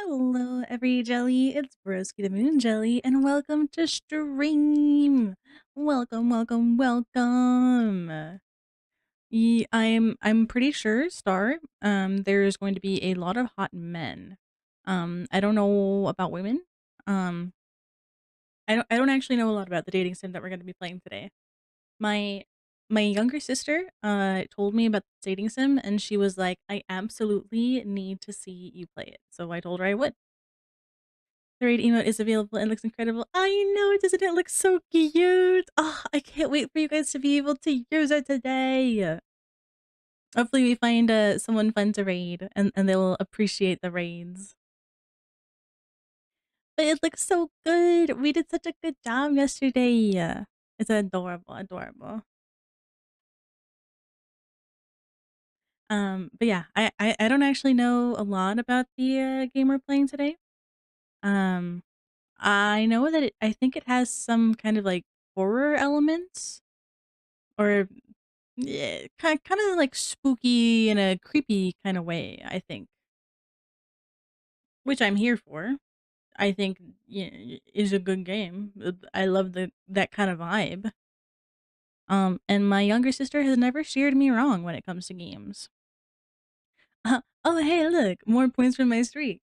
Hello, every jelly. It's Broski the Moon Jelly, and welcome to stream. Welcome, welcome, welcome. I'm pretty sure, Star. There's going to be a lot of hot men. I don't know about women. Um, I don't actually know a lot about the dating sim that we're going to be playing today. My my younger sister told me about the dating sim, and she was like, "I absolutely need to see you play it." So I told her I would. The raid emote is available and looks incredible. I know, doesn't it look so cute? Oh, I can't wait for you guys to be able to use it today. Hopefully we find someone fun to raid and they will appreciate the raids. But it looks so good. We did such a good job yesterday. It's adorable, adorable. But yeah, I don't actually know a lot about the game we're playing today. Um, I know that I think it has some kind of like horror elements or yeah, kinda, like, spooky in a creepy kinda way, I think, which I'm here for. I think, is a good game. I love that kind of vibe. And my younger sister has never steered me wrong when it comes to games. "Oh, hey, look, more points from my streak.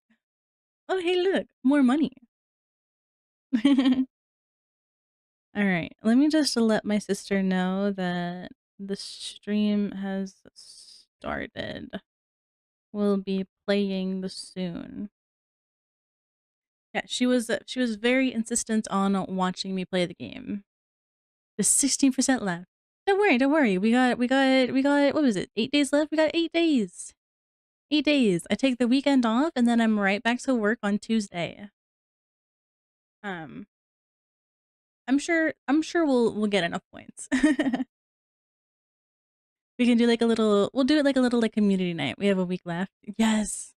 Oh, hey, look, more money." Alright, let me just let my sister know that the stream has started. We'll be playing soon. Yeah, she was very insistent on watching me play the game. There's 16% left. Don't worry, don't worry. We got what was it? 8 days left? We got 8 days. 8 days. I take the weekend off and then I'm right back to work on Tuesday. Um I'm sure we'll get enough points. We can do like a little we'll do it like a little like community night. We have a week left. Yes.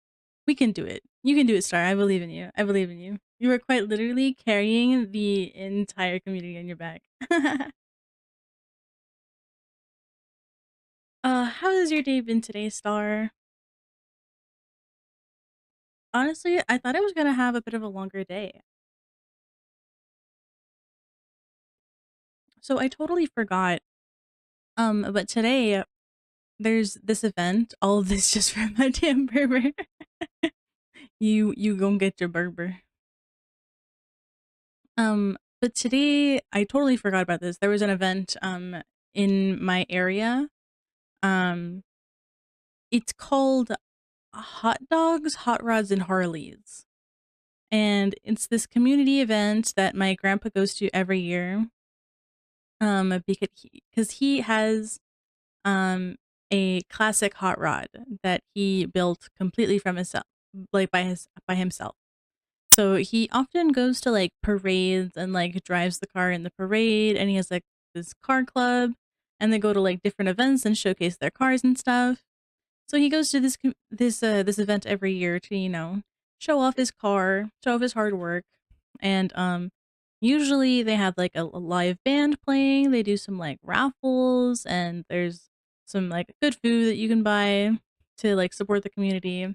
We can do it. You can do it, Star. I believe in you. I believe in you. You are quite literally carrying the entire community on your back. How has your day been today, Star? Honestly, I thought I was gonna have a bit of a longer day. So I totally forgot. But today there's this event. All of this just for my damn Berber. You go and get your Berber. But today I totally forgot about this. There was an event in my area. Um, it's called Hot Dogs, Hot Rods, and Harleys. And it's this community event that my grandpa goes to every year. Because he has um a classic hot rod that he built completely from himself, like by himself. So he often goes to like parades and like drives the car in the parade, and he has like this car club, and they go to like different events and showcase their cars and stuff. So he goes to this event every year to, show off his car, show off his hard work. And usually they have like a live band playing, they do some like raffles, and there's some like good food that you can buy to like support the community.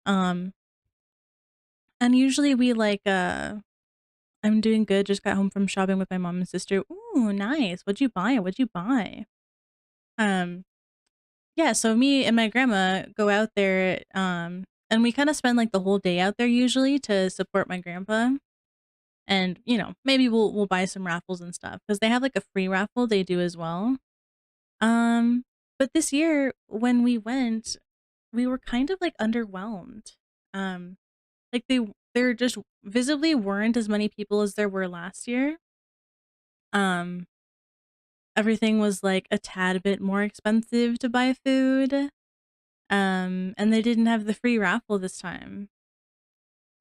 Um and usually we like I'm doing good, just got home from shopping with my mom and sister. Ooh, nice. What'd you buy? What'd you buy? Um Yeah, so me and my grandma go out there, and we kinda spend, like, the whole day out there usually to support my grandpa, and, maybe we'll buy some raffles and stuff because they have, like, a free raffle they do as well. Um, but this year when we went, we were kind of, like, underwhelmed. Um, like, there just visibly weren't as many people as there were last year. Um, Everything was, like, a tad bit more expensive to buy food. And they didn't have the free raffle this time.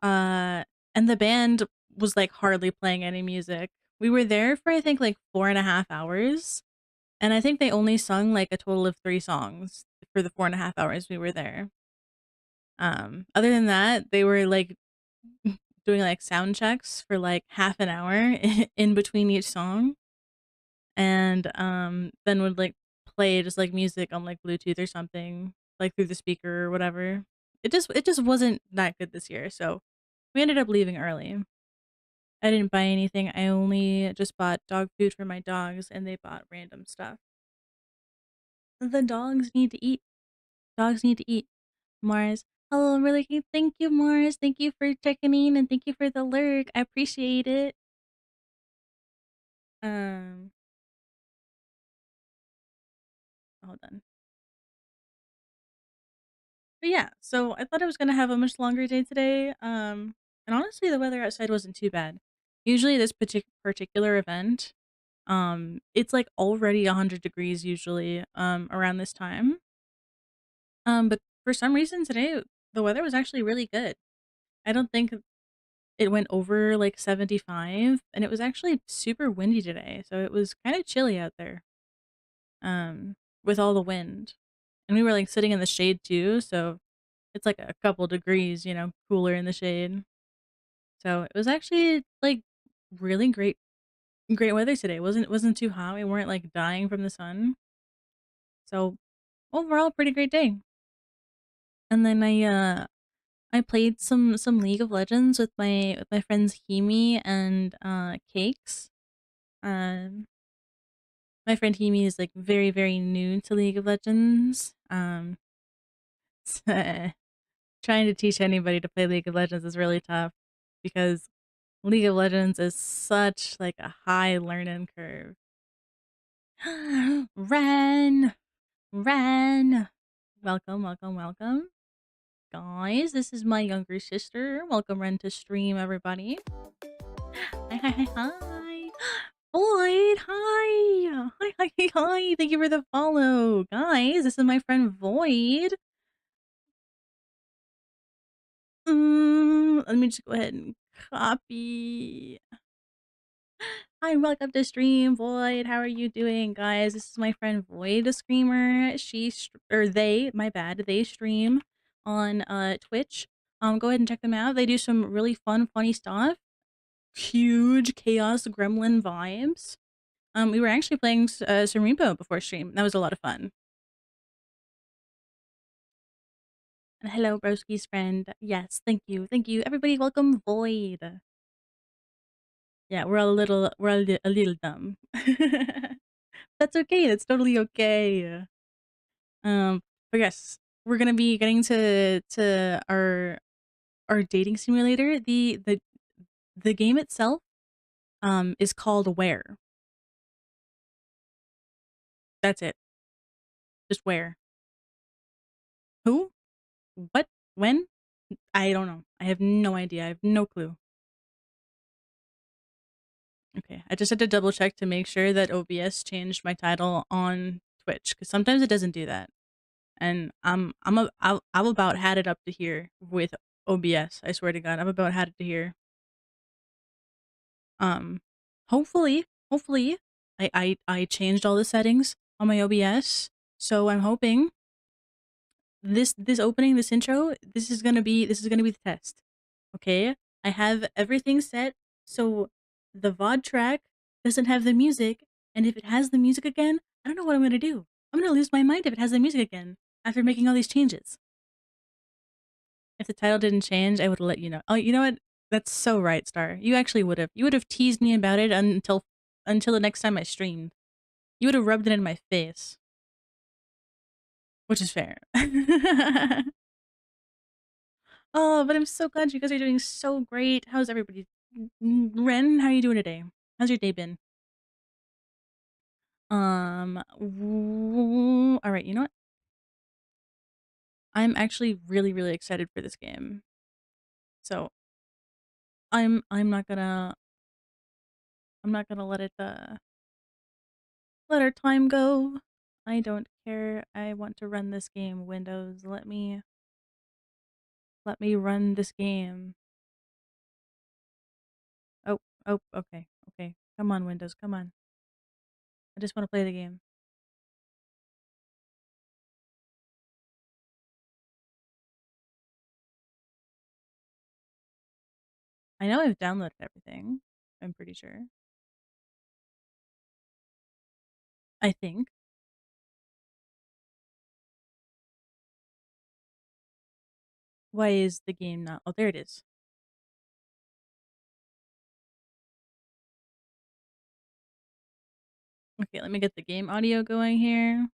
Uh, and the band was, like, hardly playing any music. We were there for, I think, like, 4.5 hours, and I think they only sung, like, a total of 3 songs for the 4.5 hours we were there. Other than that, they were, like, doing, like, sound checks for, like, half an hour in between each song, and, then would, like, play just, like, music on, like, Bluetooth or something, like, through the speaker or whatever. it just wasn't that good this year, so we ended up leaving early. I didn't buy anything. I only just bought dog food for my dogs, and they bought random stuff. The dogs need to eat. Dogs need to eat. Mars. Hello, I'm really thank you, Mars. Thank you for checking in and thank you for the lurk. I appreciate it. Um, hold on. But yeah, so I thought I was gonna have a much longer day today. And honestly, the weather outside wasn't too bad. Usually, this particular event, it's like already 100 degrees usually, around this time. But for some reason today, the weather was actually really good. I don't think it went over like 75, and it was actually super windy today, so it was kind of chilly out there. Um, with all the wind, and we were like sitting in the shade too, so it's like a couple degrees, cooler in the shade. So it was actually like really great weather today. It wasn't too hot. We weren't like dying from the sun. So overall, pretty great day. And then I played some League of Legends with my friends Himi and Cakes. Um, my friend Himi is like very new to League of Legends. Trying to teach anybody to play League of Legends is really tough because League of Legends is such like a high learning curve. Ren, Ren, welcome, welcome, welcome, guys. This is my younger sister. Welcome, Ren, to stream, everybody. Hi, hi, hi, hi. Void, hi, hi, hi, hi, hi. Thank you for the follow, guys. This is my friend Void. Let me just go ahead and copy. Hi, welcome to stream, Void. How are you doing, guys? This is my friend Void, a screamer. My bad. They stream on Twitch. Go ahead and check them out. They do some really fun, funny stuff. Huge chaos gremlin vibes. We were actually playing some Repo before stream. That was a lot of fun. And hello, Broski's friend. Yes, thank you, thank you. Everybody, welcome Void. Yeah, we're a little dumb. That's okay. That's totally okay. But yes, we're gonna be getting to our dating simulator. The game itself is called Where. That's it. Just Where. Who? What? When? I don't know. I have no idea. I have no clue. Okay, I just had to double check to make sure that OBS changed my title on Twitch because sometimes it doesn't do that. And I've about had it up to here with OBS. I swear to God, I've about had it to here. Um, hopefully, I changed all the settings on my OBS, so I'm hoping this opening, this intro, this is gonna be the test. Okay, I have everything set so the VOD track doesn't have the music, and if it has the music again, I don't know what I'm gonna do. I'm gonna lose my mind if it has the music again after making all these changes. If the title didn't change, I would have let you know. Oh, you know what? That's so right, Star. You actually would have. You would have teased me about it until the next time I streamed. You would have rubbed it in my face, which is fair. Oh, but I'm so glad you guys are doing so great. How's everybody? Ren, how are you doing today? How's your day been? All right. You know what? I'm actually really excited for this game. So I'm not gonna let our time go. I don't care. I want to run this game. Windows, let me run this game. Oh, oh, okay, okay. Come on, Windows, come on. I just want to play the game. I know I've downloaded everything. I'm pretty sure. I think. Why is the game not? Oh, there it is. Okay, let me get the game audio going here.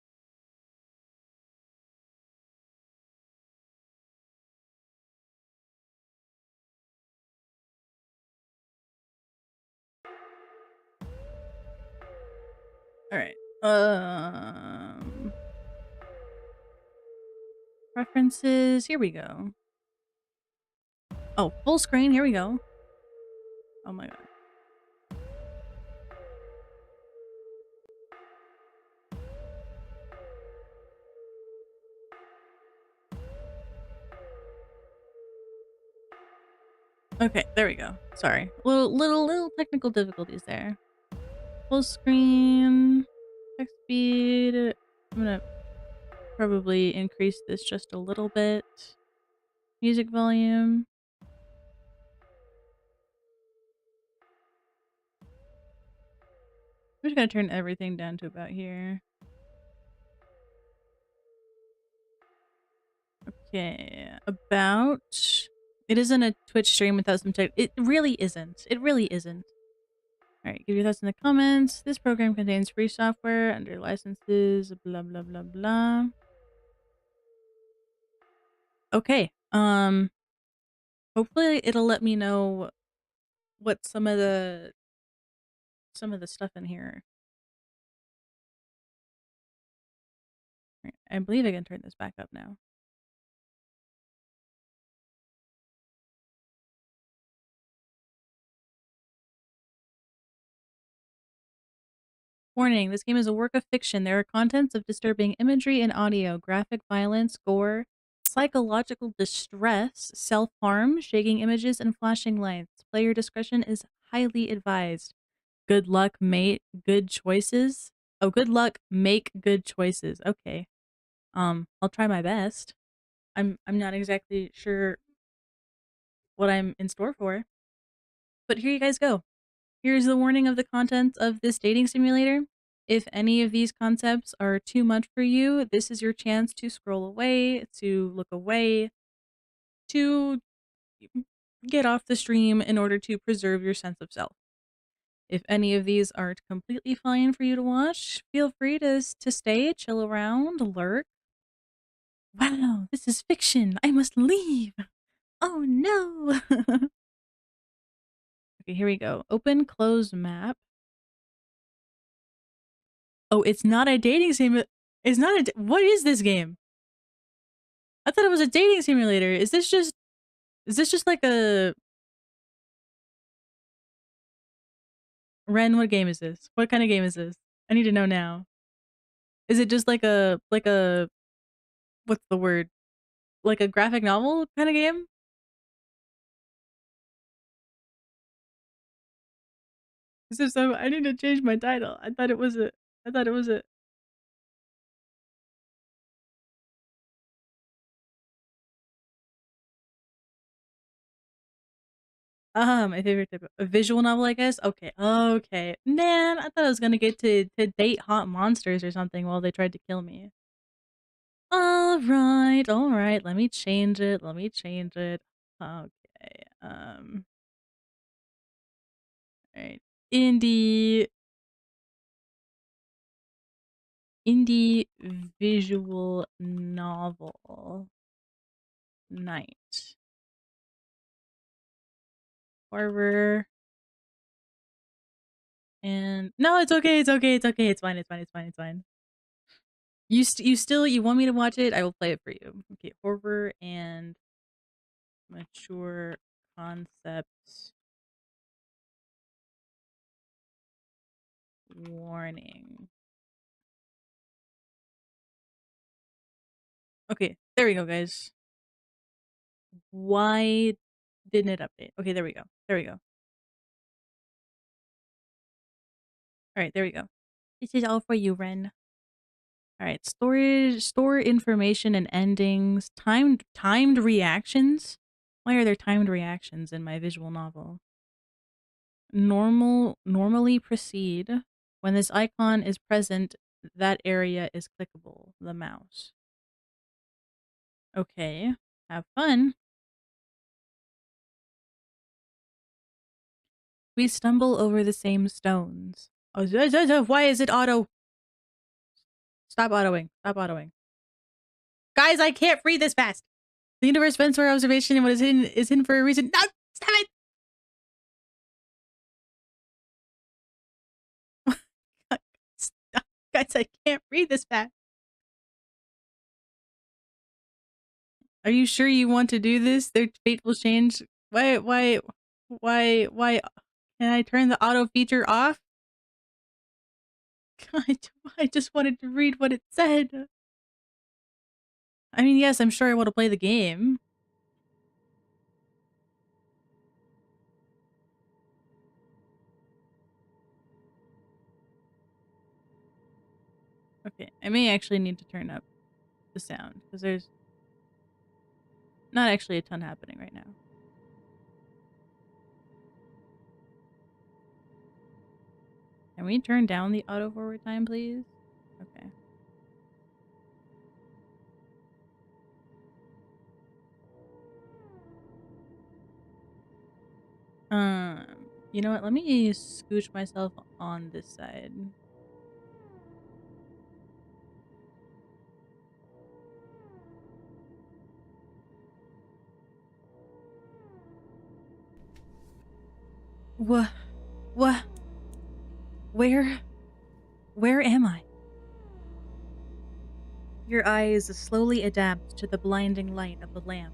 All right. Preferences. Here we go. Oh, full screen. Here we go. Oh my god. Okay, there we go. Sorry. Little technical difficulties there. Full screen. Text speed. I'm gonna probably increase this just a little bit. Music volume. I'm just gonna turn everything down to about here. Okay, about. It isn't a Twitch stream without some tech. It really isn't. It really isn't. Alright, give your thoughts in the comments. This program contains free software under licenses, blah blah blah blah. Okay. Hopefully it'll let me know what some of the stuff in here. Right, I believe I can turn this back up now. Warning, this game is a work of fiction. There are contents of disturbing imagery and audio, graphic violence, gore, psychological distress, self-harm, shaking images, and flashing lights. Player discretion is highly advised. Good luck, mate. Good choices. Oh, good luck. Make good choices. Okay. I'll try my best. I'm not exactly sure what I'm in store for. But here you guys go. Here's the warning of the contents of this dating simulator. If any of these concepts are too much for you, this is your chance to scroll away, to look away, to get off the stream in order to preserve your sense of self. If any of these aren't completely fine for you to watch, feel free to stay, chill around, lurk. Wow, this is fiction. I must leave. Oh no. Okay, here we go. Open close map. Oh, it's not a dating sim. It's not a. What is this game? I thought it was a dating simulator. Is this just? Is this just like a? Ren, what game is this? What kind of game is this? I need to know now. Is it just like a what's the word? Like a graphic novel kind of game? So I need to change my title. I thought it was a. I thought it was a. My favorite type of a visual novel, I guess. Okay, okay. Man, I thought I was gonna get to date hot monsters or something while they tried to kill me. All right. Let me change it. Let me change it. Okay. All right. Indie indie visual novel night. Horror and no, it's okay. It's okay. It's okay. It's fine. It's fine. It's fine. It's fine. You still you want me to watch it? I will play it for you. Okay. Horror and mature concepts warning. Okay, there we go, guys. Why didn't it update? Okay, there we go. There we go. All right, there we go. This is all for you, Ren. All right, storage, store information and endings, timed reactions. Why are there timed reactions in my visual novel? Normally proceed. When this icon is present, that area is clickable, the mouse. Okay, have fun. We stumble over the same stones. Oh, why is it auto? Stop autoing. Stop autoing. Guys, I can't read this fast. The universe bends for observation and what is hidden for a reason. No! Stop it! Stop. Guys, I can't read this fast. Are you sure you want to do this? Their fate will change. Why? Can I turn the auto feature off? I just wanted to read what it said. I mean, yes, I'm sure I want to play the game. Okay, I may actually need to turn up the sound because there's not actually a ton happening right now. Can we turn down the auto forward time, please? Okay. You know what? Let me scooch myself on this side. What? Where am I? Your eyes slowly adapt to the blinding light of the lamp.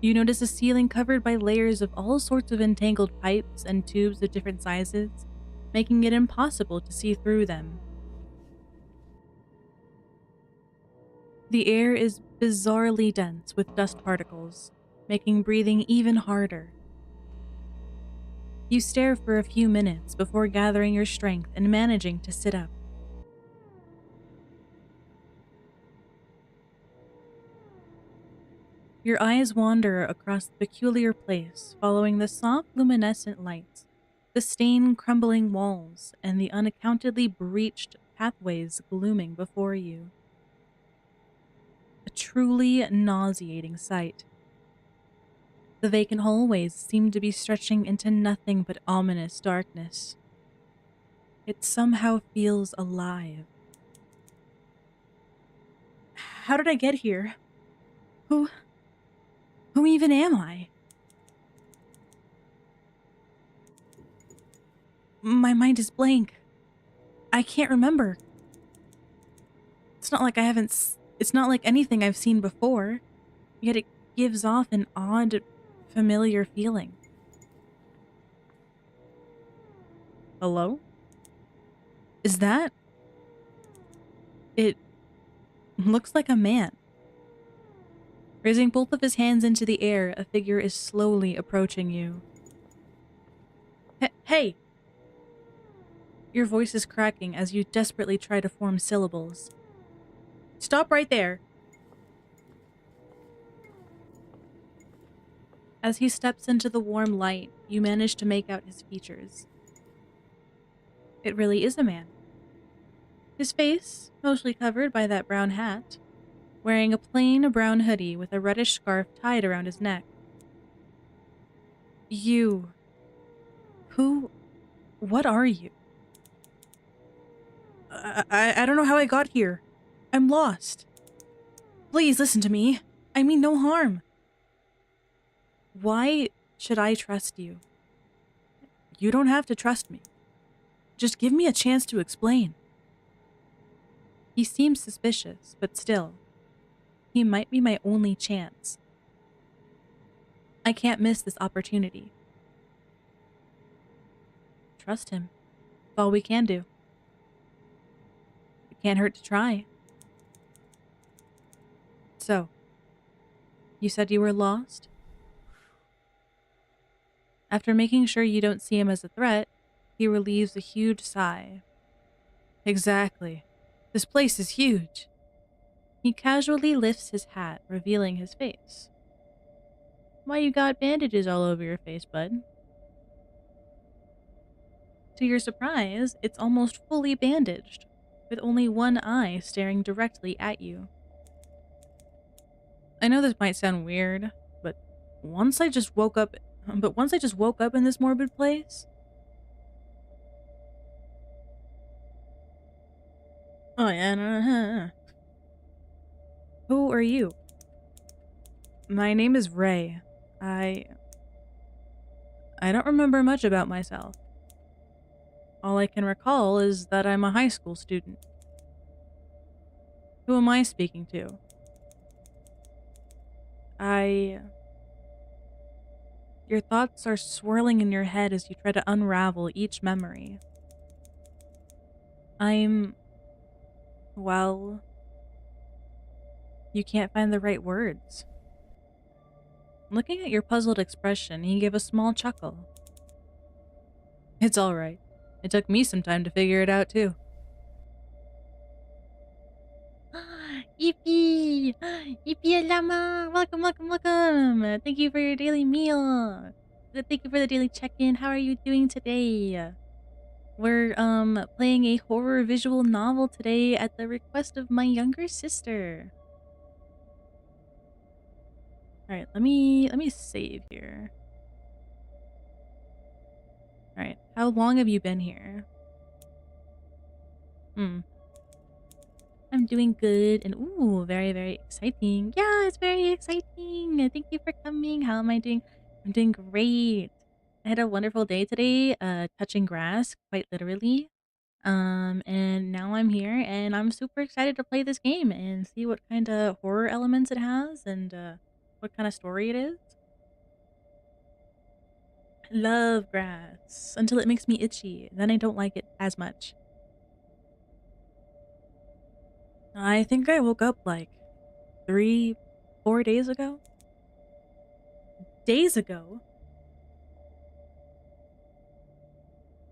You notice a ceiling covered by layers of all sorts of entangled pipes and tubes of different sizes, making it impossible to see through them. The air is bizarrely dense with dust particles, making breathing even harder. You stare for a few minutes before gathering your strength and managing to sit up. Your eyes wander across the peculiar place, following the soft luminescent lights, the stained, crumbling walls, and the unaccountably breached pathways glooming before you. A truly nauseating sight. The vacant hallways seem to be stretching into nothing but ominous darkness. It somehow feels alive. How did I get here? Who even am I? My mind is blank. I can't remember. It's not like it's not like anything I've seen before, yet it gives off an odd, familiar feeling. Hello? Is that? It looks like a man. Raising both of his hands into the air, a figure is slowly approaching you. Hey! Your voice is cracking as you desperately try to form syllables. Stop right there! As he steps into the warm light, you manage to make out his features. It really is a man. His face, mostly covered by that brown hat, wearing a plain brown hoodie with a reddish scarf tied around his neck. You. What are you? I don't know how I got here. I'm lost. Please listen to me. I mean no harm. Why should I trust you? You don't have to trust me. Just give me a chance to explain. He seems suspicious, but still, he might be my only chance. I can't miss this opportunity. Trust him. It's all we can do. It can't hurt to try. So, you said you were lost? After making sure you don't see him as a threat, he relieves a huge sigh. Exactly. This place is huge. He casually lifts his hat, revealing his face. Why you got bandages all over your face, bud? To your surprise, it's almost fully bandaged, with only one eye staring directly at you. I know this might sound weird, but once I just woke up But once I just woke up in this morbid place... Oh yeah, no. Who are you? My name is Ray. I don't remember much about myself. All I can recall is that I'm a high school student. Who am I speaking to? Your thoughts are swirling in your head as you try to unravel each memory. Well, you can't find the right words. Looking at your puzzled expression, he gave a small chuckle. It's alright. It took me some time to figure it out too. Yippee! Yippee llama! Welcome, welcome, welcome! Thank you for your daily meal! Thank you for the daily check-in. How are you doing today? We're, playing a horror visual novel today at the request of my younger sister. Alright, let me save here. Alright, how long have you been here? I'm doing good, and ooh, very, very exciting. Yeah, it's very exciting. Thank you for coming. How am I doing? I'm doing great. I had a wonderful day today, touching grass, quite literally. And now I'm here, and I'm super excited to play this game and see what kind of horror elements it has and what kind of story it is. I love grass until it makes me itchy. Then I don't like it as much. I think I woke up like 3, 4 days ago. Days ago?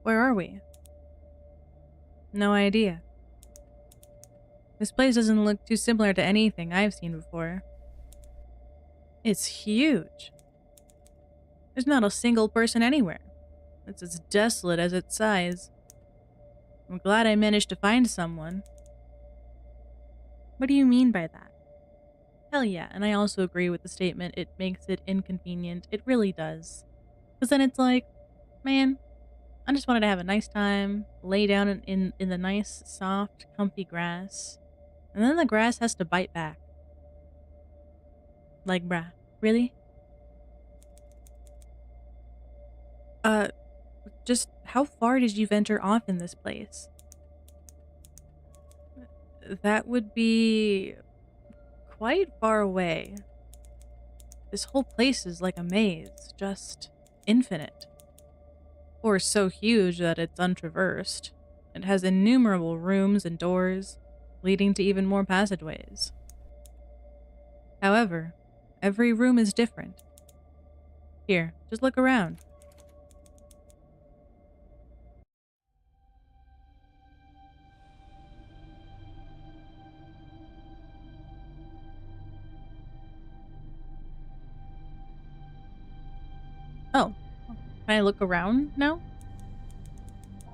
Where are we? No idea. This place doesn't look too similar to anything I've seen before. It's huge. There's not a single person anywhere. It's as desolate as its size. I'm glad I managed to find someone. What do you mean by that? Hell yeah, and I also agree with the statement, it makes it inconvenient. It really does. Because then it's like, man, I just wanted to have a nice time, lay down in the nice, soft, comfy grass, and then the grass has to bite back. Like, bruh, really? Just how far did you venture off in this place? That would be quite far away. This whole place is like a maze, just infinite. Or so huge that it's untraversed. It has innumerable rooms and doors, leading to even more passageways. However, every room is different. Here, just look around. Oh, can I look around now?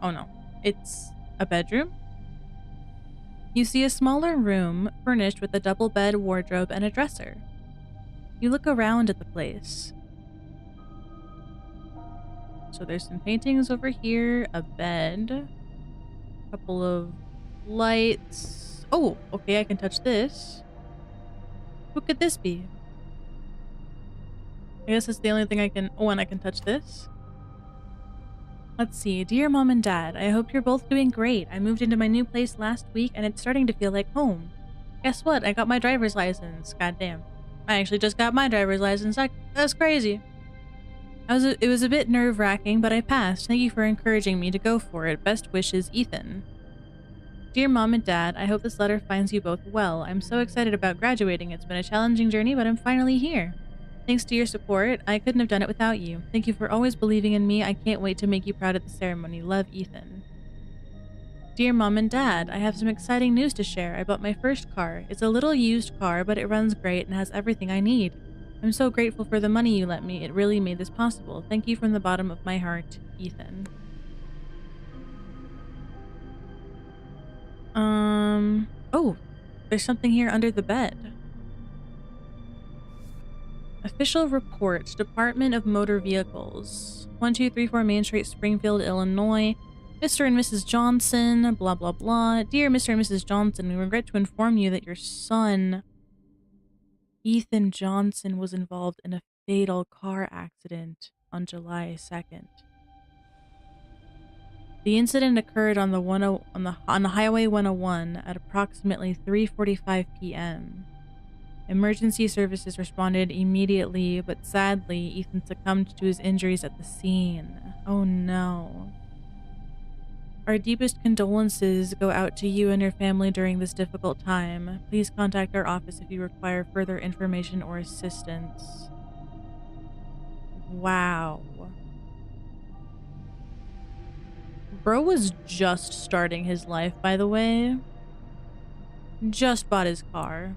Oh no, it's a bedroom? You see a smaller room furnished with a double bed, wardrobe, and a dresser. You look around at the place. So there's some paintings over here, a bed, a couple of lights. Oh, okay, I can touch this. Who could this be? I guess it's the only thing I can... Oh, and I can touch this. Let's see. Dear Mom and Dad, I hope you're both doing great. I moved into my new place last week and it's starting to feel like home. Guess what? I got my driver's license. Goddamn. I actually just got my driver's license. That's crazy. It was a bit nerve-wracking, but I passed. Thank you for encouraging me to go for it. Best wishes, Ethan. Dear Mom and Dad, I hope this letter finds you both well. I'm so excited about graduating. It's been a challenging journey, but I'm finally here. Thanks to your support, I couldn't have done it without you. Thank you for always believing in me. I can't wait to make you proud at the ceremony. Love, Ethan. Dear Mom and Dad, I have some exciting news to share. I bought my first car. It's a little used car, but it runs great and has everything I need. I'm so grateful for the money you lent me. It really made this possible. Thank you from the bottom of my heart, Ethan. Oh, there's something here under the bed. Official report, Department of Motor Vehicles, 1234 Main Street, Springfield, Illinois. Mr. and Mrs. Johnson, blah blah blah. Dear Mr. and Mrs. Johnson, we regret to inform you that your son, Ethan Johnson, was involved in a fatal car accident on July 2nd. The incident occurred on the Highway 101 at approximately 3:45 p.m. Emergency services responded immediately, but sadly, Ethan succumbed to his injuries at the scene. Oh no. Our deepest condolences go out to you and your family during this difficult time. Please contact our office if you require further information or assistance. Wow. Bro was just starting his life, by the way. Just bought his car.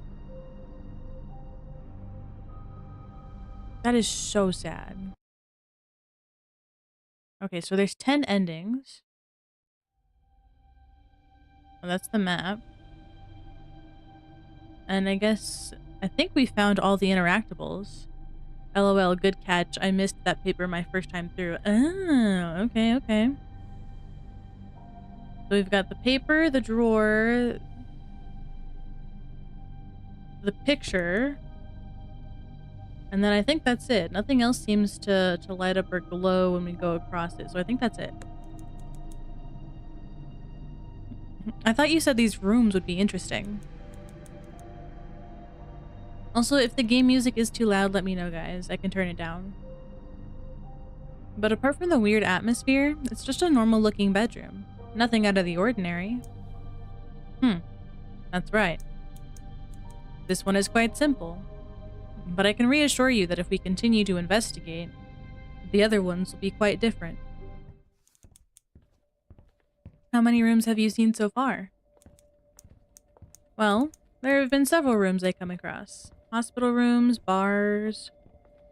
That is so sad. Okay, so there's 10 endings. Oh, that's the map. And I think we found all the interactables. LOL, good catch. I missed that paper my first time through. Oh, okay, okay. So we've got the paper, the drawer, the picture, and then I think that's it. Nothing else seems to light up or glow when we go across it, so I think that's it. I thought you said these rooms would be interesting. Also, if the game music is too loud, let me know, guys. I can turn it down. But apart from the weird atmosphere, it's just a normal looking bedroom. Nothing out of the ordinary. That's right. This one is quite simple. But I can reassure you that if we continue to investigate, the other ones will be quite different. How many rooms have you seen so far? Well, there have been several rooms I come across. Hospital rooms, bars.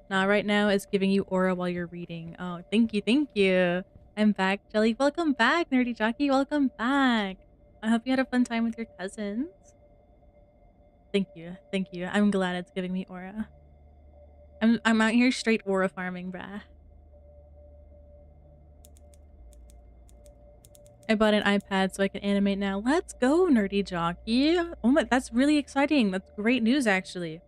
Nah, right now it's giving you aura while you're reading. Oh, thank you, thank you. I'm back, Jelly. Welcome back, Nerdy Jockey. Welcome back. I hope you had a fun time with your cousins. Thank you, thank you. I'm glad it's giving me aura. I'm out here straight aura farming, brah. I bought an iPad so I can animate now. Let's go, Nerdy Jockey. Oh my, that's really exciting. That's great news, actually.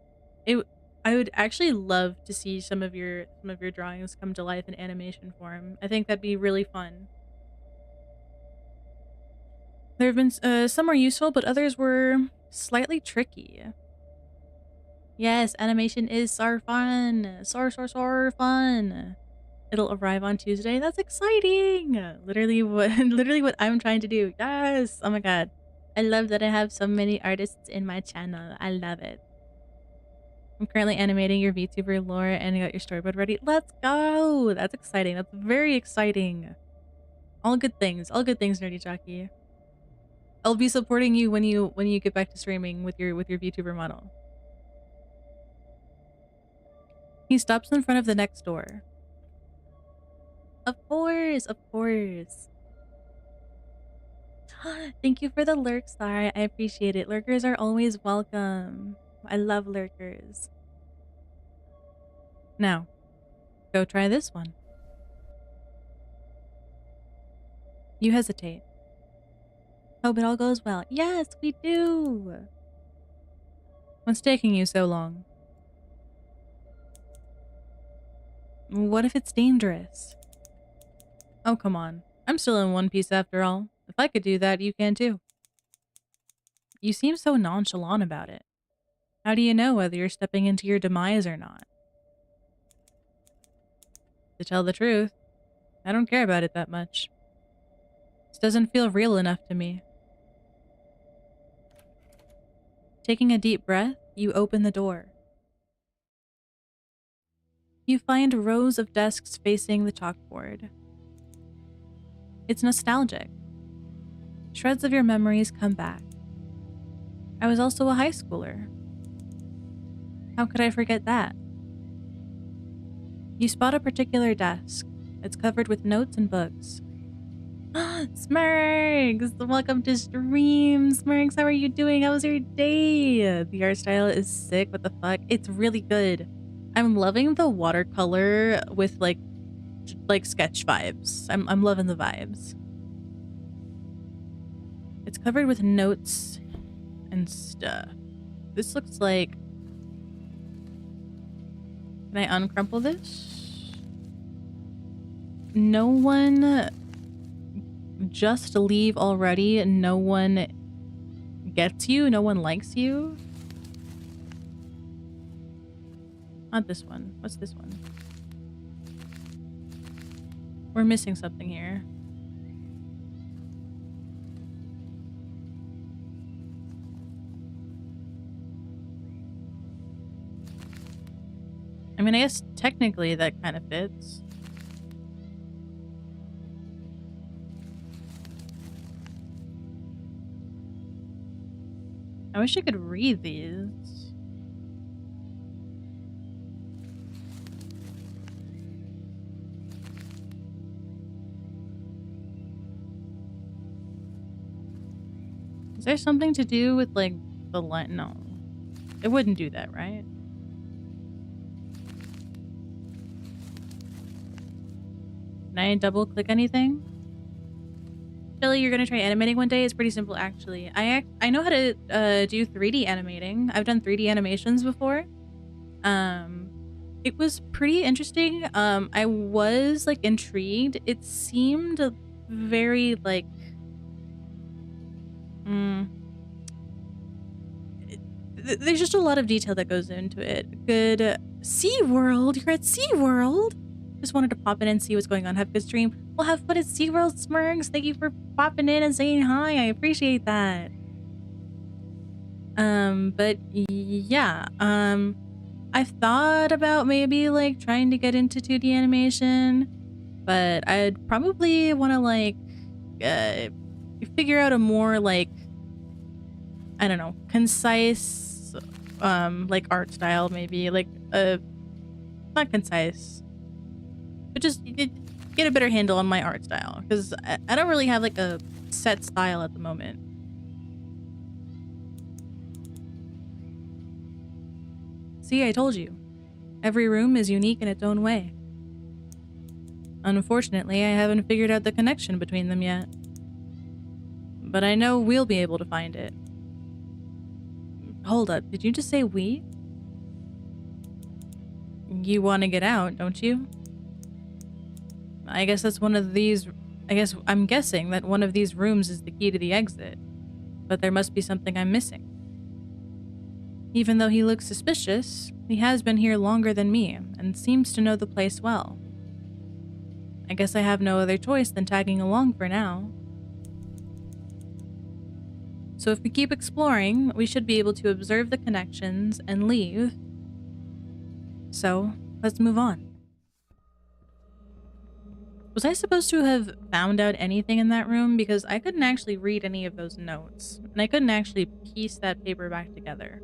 I would actually love to see some of your drawings come to life in animation form. I think that'd be really fun. There have been some were useful, but others were slightly tricky. Yes, animation is so fun. So fun. It'll arrive on Tuesday. That's exciting. Literally what I'm trying to do. Yes. Oh my god. I love that I have so many artists in my channel. I love it. I'm currently animating your VTuber lore and I got your storyboard ready. Let's go. That's exciting. That's very exciting. All good things. All good things, Nerdy Jockey. I'll be supporting you when you get back to streaming with your VTuber model. He stops in front of the next door. Of course, of course. Thank you for the lurk, Star. I appreciate it. Lurkers are always welcome. I love lurkers. Now, go try this one. You hesitate. Hope it all goes well. Yes, we do. What's taking you so long? What if it's dangerous? Oh, come on. I'm still in One Piece after all. If I could do that, you can too. You seem so nonchalant about it. How do you know whether you're stepping into your demise or not? To tell the truth, I don't care about it that much. This doesn't feel real enough to me. Taking a deep breath, you open the door. You find rows of desks facing the chalkboard. It's nostalgic. Shreds of your memories come back. I was also a high schooler. How could I forget that? You spot a particular desk. It's covered with notes and books. Smurgs! Welcome to stream! Smurgs, how are you doing? How was your day? The art style is sick. What the fuck? It's really good. I'm loving the watercolor with like sketch vibes. I'm loving the vibes. It's covered with notes and stuff. This looks like... Can I uncrumple this? No one... Just leave already. No one gets you. No one likes you. Not this one. What's this one? We're missing something here. I mean, I guess technically that kind of fits. I wish I could read these. Is there something to do with like the line? No. It wouldn't do that, right? Can I double click anything? Billy, you're gonna try animating one day? It's pretty simple, actually. I know how to do 3D animating. I've done 3D animations before. It was pretty interesting. I was like intrigued. It seemed very like there's just a lot of detail that goes into it. Good SeaWorld. You're at SeaWorld. Just wanted to pop in and see what's going on. Have a good stream. Well, have fun at SeaWorld, Smurgs. Thank you for popping in and saying hi. I appreciate that. But yeah, I've thought about maybe like trying to get into 2D animation, but I'd probably want to like figure out a more like, I don't know, concise like art style, maybe like not concise, but just get a better handle on my art style, because I don't really have like a set style at the moment. See, I told you. Every room is unique in its own way. Unfortunately, I haven't figured out the connection between them yet. But I know we'll be able to find it. Hold up, did you just say we? You want to get out, don't you? I guess that's one of these... I'm guessing that one of these rooms is the key to the exit. But there must be something I'm missing. Even though he looks suspicious, he has been here longer than me, and seems to know the place well. I guess I have no other choice than tagging along for now. So if we keep exploring, we should be able to observe the connections and leave. So, let's move on. Was I supposed to have found out anything in that room? Because I couldn't actually read any of those notes, and I couldn't actually piece that paper back together.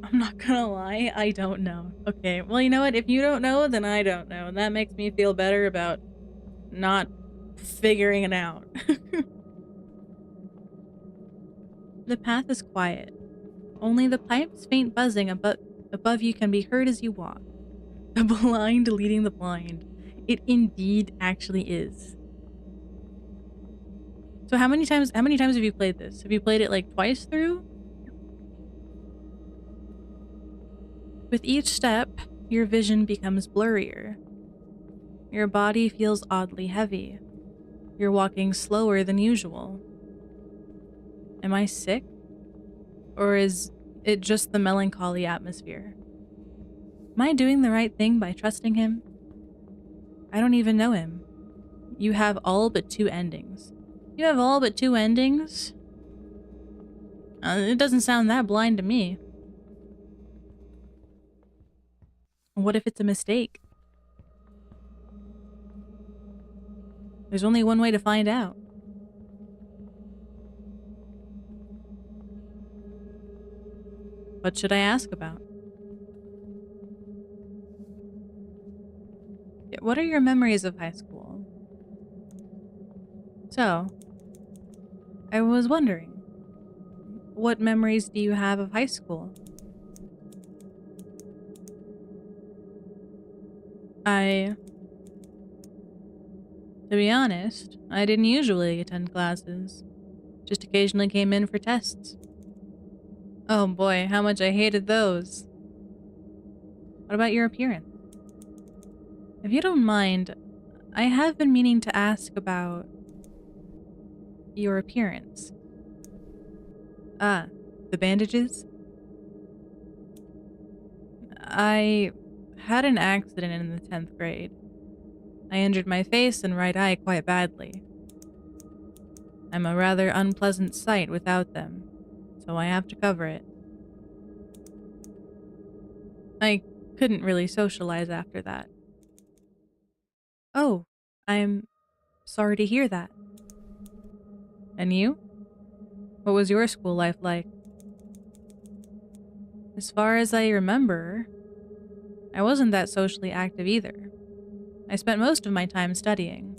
I'm not gonna lie, I don't know. Okay, well, you know what? If you don't know, then I don't know. And that makes me feel better about not figuring it out. The path is quiet. Only the pipe's faint buzzing above you can be heard as you walk. The blind leading the blind. It indeed actually is. So how many times have you played this? Have you played it like twice through? With each step, your vision becomes blurrier. Your body feels oddly heavy. You're walking slower than usual. Am I sick? Or is it just the melancholy atmosphere? Am I doing the right thing by trusting him? I don't even know him. You have all but 2 endings. You have all but 2 endings? It doesn't sound that blind to me. What if it's a mistake? There's only one way to find out. What should I ask about? What are your memories of high school? So, I was wondering, what memories do you have of high school? I, to be honest, I didn't usually attend classes. Just occasionally came in for tests. Oh boy, how much I hated those. What about your appearance? If you don't mind, I have been meaning to ask about your appearance. Ah, the bandages? I had an accident in the 10th grade. I injured my face and right eye quite badly. I'm a rather unpleasant sight without them, so I have to cover it. I couldn't really socialize after that. Oh, I'm sorry to hear that. And you? What was your school life like? As far as I remember, I wasn't that socially active either. I spent most of my time studying.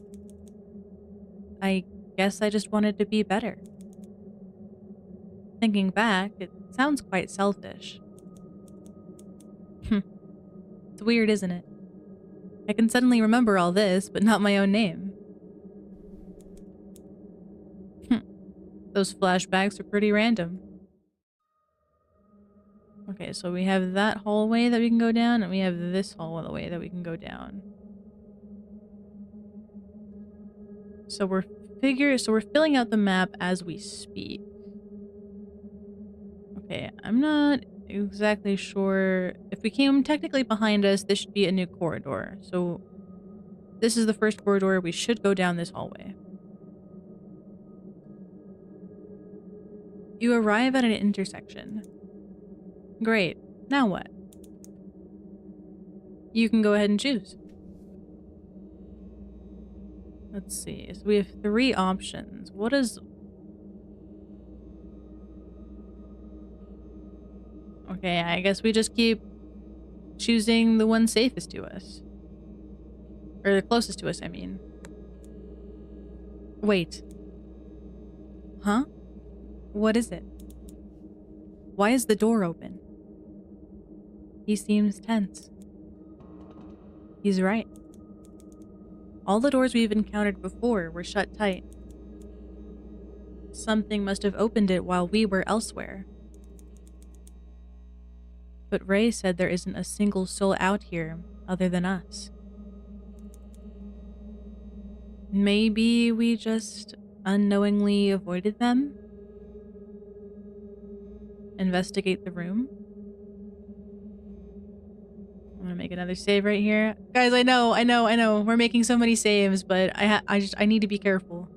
I guess I just wanted to be better. Thinking back, it sounds quite selfish. It's weird, isn't it? I can suddenly remember all this, but not my own name. Those flashbacks are pretty random. Okay, so we have that hallway that we can go down, and we have this hallway that we can go down. So we're filling out the map as we speak. Okay, I'm not exactly sure. If we came technically behind us, this should be a new corridor. So this is the first corridor. We should go down this hallway. You arrive at an intersection. Great. Now what? You can go ahead and choose. Let's see. So we have 3 options. What is... Okay, I guess we just keep choosing the one safest to us. Or the closest to us, I mean. Wait. Huh? What is it? Why is the door open? He seems tense. He's right. All the doors we've encountered before were shut tight. Something must have opened it while we were elsewhere. But Ray said there isn't a single soul out here other than us. Maybe we just unknowingly avoided them? Investigate the room? I'm gonna make another save right here. Guys, I know. We're making so many saves, but I need to be careful.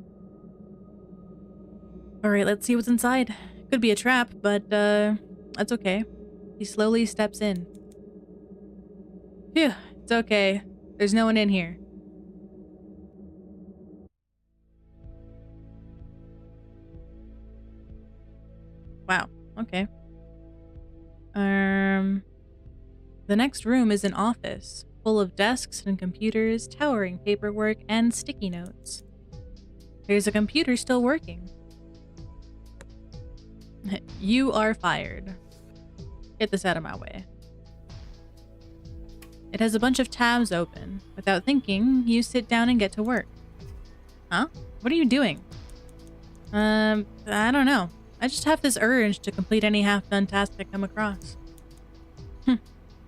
Alright, let's see what's inside. Could be a trap, but that's okay. He slowly steps in. Phew, it's okay. There's no one in here. Wow, okay. The next room is an office, full of desks and computers, towering paperwork, and sticky notes. There's a computer still working. You are fired. Get this out of my way. It has a bunch of tabs open. Without thinking, you sit down and get to work. Huh? What are you doing? I don't know. I just have this urge to complete any half-done task I come across.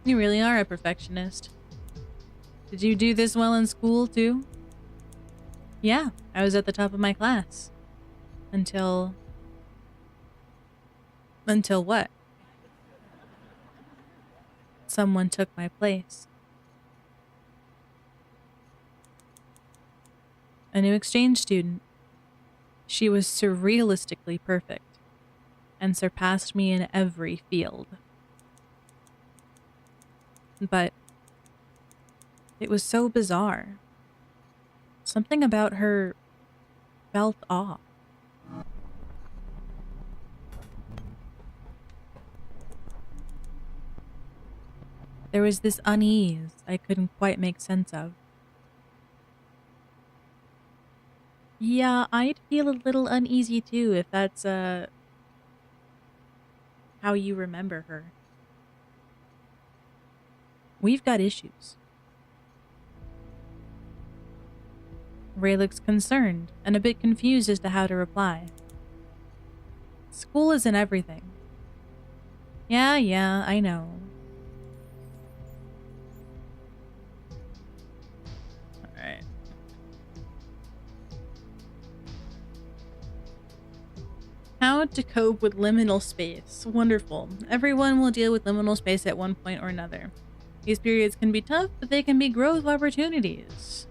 You really are a perfectionist. Did you do this well in school, too? Yeah, I was at the top of my class. Until... Until what? Someone took my place. A new exchange student. She was surrealistically perfect and surpassed me in every field. But it was so bizarre. Something about her felt off. There was this unease I couldn't quite make sense of. Yeah, I'd feel a little uneasy too if that's how you remember her. We've got issues. Ray looks concerned and a bit confused as to how to reply. School isn't everything. Yeah, I know. Alright. How to cope with liminal space. Wonderful. Everyone will deal with liminal space at one point or another. These periods can be tough, but they can be growth opportunities.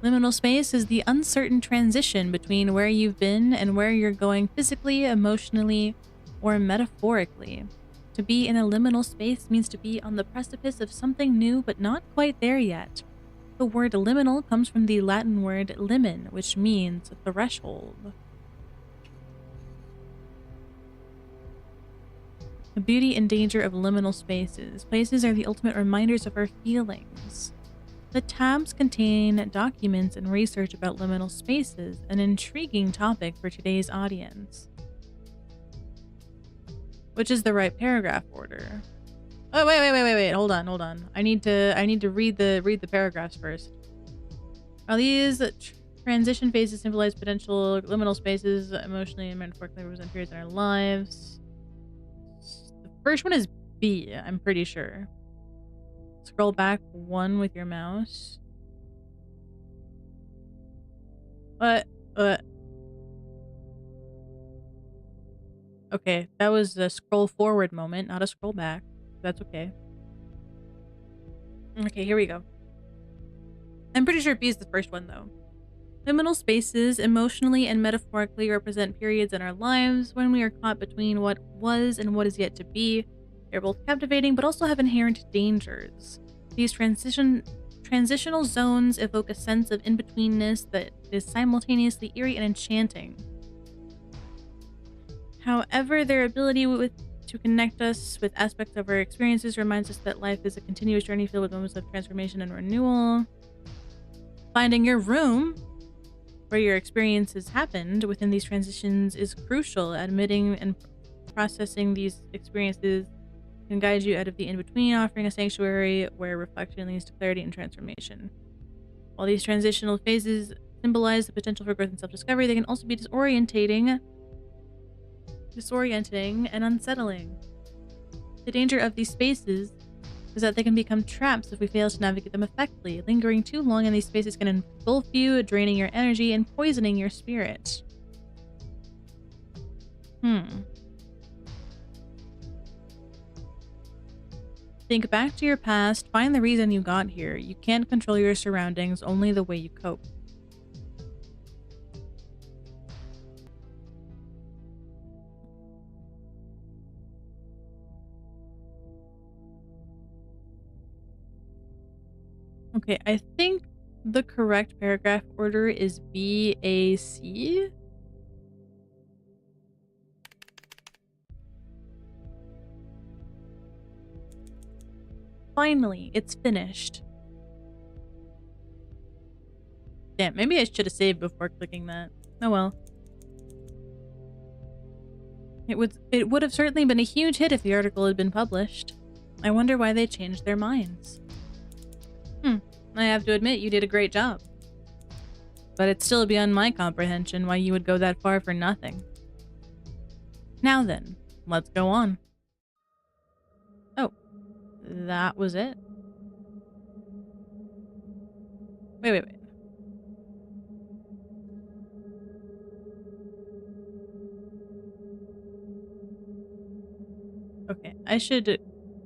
Liminal space is the uncertain transition between where you've been and where you're going physically, emotionally, or metaphorically. To be in a liminal space means to be on the precipice of something new but not quite there yet. The word liminal comes from the Latin word limen, which means threshold. The beauty and danger of liminal spaces. Places are the ultimate reminders of our feelings. The tabs contain documents and research about liminal spaces, an intriguing topic for today's audience. Which is the right paragraph order? Oh, wait. Hold on. I need to read the paragraphs first. While these transition phases symbolize potential liminal spaces, emotionally and metaphorically represent periods in our lives. The first one is B, I'm pretty sure. Scroll back one with your mouse. Okay, that was a scroll forward moment, not a scroll back. That's okay. Okay, here we go. I'm pretty sure B is the first one, though. Liminal spaces emotionally and metaphorically represent periods in our lives when we are caught between what was and what is yet to be. They're both captivating, but also have inherent dangers. These transitional zones evoke a sense of in-betweenness that is simultaneously eerie and enchanting. However, their ability to connect us with aspects of our experiences reminds us that life is a continuous journey filled with moments of transformation and renewal. Finding your room where your experiences happened within these transitions is crucial. Admitting and processing these experiences can guide you out of the in-between, offering a sanctuary where reflection leads to clarity and transformation. While these transitional phases symbolize the potential for growth and self-discovery, they can also be disorienting and unsettling. The danger of these spaces is that they can become traps if we fail to navigate them effectively. Lingering too long in these spaces can engulf you, draining your energy and poisoning your spirit. Think back to your past, find the reason you got here. You can't control your surroundings, only the way you cope. Okay, I think the correct paragraph order is B, A, C. Finally, it's finished. Damn, maybe I should have saved before clicking that. Oh well. It would have certainly been a huge hit if the article had been published. I wonder why they changed their minds. I have to admit, you did a great job. But it's still beyond my comprehension why you would go that far for nothing. Now then, let's go on. Oh, that was it? Wait. Okay, I should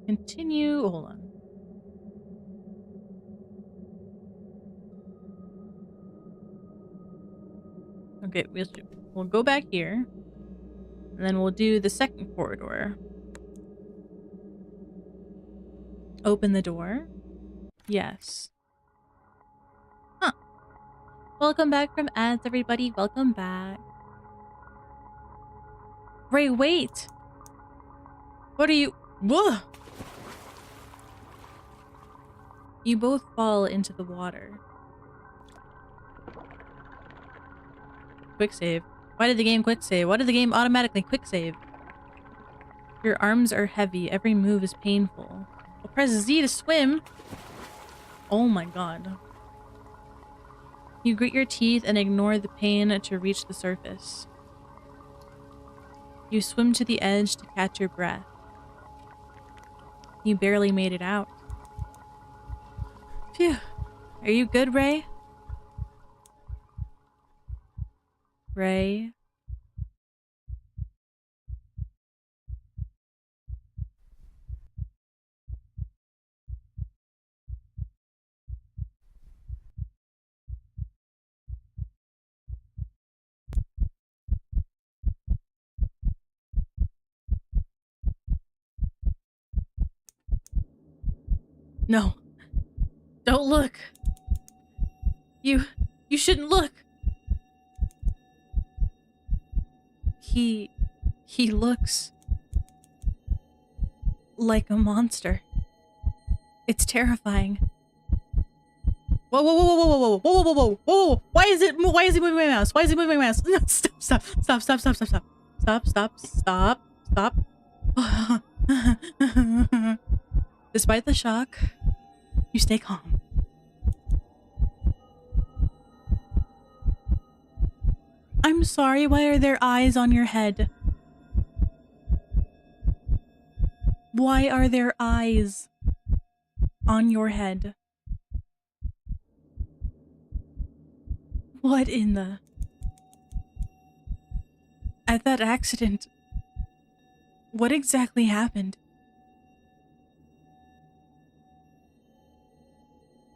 continue. Hold on. Okay, we'll go back here. And then we'll do the second corridor. Open the door. Yes. Huh. Welcome back from ads, everybody. Welcome back. Ray, wait! What are you— Whoa! You both fall into the water. Quick save. Why did the game quick save? Why did the game automatically quick save? Your arms are heavy. Every move is painful. Well, press Z to swim. Oh my god. You grit your teeth and ignore the pain to reach the surface. You swim to the edge to catch your breath. You barely made it out. Phew. Are you good, Ray? Ray? No. Don't look. You shouldn't look. He looks like a monster. It's terrifying. Whoa, whoa, whoa, whoa, whoa, whoa, whoa, whoa, whoa, whoa, whoa. Why is he moving my mouse? Why is he moving my mouse? No, stop. Despite the shock, you stay calm. I'm sorry, why are there eyes on your head? Why are there eyes on your head? What in the... At that accident, what exactly happened?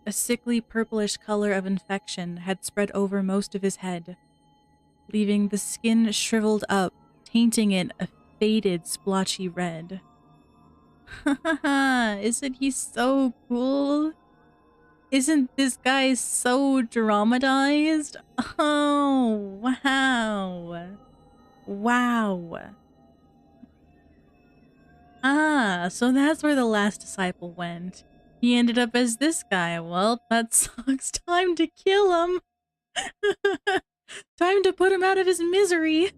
A sickly purplish color of infection had spread over most of his head, leaving the skin shriveled up, tainting it a faded, splotchy red. Haha, isn't he so cool? Isn't this guy so dramatized? Oh, wow. Wow. Ah, so that's where the last disciple went. He ended up as this guy. Well, that sucks. Time to kill him. Time to put him out of his misery.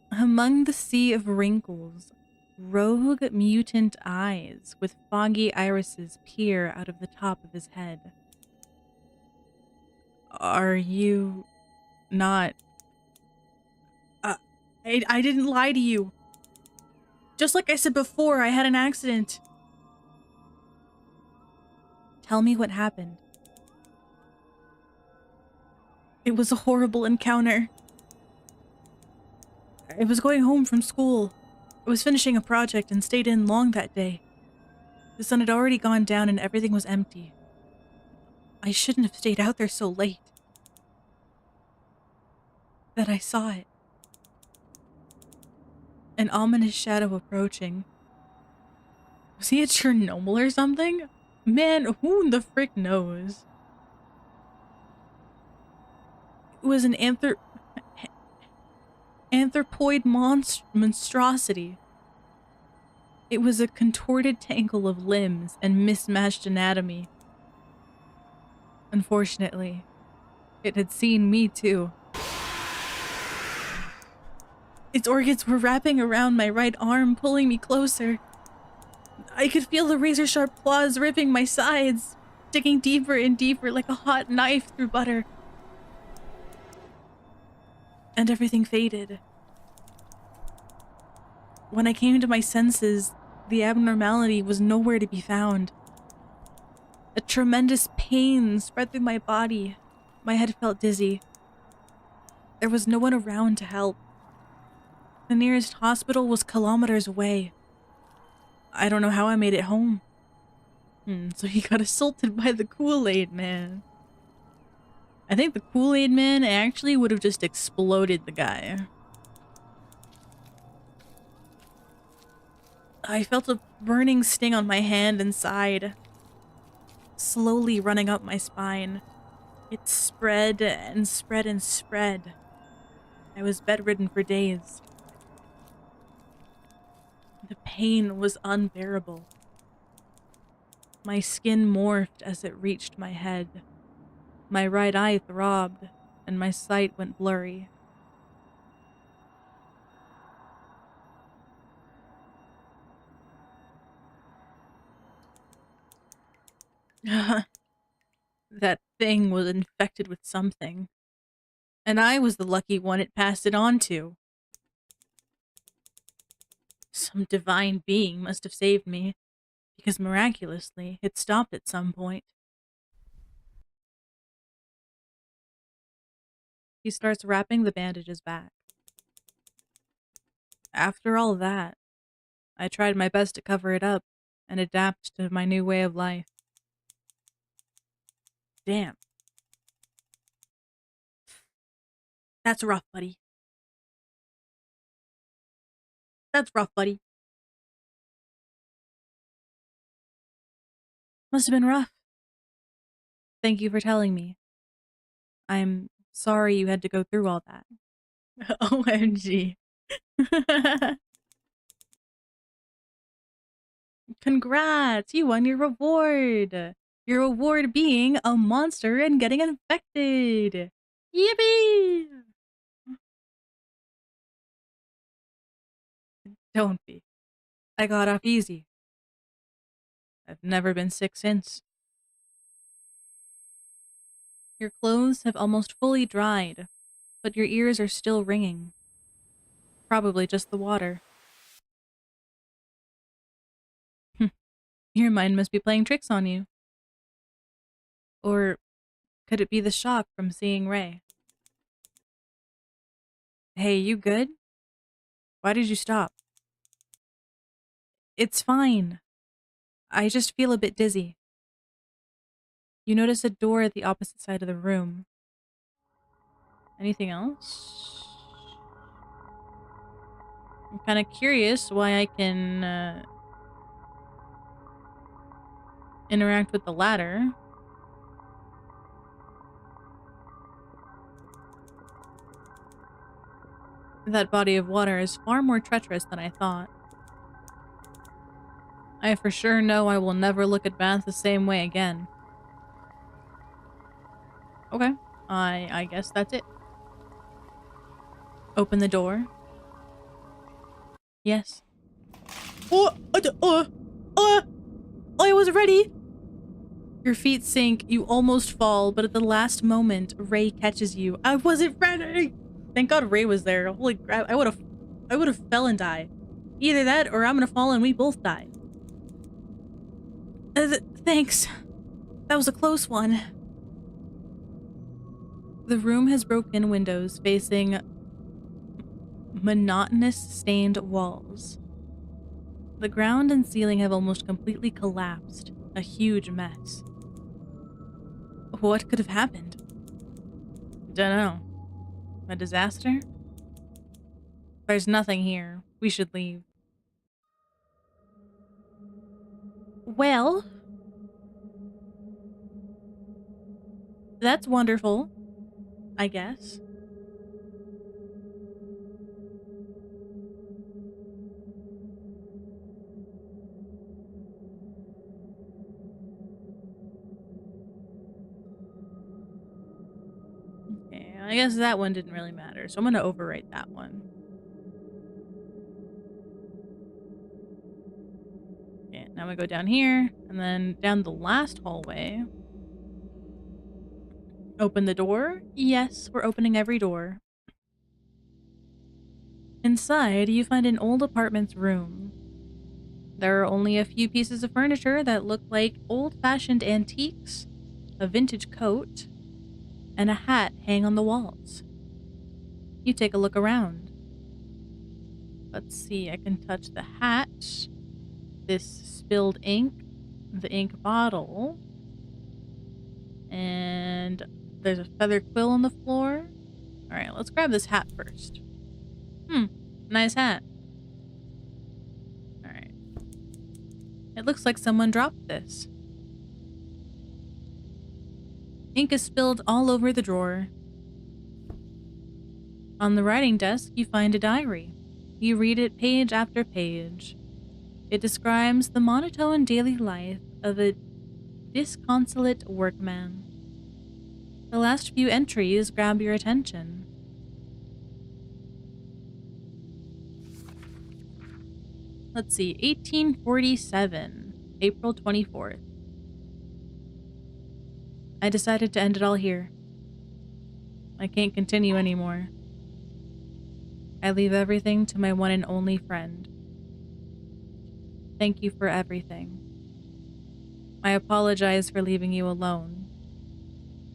Among the sea of wrinkles, rogue mutant eyes with foggy irises peer out of the top of his head. Are you not... I didn't lie to you. Just like I said before, I had an accident. Tell me what happened. It was a horrible encounter. I was going home from school. I was finishing a project and stayed in long that day. The sun had already gone down and everything was empty. I shouldn't have stayed out there so late. That I saw it. An ominous shadow approaching. Was he at Chernobyl or something? Man, who the frick knows? It was an anthropoid monstrosity. It was a contorted tangle of limbs and mismatched anatomy. Unfortunately, it had seen me too. Its organs were wrapping around my right arm, pulling me closer. I could feel the razor-sharp claws ripping my sides, digging deeper and deeper like a hot knife through butter. And everything faded. When I came to my senses, the abnormality was nowhere to be found. A tremendous pain spread through my body. My head felt dizzy. There was no one around to help. The nearest hospital was kilometers away. I don't know how I made it home. So he got assaulted by the Kool-Aid Man. I think the Kool-Aid Man actually would have just exploded the guy. I felt a burning sting on my hand and side, slowly running up my spine. It spread and spread and spread. I was bedridden for days. The pain was unbearable. My skin morphed as it reached my head. My right eye throbbed, and my sight went blurry. That thing was infected with something, and I was the lucky one it passed it on to. Some divine being must have saved me, because miraculously, it stopped at some point. He starts wrapping the bandages back. After all that, I tried my best to cover it up and adapt to my new way of life. Damn. That's rough, buddy. That's rough, buddy. Must have been rough. Thank you for telling me. I'm sorry you had to go through all that. OMG. Congrats! You won your reward! Your reward being a monster and getting infected! Yippee! Don't be. I got off easy. I've never been sick since. Your clothes have almost fully dried, but your ears are still ringing. Probably just the water. Your mind must be playing tricks on you. Or could it be the shock from seeing Ray? Hey, you good? Why did you stop? It's fine. I just feel a bit dizzy. You notice a door at the opposite side of the room. Anything else? I'm kind of curious why I can interact with the ladder. That body of water is far more treacherous than I thought. I for sure know I will never look at Bath the same way again. Okay, I guess that's it. Open the door. Yes. I was ready! Your feet sink, you almost fall, but at the last moment, Ray catches you. I wasn't ready! Thank God Ray was there. Holy crap, I would've fell and died. Either that, or I'm gonna fall and we both die. Thanks. That was a close one. The room has broken windows facing monotonous stained walls. The ground and ceiling have almost completely collapsed. A huge mess. What could have happened? Dunno. A disaster? There's nothing here. We should leave. Well, that's wonderful, I guess. Okay, I guess that one didn't really matter, so I'm gonna overwrite that one. Okay, now we go down here, and then down the last hallway. Open the door? Yes, we're opening every door. Inside, you find an old apartment's room. There are only a few pieces of furniture that look like old-fashioned antiques, a vintage coat, and a hat hang on the walls. You take a look around. Let's see, I can touch the hat, this spilled ink, the ink bottle, and there's a feather quill on the floor. Alright, let's grab this hat first. Nice hat. Alright. It looks like someone dropped this. Ink is spilled all over the drawer. On the writing desk, you find a diary. You read it page after page. It describes the monotone daily life of a disconsolate workman. the last few entries grab your attention. Let's see, 1847, April 24th. I decided to end it all here. I can't continue anymore. I leave everything to my one and only friend. Thank you for everything. I apologize for leaving you alone,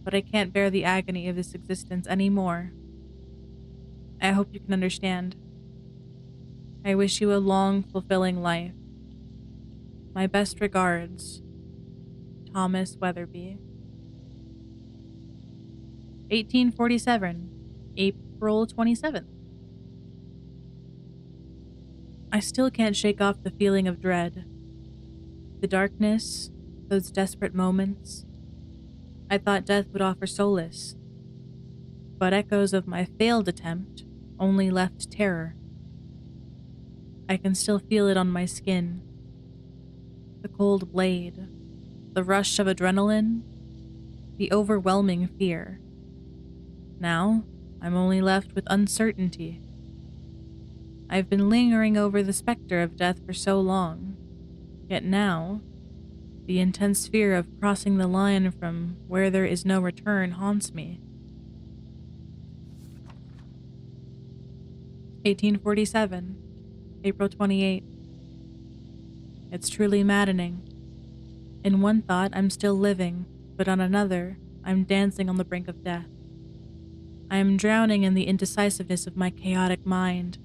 but I can't bear the agony of this existence anymore. I hope you can understand. I wish you a long, fulfilling life. My best regards, Thomas Weatherby. 1847, April 27th. I still can't shake off the feeling of dread. The darkness, those desperate moments. I thought death would offer solace, but echoes of my failed attempt only left terror. I can still feel it on my skin. The cold blade, the rush of adrenaline, the overwhelming fear. Now, I'm only left with uncertainty. I've been lingering over the specter of death for so long, yet now, the intense fear of crossing the line from where there is no return haunts me. 1847, April 28th. It's truly maddening. In one thought, I'm still living, but on another, I'm dancing on the brink of death. I am drowning in the indecisiveness of my chaotic mind.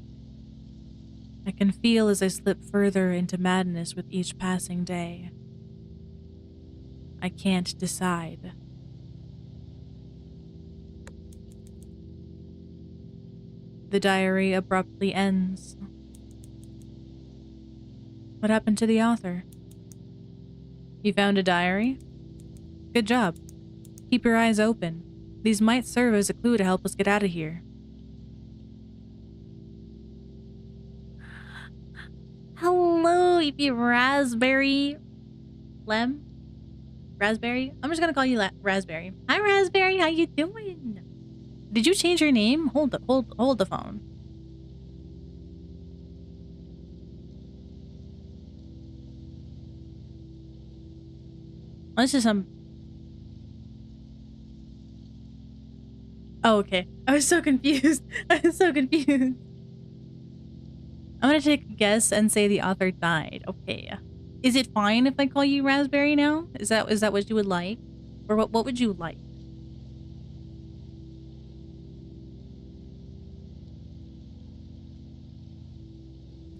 I can feel as I slip further into madness with each passing day. I can't decide. The diary abruptly ends. What happened to the author? You found a diary? Good job. Keep your eyes open. These might serve as a clue to help us get out of here. Hello, EP Raspberry. Lem? Raspberry? I'm just gonna call you Raspberry. Hi, Raspberry. How you doing? Did you change your name? Hold the phone. This is some... Oh, okay. I was so confused. I was so confused. I'm gonna take a guess and say the author died. Okay. Is it fine if I call you Raspberry now? Is that what you would like? Or what would you like?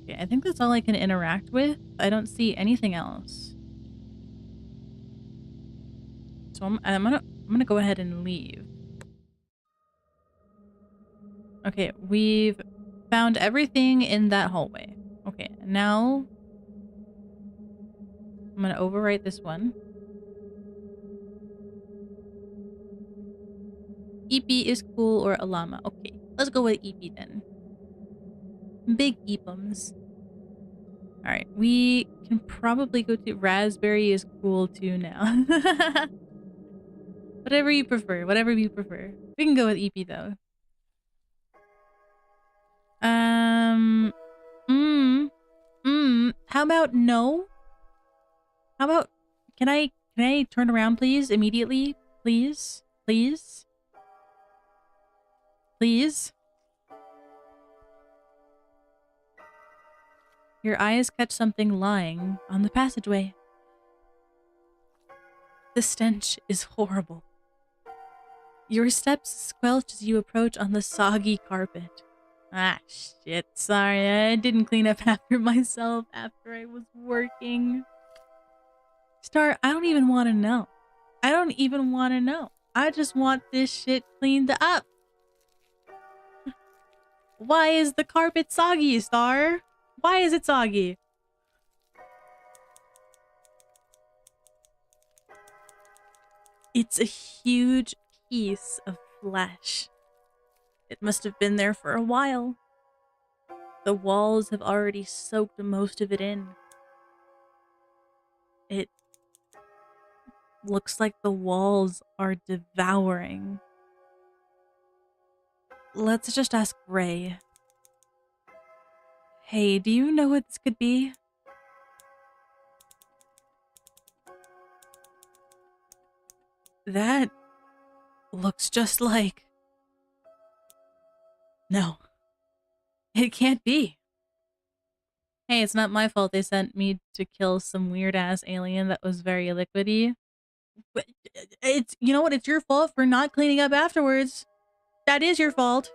Okay, I think that's all I can interact with. I don't see anything else. So I'm gonna go ahead and leave. Okay, we've found everything in that hallway. Okay, now I'm gonna overwrite this one. EP is cool or a llama. Okay, let's go with EP then. Big Eepums. Alright, we can probably go to Raspberry is cool too now. Whatever you prefer, whatever you prefer. We can go with EP though. How about no? How about, can I turn around please immediately? Please? Please? Please? Your eyes catch something lying on the passageway. The stench is horrible. Your steps squelch as you approach on the soggy carpet. Ah, shit. Sorry, I didn't clean up after myself after I was working. Star, I don't even want to know. I don't even want to know. I just want this shit cleaned up. Why is the carpet soggy, Star? Why is it soggy? It's a huge piece of flesh. It must have been there for a while. The walls have already soaked most of it in. Looks like the walls are devouring. Let's just ask Ray. Hey, do you know what this could be? That looks just like... No. It can't be. Hey, it's not my fault they sent me to kill some weird-ass alien that was very liquidy. But it's... You know what? It's your fault for not cleaning up afterwards. That is your fault.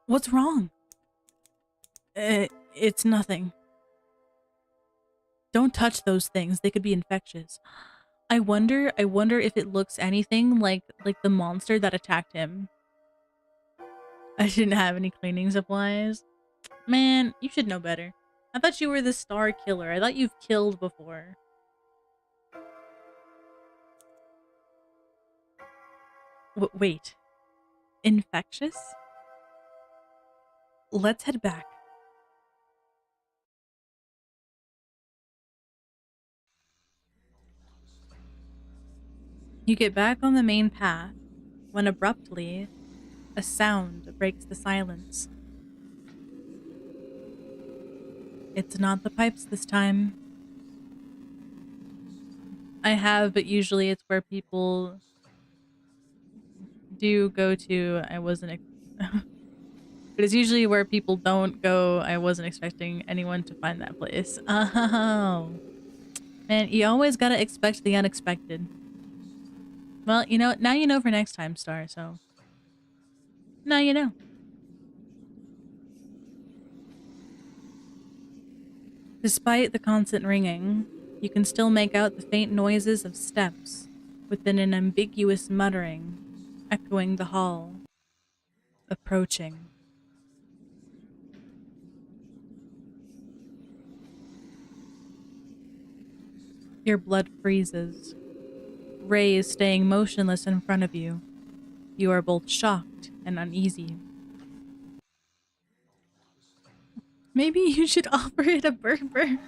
What's wrong? It's nothing. Don't touch those things. They could be infectious. I wonder if it looks anything like the monster that attacked him. I didn't have any cleaning supplies. Man, you should know better. I thought you were the star killer. I thought you've killed before. Wait. Infectious? Let's head back. You get back on the main path when abruptly a sound breaks the silence. It's not the pipes this time. I have, but usually it's where people do go to. I wasn't... But it's usually where people don't go. I wasn't expecting anyone to find that place. Oh. Man, you always gotta expect the unexpected. Well, you know, now you know for next time, Star, so... Now you know. Despite the constant ringing, you can still make out the faint noises of steps within an ambiguous muttering, echoing the hall. Approaching. Your blood freezes. Ray is staying motionless in front of you. You are both shocked and uneasy. Maybe you should offer it a burger.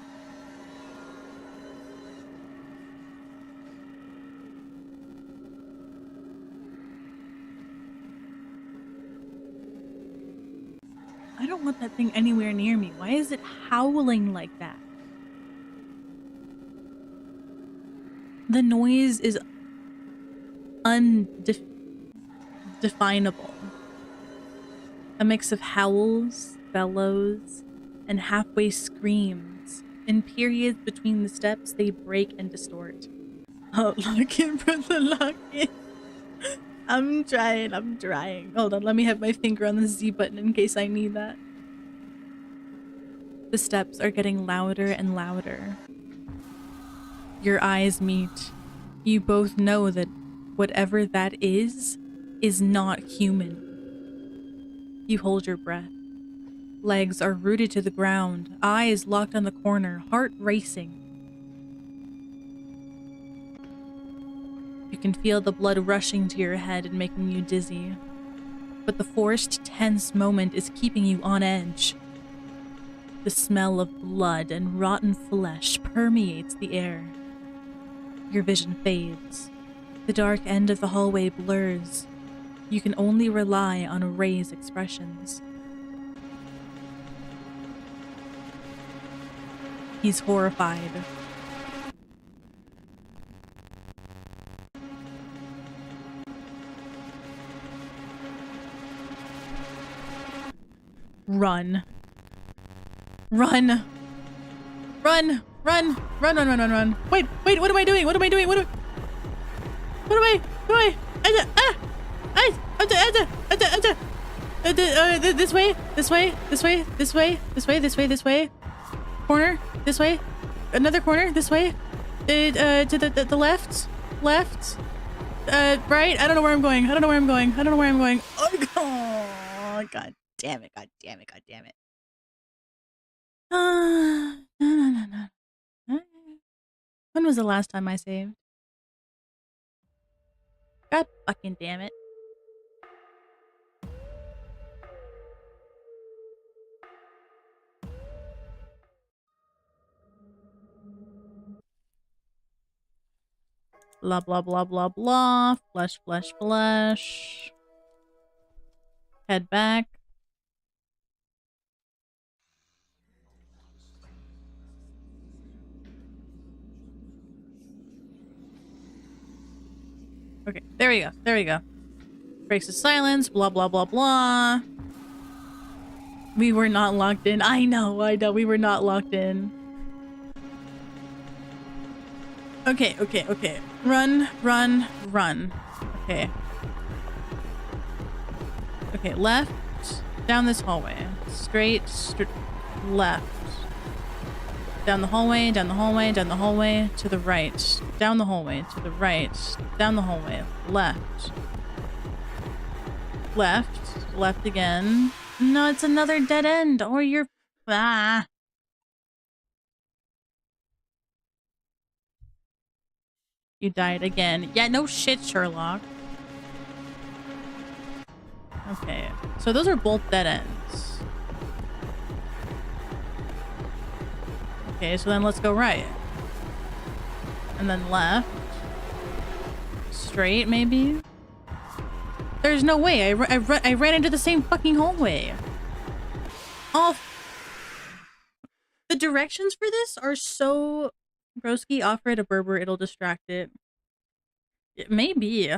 I don't want that thing anywhere near me. Why is it howling like that? The noise is undefinable. A mix of howls, bellows, and halfway screams. In periods between the steps, they break and distort. Oh, lock in, brother, lock in. I'm trying. Hold on, let me have my finger on the Z button in case I need that. The steps are getting louder and louder. Your eyes meet. You both know that whatever that is not human. You hold your breath. Legs are rooted to the ground, eyes locked on the corner, heart racing. You can feel the blood rushing to your head and making you dizzy. But the forced, tense moment is keeping you on edge. The smell of blood and rotten flesh permeates the air. Your vision fades. The dark end of the hallway blurs. You can only rely on Ray's expressions. He's horrified. Run. Run. Run. Run. Run, run, run, run, run. Wait, what am I doing? What am I doing? What am I... This way. Corner. This way. Another corner. This way. To the left. Left. Right. I don't know where I'm going. Oh, God damn it. No. When was the last time I saved? God fucking damn it. Blah, blah, blah, blah, blah. Flesh, flesh, flesh. Head back. Okay, there we go. There we go. Breaks the silence. Blah, blah, blah, blah. We were not locked in. I know. We were not locked in. Okay, okay, okay. Run, run, run. Okay. Okay, left. Down this hallway. Straight, left. Down the hallway, down the hallway, down the hallway, to the right. Down the hallway, to the right. Down the hallway. Left. Left. Left again. No, it's another dead end. Or you're... Ah. You died again. Yeah, no shit, Sherlock. Okay. So those are both dead ends. Okay, so then let's go right. And then left. Straight, maybe? There's no way. I ran into the same fucking hallway. Oh. The directions for this are so... Broski, offer it a Berber, it'll distract it. It may be.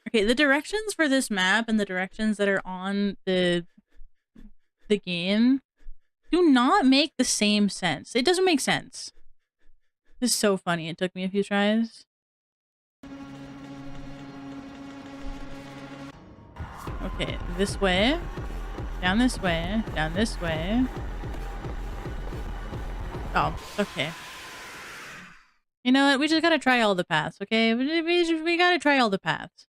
Okay, the directions for this map and the directions that are on the game do not make the same sense. It doesn't make sense. This is so funny. It took me a few tries. Okay, this way. Down this way. Down this way. Oh, okay. You know what? We just gotta try all the paths, okay? We gotta try all the paths.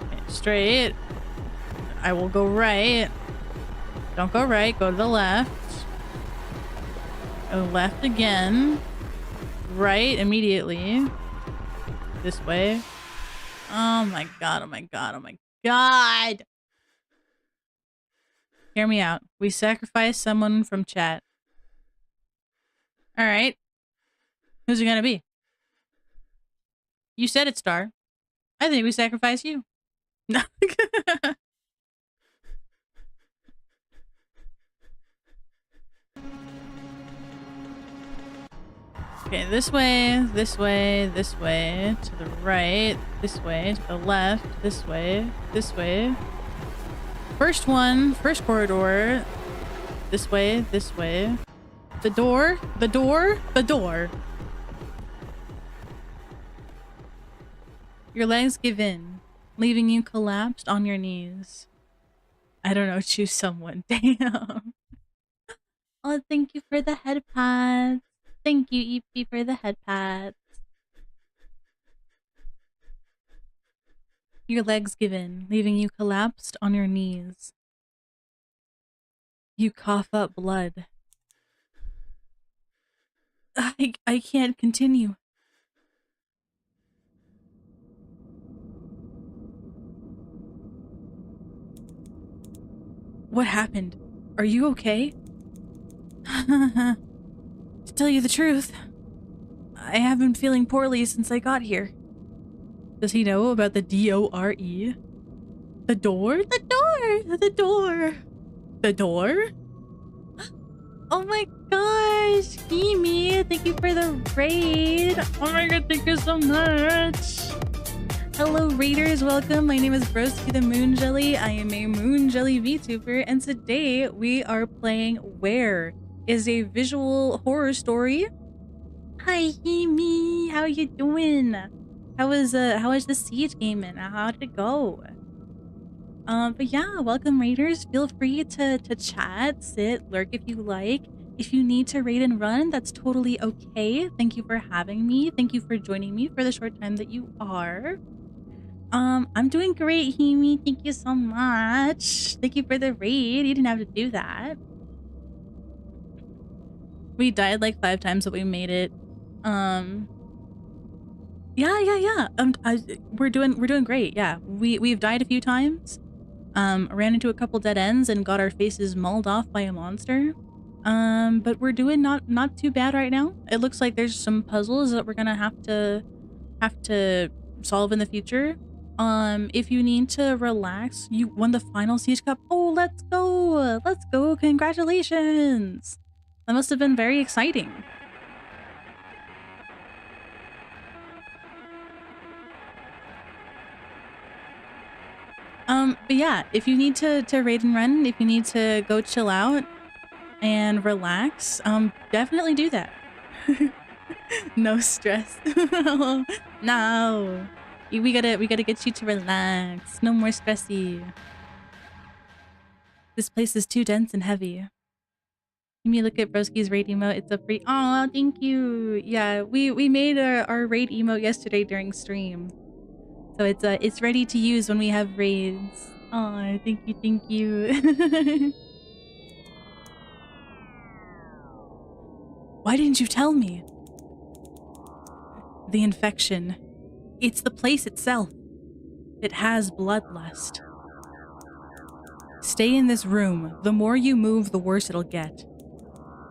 Okay, straight. I will go right. Don't go right, go to the left. Go left again. Right immediately. This way. Oh my god, oh my god, oh my god! Hear me out. We sacrifice someone from chat. Alright. Who's it gonna be? You said it, Star. I think we sacrifice you. No. Okay, this way, this way, this way, to the right, this way, to the left, this way, this way. First one, first corridor. This way, this way. The door, the door, the door. Your legs give in, leaving you collapsed on your knees. I don't know, choose someone. Damn. Oh, thank you for the head pads. Thank you, EP, for the head pads. Your legs give in, leaving you collapsed on your knees. You cough up blood. I can't continue. What happened? Are you okay? To tell you the truth, I have been feeling poorly since I got here. Does he know about the D-O-R-E? The door? The door! The door! The door? Oh my gosh! Kimi, thank you for the raid! Oh my god, thank you so much! Hello raiders, welcome. My name is Broski the Moon Jelly. I am a Moon Jelly VTuber, and today we are playing Where is a visual horror story. Hi Kimi, how you doing? How was the Siege game and how did it go? But yeah, welcome raiders. Feel free to chat, sit, lurk if you like. If you need to raid and run, that's totally okay. Thank you for having me. Thank you for joining me for the short time that you are. I'm doing great, Himi. Thank you so much. Thank you for the raid. You didn't have to do that. We died like 5 times, but we made it. Yeah. We're doing great. Yeah, we've died a few times. Ran into a couple dead ends and got our faces mauled off by a monster. But we're doing not too bad right now. It looks like there's some puzzles that we're gonna have to solve in the future. If you need to relax, you won the final Siege Cup. Oh, let's go! Let's go! Congratulations! That must have been very exciting. But yeah, if you need to raid and run, if you need to go chill out and relax, definitely do that. No stress. No. We gotta get you to relax. No more stressy. This place is too dense and heavy. Give me a look at Broski's raid emote. It's a free. Oh, thank you. Yeah, we made our raid emote yesterday during stream, so it's ready to use when we have raids. Oh, thank you, thank you. Why didn't you tell me? The infection. It's the place itself. It has bloodlust. Stay in this room. The more you move, the worse it'll get.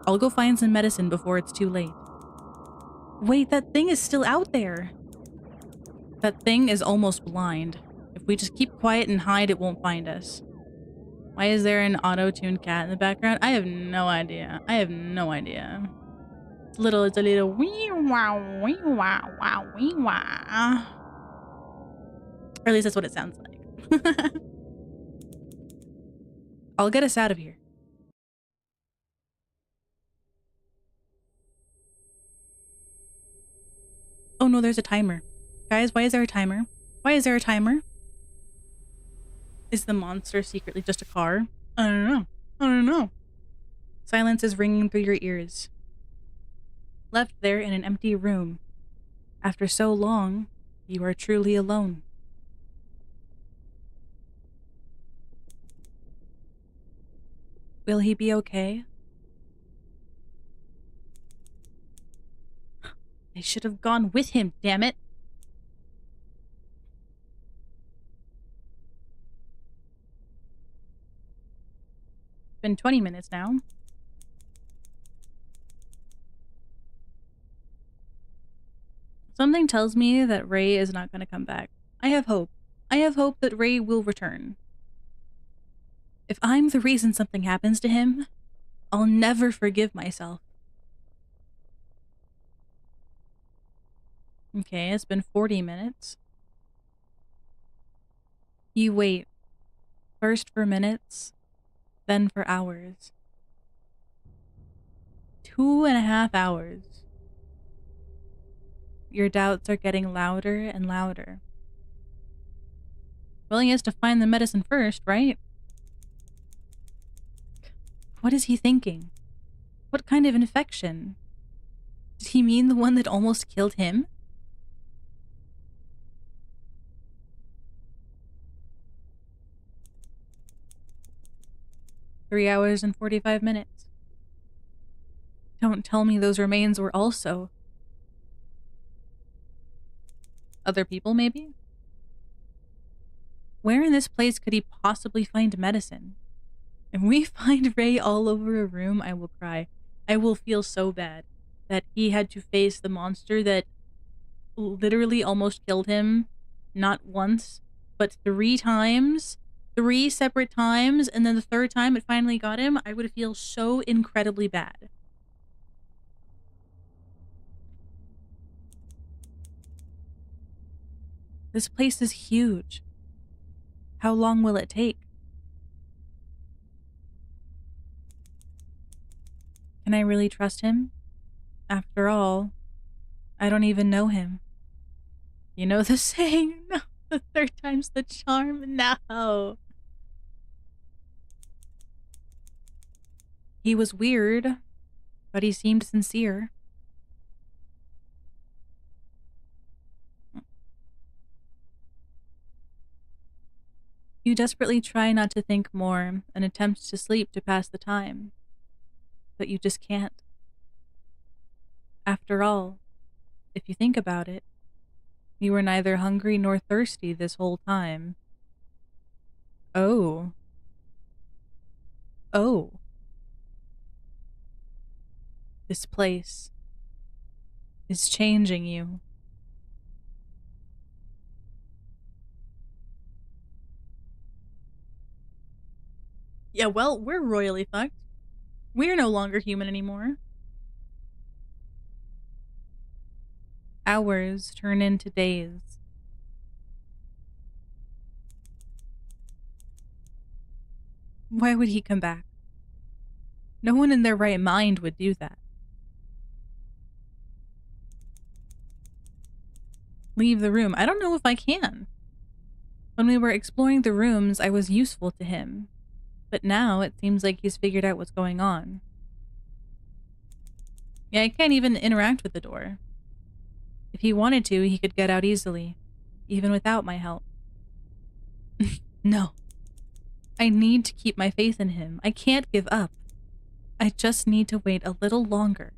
I'll go find some medicine before it's too late. Wait, that thing is still out there. That thing is almost blind. If we just keep quiet and hide, it won't find us. Why is there an auto-tuned cat in the background? I have no idea. I have no idea. It's a little wee wow, wee wow, wow, wee wow. Or at least that's what it sounds like. I'll get us out of here. Oh no, there's a timer. Guys, why is there a timer? Why is there a timer? Is the monster secretly just a car? I don't know. I don't know. Silence is ringing through your ears. Left there in an empty room. After so long, you are truly alone. Will he be okay? I should have gone with him, damn it. It's been 20 minutes now. Something tells me that Ray is not going to come back. I have hope. I have hope that Ray will return. If I'm the reason something happens to him, I'll never forgive myself. Okay, it's been 40 minutes. You wait. First for minutes, then for hours. 2.5 hours. Your doubts are getting louder and louder. Well, he has to find the medicine first, right? What is he thinking? What kind of infection? Did he mean the one that almost killed him? Three hours and 45 minutes. Don't tell me those remains were also... other people, maybe? Where in this place could he possibly find medicine? If we find Ray all over a room, I will cry. I will feel so bad that he had to face the monster that literally almost killed him, not once, but 3 times. 3 separate times, and then the 3rd time it finally got him. I would feel so incredibly bad. This place is huge. How long will it take? Can I really trust him? After all, I don't even know him. You know the saying? No, the 3rd time's the charm? No. He was weird, but he seemed sincere. You desperately try not to think more and attempt to sleep to pass the time, but you just can't. After all, if you think about it, you were neither hungry nor thirsty this whole time. Oh. Oh. This place is changing you. Yeah, well, we're royally fucked. We're no longer human anymore. Hours turn into days. Why would he come back? No one in their right mind would do that. Leave the room. I don't know if I can. When we were exploring the rooms, I was useful to him. But now it seems like he's figured out what's going on. Yeah, I can't even interact with the door. If he wanted to, he could get out easily, even without my help. No. I need to keep my faith in him. I can't give up. I just need to wait a little longer.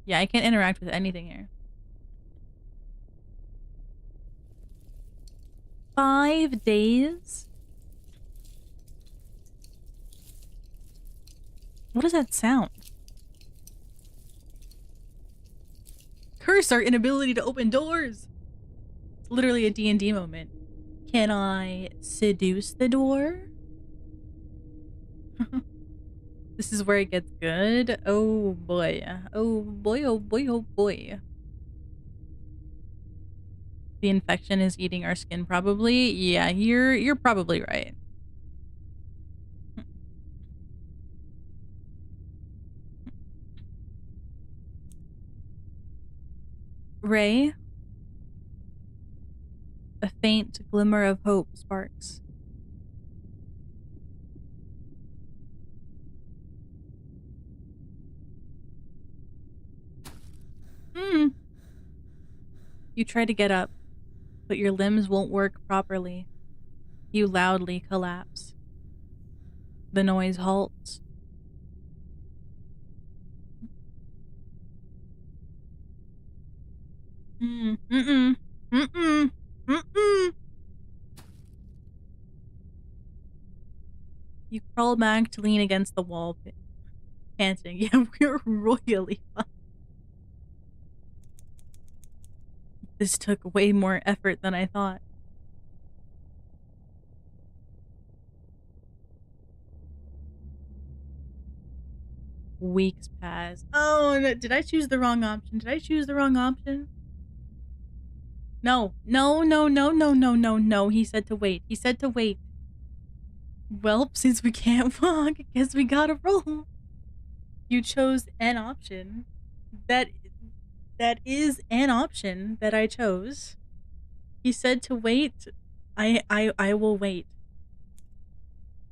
Yeah, I can't interact with anything here. 5 days? What does that sound? Curse our inability to open doors! It's literally a D&D moment. Can I seduce the door? This is where it gets good. Oh boy. Oh boy, oh boy, oh boy. The infection is eating our skin probably. Yeah, you're probably right. Ray? A faint glimmer of hope sparks. You try to get up, but your limbs won't work properly. You loudly collapse. The noise halts. Mm-mm. Mm-mm. Mm-mm. You crawl back to lean against the wall, panting. Yeah, we're royally fucked. This took way more effort than I thought. Weeks pass. Oh, no, did I choose the wrong option? Did I choose the wrong option? No. No, no, no, no, no, no, no. He said to wait. He said to wait. Well, since we can't walk, I guess we gotta roll. You chose an option. That is an option that I chose. He said to wait. I will wait.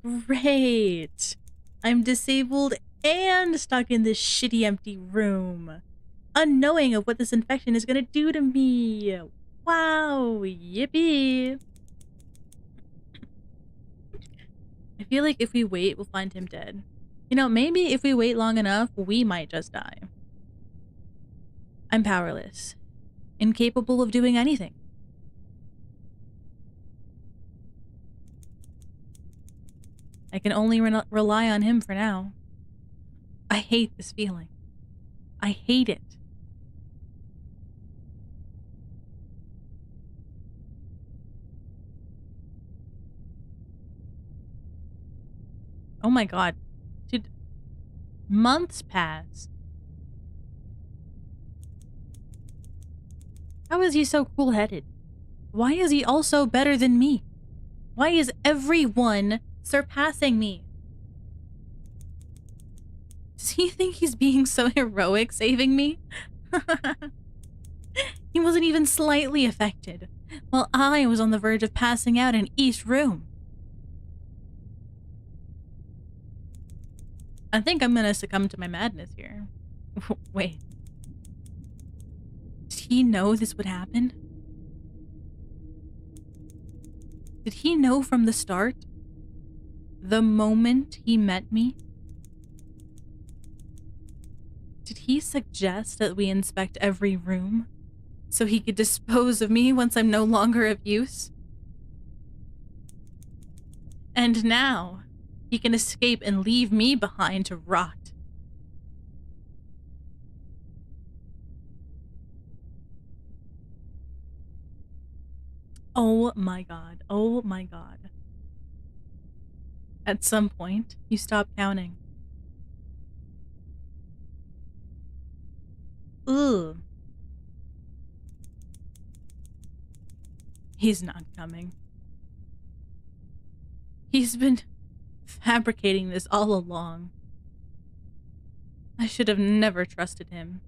Great. I'm disabled and stuck in this shitty empty room, unknowing of what this infection is gonna do to me. Wow, yippee. I feel like if we wait, we'll find him dead. You know, maybe if we wait long enough, we might just die. I'm powerless, incapable of doing anything. I can only rely on him for now. I hate this feeling. I hate it. Oh my god. Dude, months pass. How is he so cool-headed? Why is he also better than me? Why is everyone surpassing me? Does he think he's being so heroic saving me? He wasn't even slightly affected, while I was on the verge of passing out in each room. I think I'm gonna succumb to my madness here. Wait. Did he know this would happen? Did he know from the start? The moment he met me? Did he suggest that we inspect every room so he could dispose of me once I'm no longer of use? And now, he can escape and leave me behind to rot. Oh my god. Oh my god. At some point, you stop counting. Ugh. He's not coming. He's been fabricating this all along. I should have never trusted him.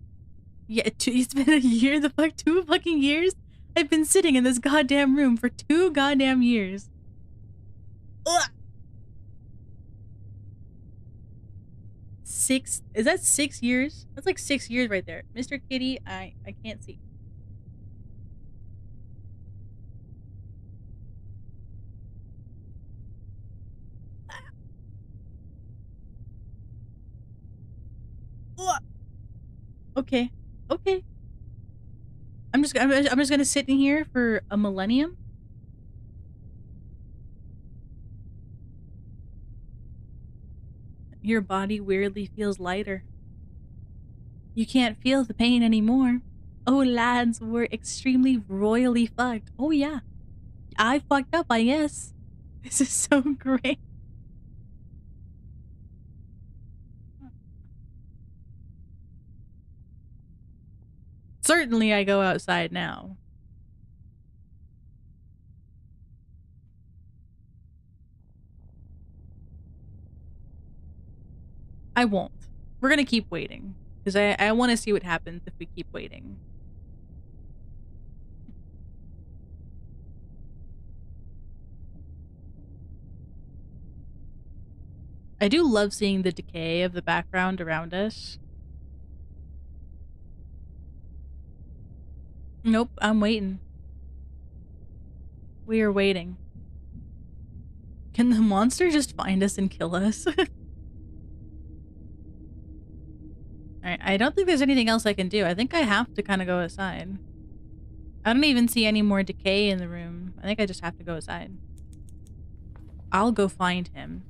Yeah, it's been a year, 2 fucking years? I've been sitting in this goddamn room for 2 goddamn years. Ugh. Is that 6 years? That's like 6 years right there. Mr. Kitty, I can't see. Ugh. Okay. Okay. I'm just gonna sit in here for a millennium. Your body weirdly feels lighter. You can't feel the pain anymore. Oh, lads, we're extremely royally fucked. Oh yeah. I fucked up, I guess. This is so great. Certainly I go outside now. I won't. We're gonna keep waiting. Because I want to see what happens if we keep waiting. I do love seeing the decay of the background around us. Nope, I'm waiting. We are waiting. Can the monster just find us and kill us? Alright, I don't think there's anything else I can do. I think I have to kind of go aside. I don't even see any more decay in the room. I think I just have to go aside. I'll go find him.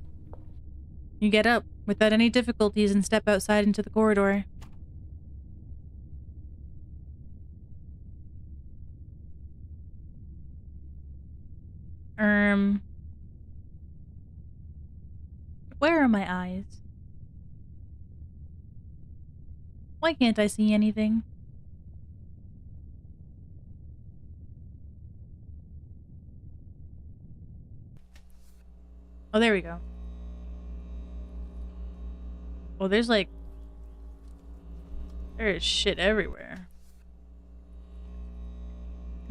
You get up without any difficulties and step outside into the corridor. Where are my eyes? Why can't I see anything? Oh, there we go. Oh, there's like... there is shit everywhere.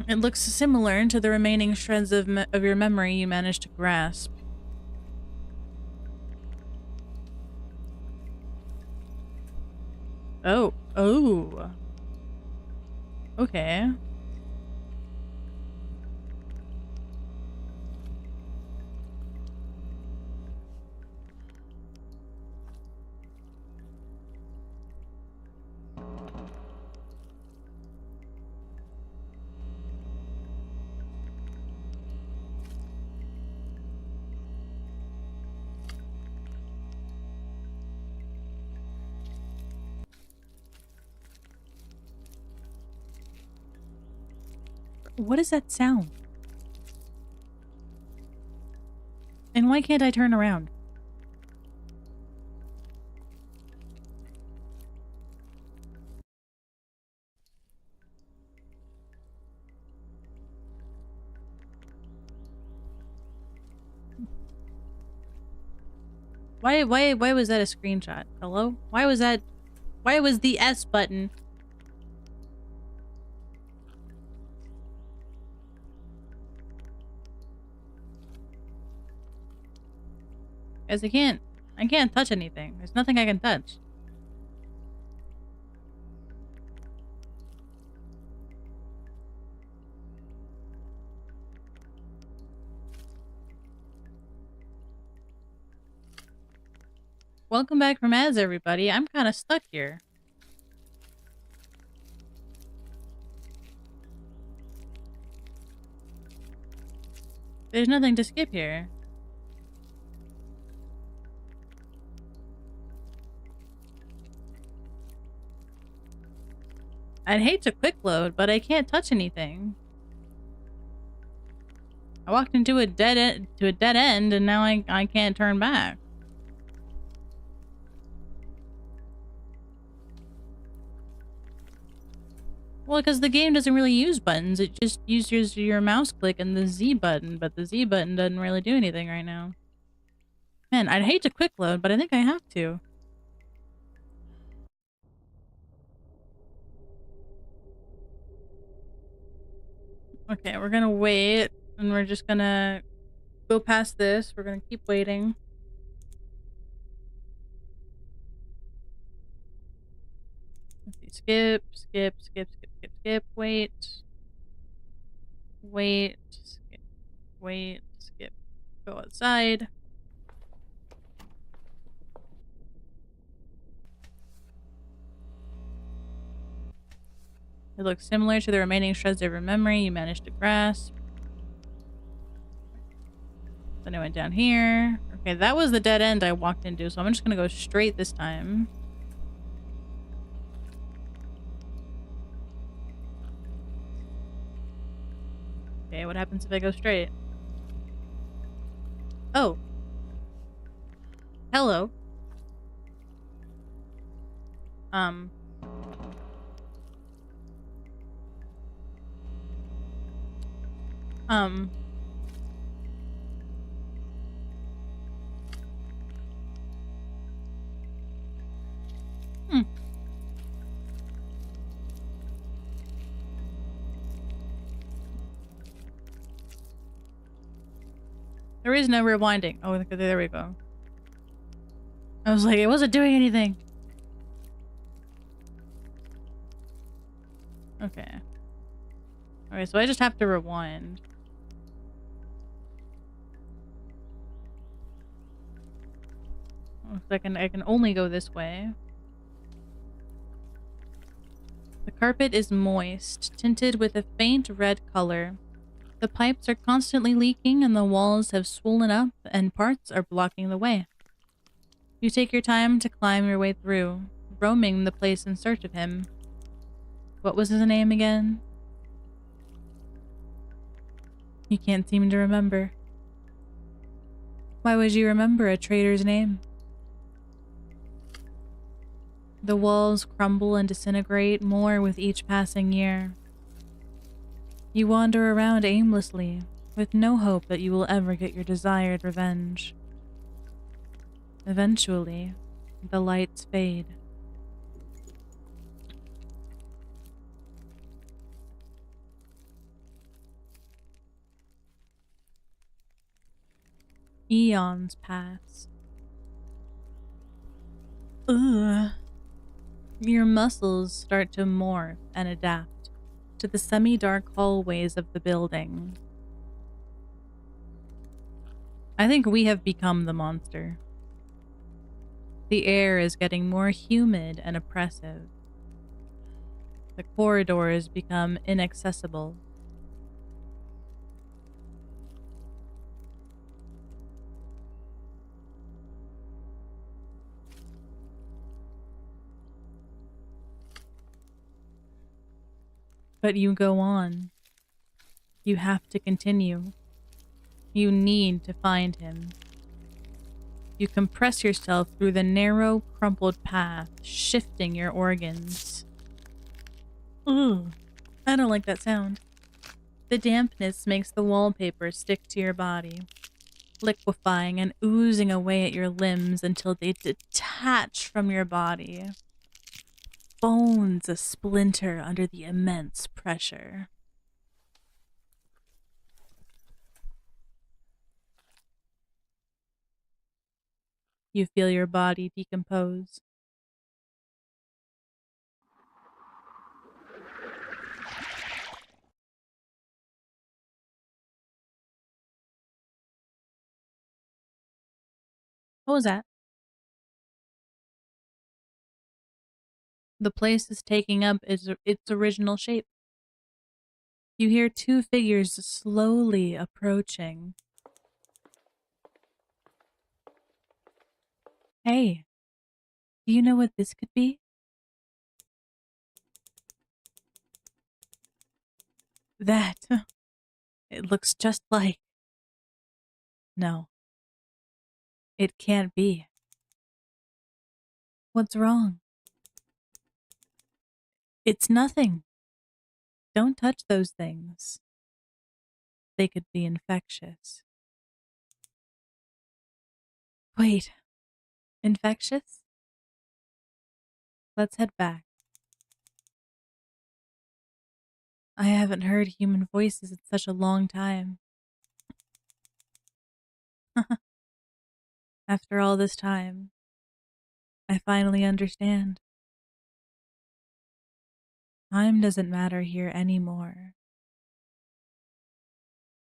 It looks similar to the remaining shreds of your memory you managed to grasp. Oh. Oh. Okay. What is that sound? And why can't I turn around? Why was that a screenshot? Hello? Why was the S button? Guys, I can't touch anything. There's nothing I can touch. Welcome back from ads, everybody. I'm kind of stuck here. There's nothing to skip here. I'd hate to quick load, but I can't touch anything. I walked into a dead end, and now I can't turn back. Well, because the game doesn't really use buttons. It just uses your mouse click and the Z button, but the Z button doesn't really do anything right now. Man, I'd hate to quick load, but I think I have to. Okay, we're gonna wait, and we're just gonna go past this. We're gonna keep waiting. Let's see. Skip, skip, skip, skip, skip, skip. Wait. Wait. Skip. Wait. Skip. Go outside. It looks similar to the remaining shreds of your memory you managed to grasp. Then I went down here. Okay, that was the dead end I walked into, so I'm just gonna go straight this time. Okay, what happens if I go straight? Oh. Hello. Um. Hmm. There is no rewinding. Oh, okay, there we go. I was like, it wasn't doing anything. Okay. Okay, so I just have to rewind. I can only go this way. The carpet is moist, tinted with a faint red color. The pipes are constantly leaking and the walls have swollen up and parts are blocking the way. You take your time to climb your way through, roaming the place in search of him. What was his name again? You can't seem to remember. Why would you remember a traitor's name? The walls crumble and disintegrate more with each passing year. You wander around aimlessly, with no hope that you will ever get your desired revenge. Eventually, the lights fade. Eons pass. Ugh. Your muscles start to morph and adapt to the semi-dark hallways of the building. I think we have become the monster. The air is getting more humid and oppressive. The corridors become inaccessible. But you go on. You have to continue. You need to find him. You compress yourself through the narrow, crumpled path, shifting your organs. Ugh, I don't like that sound. The dampness makes the wallpaper stick to your body, liquefying and oozing away at your limbs until they detach from your body. Bones a splinter under the immense pressure. You feel your body decompose. What was that? The place is taking up its original shape. You hear two figures slowly approaching. Hey, do you know what this could be? That. It looks just like... No, it can't be. What's wrong? It's nothing. Don't touch those things. They could be infectious. Wait, infectious? Let's head back. I haven't heard human voices in such a long time. After all this time, I finally understand. Time doesn't matter here anymore.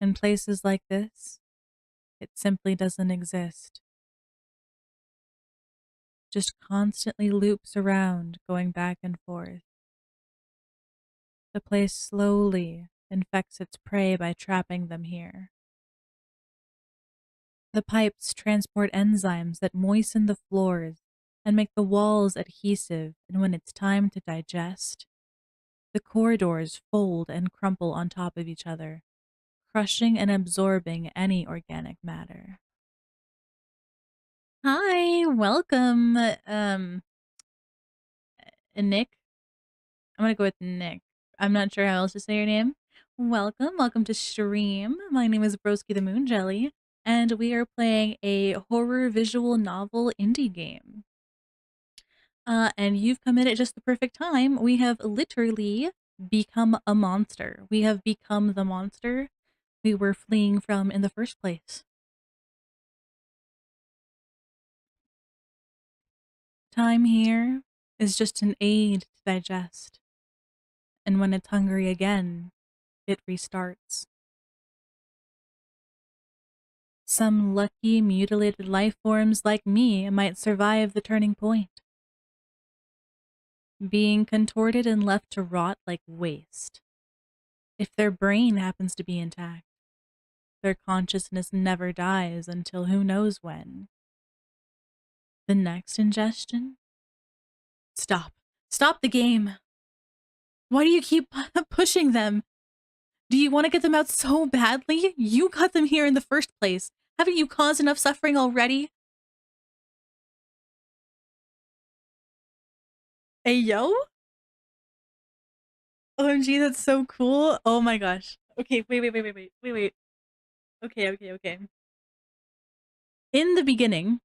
In places like this, it simply doesn't exist. Just constantly loops around, going back and forth. The place slowly infects its prey by trapping them here. The pipes transport enzymes that moisten the floors and make the walls adhesive, and when it's time to digest, the corridors fold and crumple on top of each other, crushing and absorbing any organic matter. Hi, welcome, Nick. I'm gonna go with Nick. I'm not sure how else to say your name. Welcome to stream. My name is Broski the Moon Jelly, and we are playing a horror visual novel indie game. And you've come in at just the perfect time. We have literally become a monster. We have become the monster we were fleeing from in the first place. Time here is just an aid to digest. And when it's hungry again, it restarts. Some lucky, mutilated life forms like me might survive the turning point. Being contorted and left to rot like waste. If their brain happens to be intact, their consciousness never dies until who knows when. The next ingestion? Stop. Stop the game. Why do you keep pushing them? Do you want to get them out so badly? You got them here in the first place. Haven't you caused enough suffering already? Hey, yo? OMG, that's so cool. Oh my gosh. Okay, wait. Okay. In the beginning,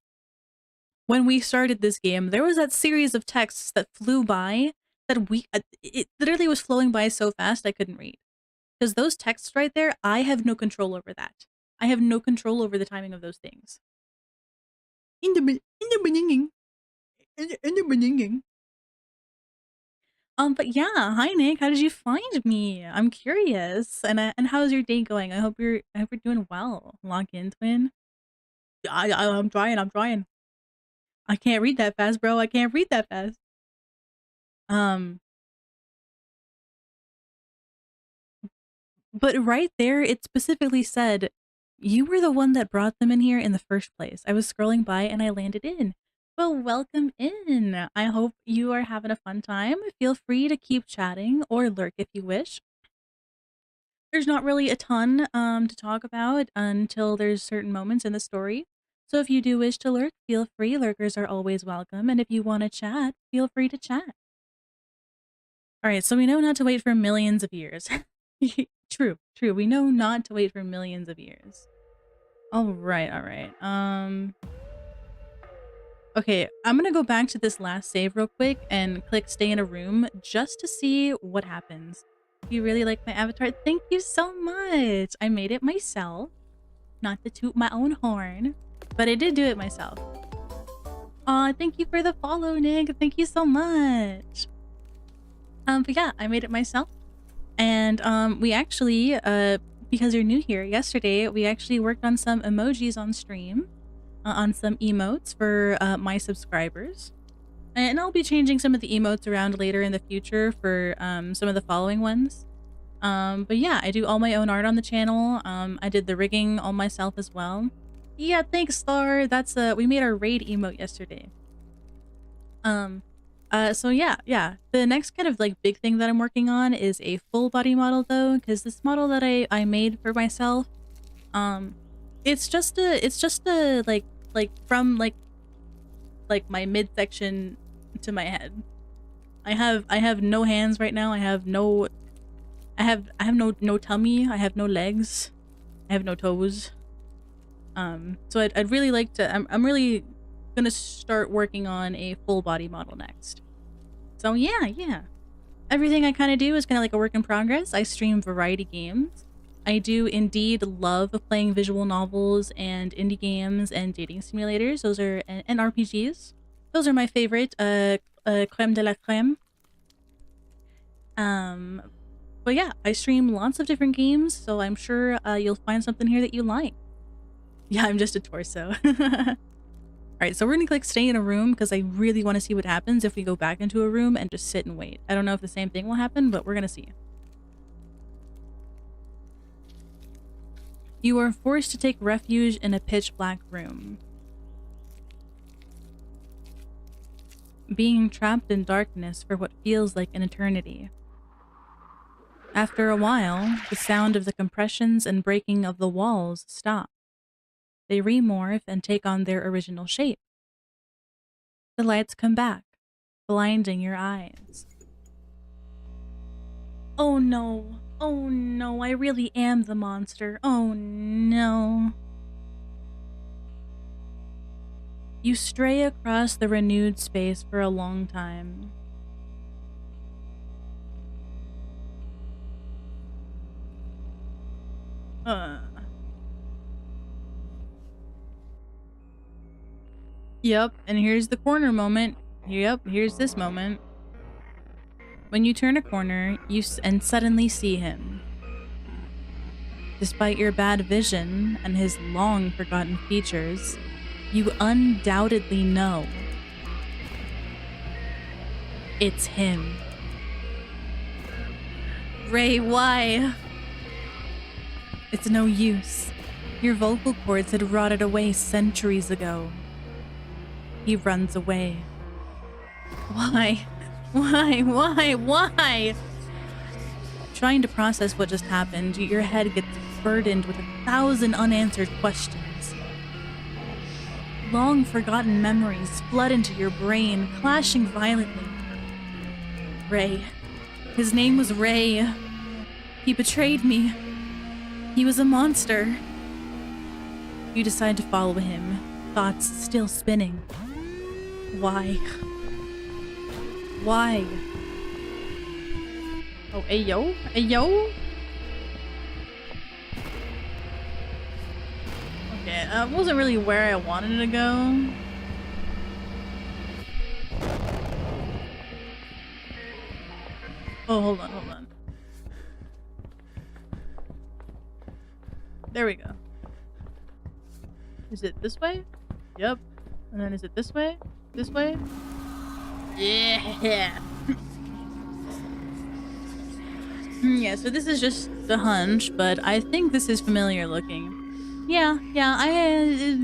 when we started this game, there was that series of texts that flew by that it literally was flowing by so fast I couldn't read. Because those texts right there, I have no control over that. I have no control over the timing of those things. In the beginning. But yeah, hi Nick. How did you find me? I'm curious. And how's your day going? I hope you're doing well. Lock in, twin. I'm trying. I can't read that fast, bro. I can't read that fast. Um, but right there, it specifically said you were the one that brought them in here in the first place. I was scrolling by and I landed in. Well, welcome in. I hope you are having a fun time. Feel free to keep chatting or lurk if you wish. There's not really a ton to talk about until there's certain moments in the story. So if you do wish to lurk, feel free. Lurkers are always welcome. And if you want to chat, feel free to chat. All right, so we know not to wait for millions of years. True. We know not to wait for millions of years. All right. Okay, I'm gonna go back to this last save real quick and click stay in a room just to see what happens. You really like my avatar? Thank you so much. I made it myself. Not to toot my own horn, but I did do it myself. Aw, thank you for the follow, Nick. Thank you so much. But yeah, I made it myself. And we actually, because you're new here, yesterday we actually worked on some emojis on stream, on some emotes for my subscribers. And I'll be changing some of the emotes around later in the future for some of the following ones. But yeah, I do all my own art on the channel. I did the rigging all myself as well. Yeah, thanks, Star. That's we made our raid emote yesterday. So yeah. The next kind of like big thing that I'm working on is a full body model though, because this model that I made for myself, um, it's just a like from like my midsection to my head. I have no hands right now. I have no tummy. I have no legs. I have no toes. So I'd really like to. I'm really gonna start working on a full body model next. So yeah. Everything I kind of do is kind of like a work in progress. I stream variety games. I do indeed love playing visual novels and indie games and dating simulators. Those are and RPGs. Those are my favorite. Creme de la creme. Um, but yeah, I stream lots of different games, so I'm sure you'll find something here that you like. Yeah, I'm just a torso. Alright, so we're gonna click stay in a room because I really want to see what happens if we go back into a room and just sit and wait. I don't know if the same thing will happen, but we're gonna see. You are forced to take refuge in a pitch black room. Being trapped in darkness for what feels like an eternity. After a while, the sound of the compressions and breaking of the walls stop. They remorph and take on their original shape. The lights come back, blinding your eyes. Oh no, I really am the monster. Oh no. You stray across the renewed space for a long time. Yep, and here's the corner moment. Yep, here's this moment. When you turn a corner, and suddenly see him. Despite your bad vision and his long forgotten features, you undoubtedly know it's him. Ray, why? It's no use. Your vocal cords had rotted away centuries ago. He runs away. Why? Why? Trying to process what just happened, your head gets burdened with 1,000 unanswered questions. Long forgotten memories flood into your brain, clashing violently. Ray. His name was Ray. He betrayed me. He was a monster. You decide to follow him, thoughts still spinning. Why? Oh, ayo? Okay, that wasn't really where I wanted to go. Oh, hold on. There we go. Is it this way? Yep. And then is it this way? This way? Yeah. Yeah, so this is just the hunch, but I think this is familiar looking. Yeah,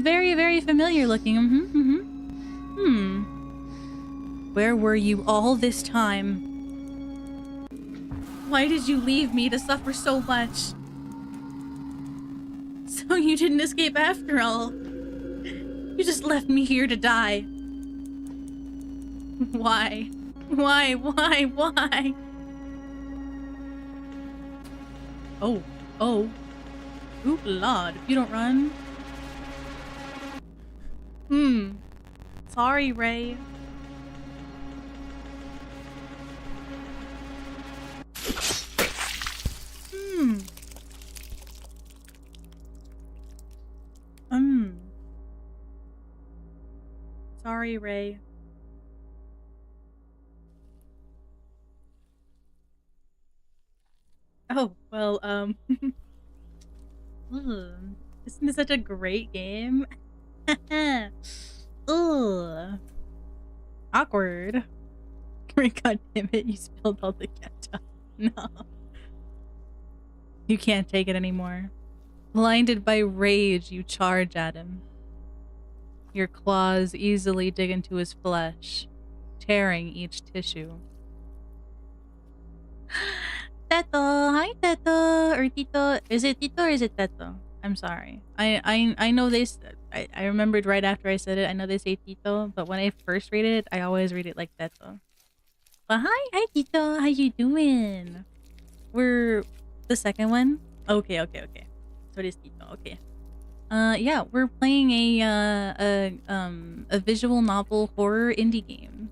very, very familiar looking. Where were you all this time? Why did you leave me to suffer so much? So you didn't escape after all. You just left me here to die. Why? Oh. Oop, Lord, if you don't run. Sorry, Ray. Sorry, Ray. Oh, well, isn't this such a great game? Ugh. Awkward. God damn it, you spilled all the ketchup. No. You can't take it anymore. Blinded by rage, you charge at him. Your claws easily dig into his flesh, tearing each tissue. Teto! Hi, Teto! Or Tito. Is it Tito or is it Teto? I'm sorry. I know they... I remembered right after I said it. I know they say Tito, but when I first read it, I always read it like Teto. But hi Tito! How you doing? We're... the second one? Okay. So it is Tito. Okay. Yeah, we're playing a visual novel horror indie game.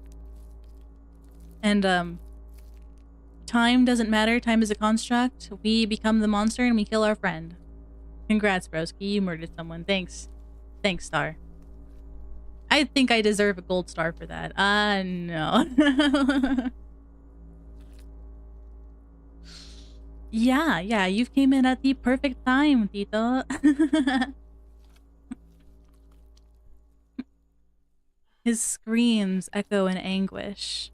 And, time doesn't matter. Time is a construct. We become the monster and we kill our friend. Congrats, broski. You murdered someone. Thanks. Thanks, Star. I think I deserve a gold star for that. No. Yeah, you've came in at the perfect time, Tito. His screams echo in anguish.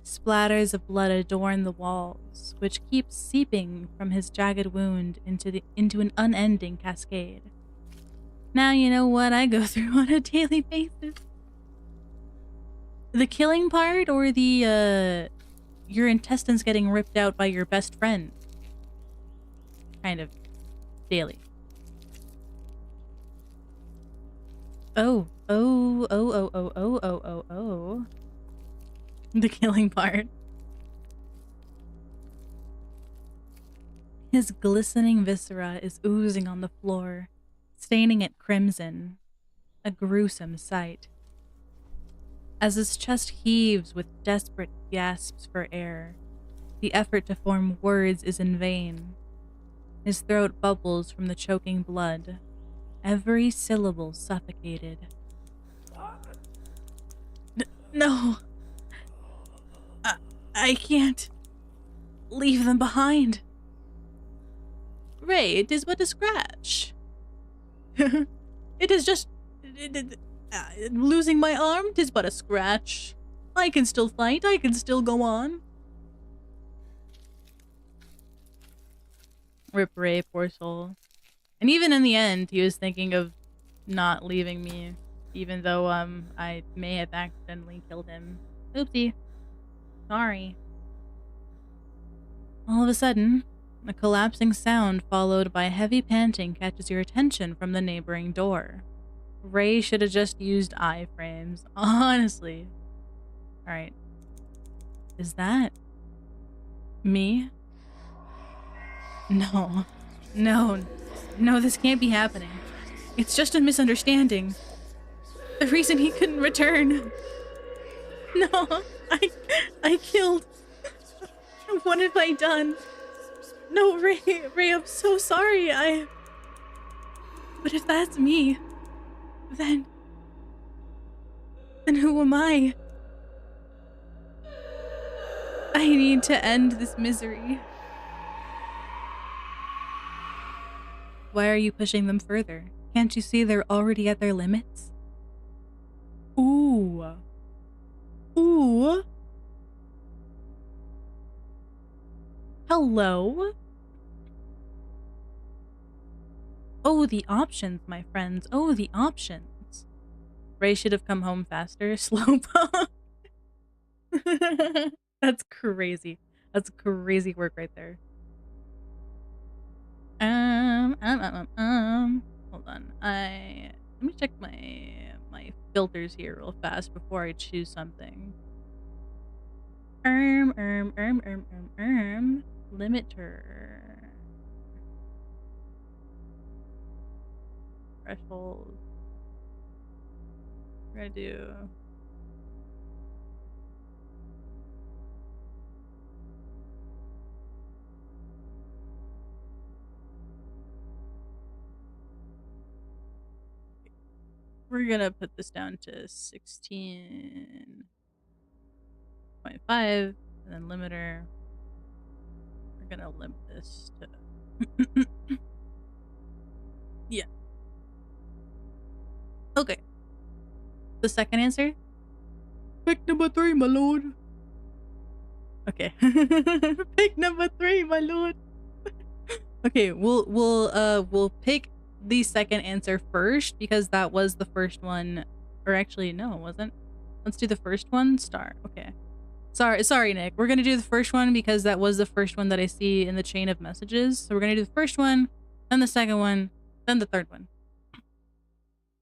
Splatters of blood adorn the walls, which keep seeping from his jagged wound into an unending cascade. Now you know what I go through on a daily basis. The killing part or the your intestines getting ripped out by your best friend? Kind of daily. Oh. The killing part. His glistening viscera is oozing on the floor, staining it crimson. A gruesome sight. As his chest heaves with desperate gasps for air, the effort to form words is in vain. His throat bubbles from the choking blood, every syllable suffocated. No! I can't leave them behind. Ray, it is but a scratch. It is just... losing my arm, 'tis but a scratch. I can still fight, I can still go on. Rip Ray, poor soul. And even in the end, he was thinking of not leaving me, even though I may have accidentally killed him. Oopsie. Sorry. All of a sudden, a collapsing sound followed by heavy panting catches your attention from the neighboring door. Ray should have just used iframes, honestly. Alright. Is that me? No. No, this can't be happening. It's just a misunderstanding. The reason he couldn't return. No, I killed. What have I done? No, Ray, I'm so sorry. But if that's me, then who am I? I need to end this misery. Why are you pushing them further? Can't you see they're already at their limits? Ooh. Hello? Oh, the options, my friends. Oh, the options. Ray should have come home faster. Slowpoke. That's crazy. That's crazy work right there. Hold on. Let me check my filters here real fast before I choose something. Limiter. Threshold. We're gonna do... We're gonna put this down to 16.5 and then limiter. We're gonna limit this to yeah. Okay. The second answer? Pick number 3, my lord. Okay. Pick number 3, my lord. Okay, we'll pick the second answer first because that was the first one, or actually no, it wasn't. Let's do the first one. Star. Okay. Sorry, Nick. We're gonna do the first one because that was the first one that I see in the chain of messages. So we're gonna do the first one, then the second one, then the third one.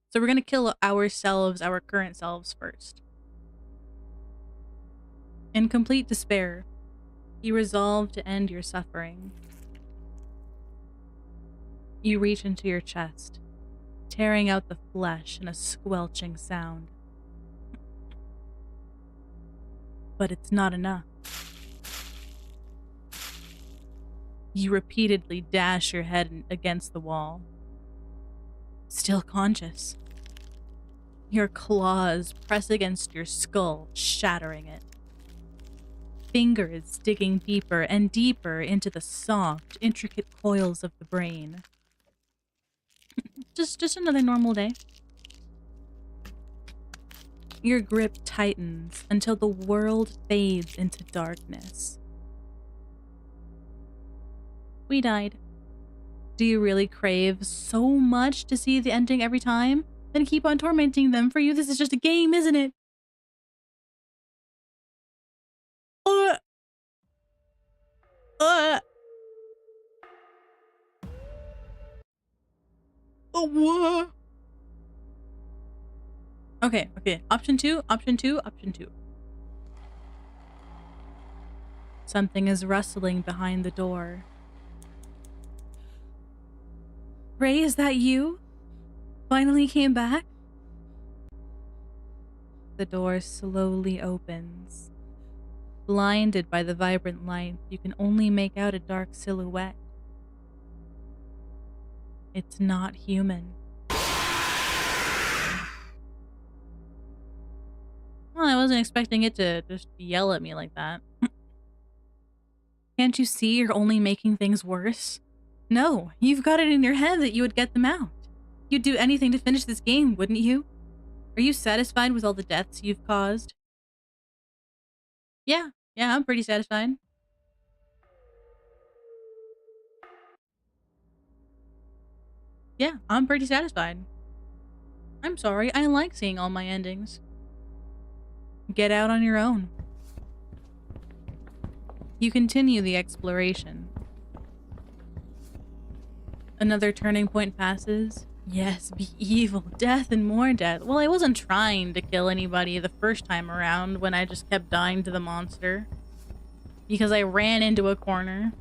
So we're gonna kill ourselves, our current selves first. In complete despair, you resolve to end your suffering. You reach into your chest, tearing out the flesh in a squelching sound. But it's not enough. You repeatedly dash your head against the wall. Still conscious. Your claws press against your skull, shattering it. Fingers digging deeper and deeper into the soft, intricate coils of the brain. Just another normal day. Your grip tightens until the world fades into darkness. We died. Do you really crave so much to see the ending every time? Then keep on tormenting them. For you, this is just a game, isn't it? What? Okay. Option two. Something is rustling behind the door. Ray, is that you? Finally came back? The door slowly opens. Blinded by the vibrant light, you can only make out a dark silhouette. It's not human. Well, I wasn't expecting it to just yell at me like that. Can't you see you're only making things worse? No, you've got it in your head that you would get them out. You'd do anything to finish this game, wouldn't you? Are you satisfied with all the deaths you've caused? Yeah, I'm pretty satisfied. Yeah, I'm pretty satisfied. I'm sorry, I like seeing all my endings. Get out on your own. You continue the exploration. Another turning point passes. Yes, be evil, death and more death. Well, I wasn't trying to kill anybody the first time around when I just kept dying to the monster. Because I ran into a corner.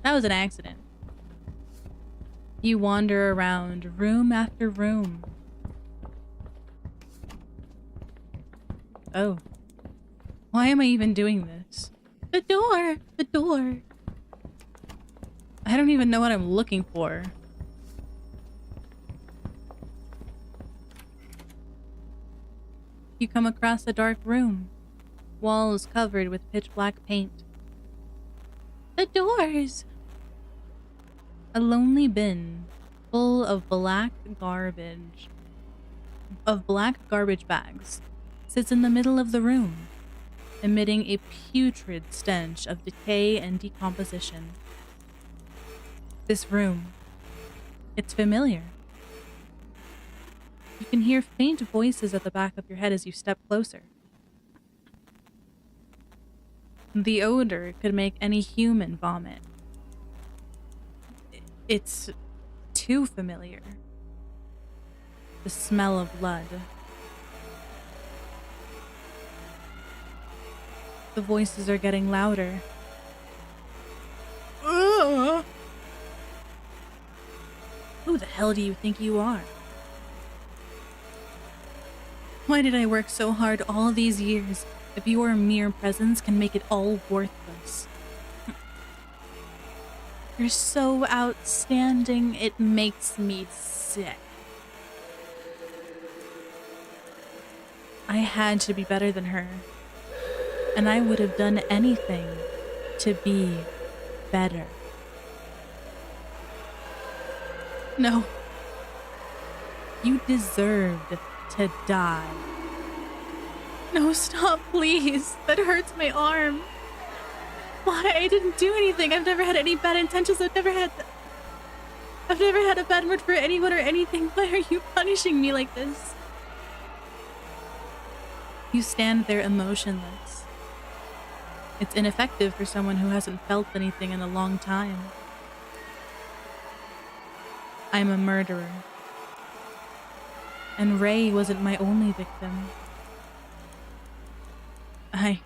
That was an accident. You wander around room after room. Oh. Why am I even doing this? The door! The door! I don't even know what I'm looking for. You come across a dark room. Walls covered with pitch black paint. The doors! A lonely bin full of black garbage bags sits in the middle of the room, emitting a putrid stench of decay and decomposition. This room, it's familiar. You can hear faint voices at the back of your head as you step closer. The odor could make any human vomit. It's too familiar. The smell of blood. The voices are getting louder. Who the hell do you think you are? Why did I work so hard all these years if your mere presence can make it all worthless? You're so outstanding, it makes me sick. I had to be better than her, and I would have done anything to be better. No. You deserved to die. No, stop, please. That hurts my arm. Why? I didn't do anything. I've never had any bad intentions. I've never had a bad word for anyone or anything. Why are you punishing me like this? You stand there emotionless. It's ineffective for someone who hasn't felt anything in a long time. I'm a murderer. And Ray wasn't my only victim. I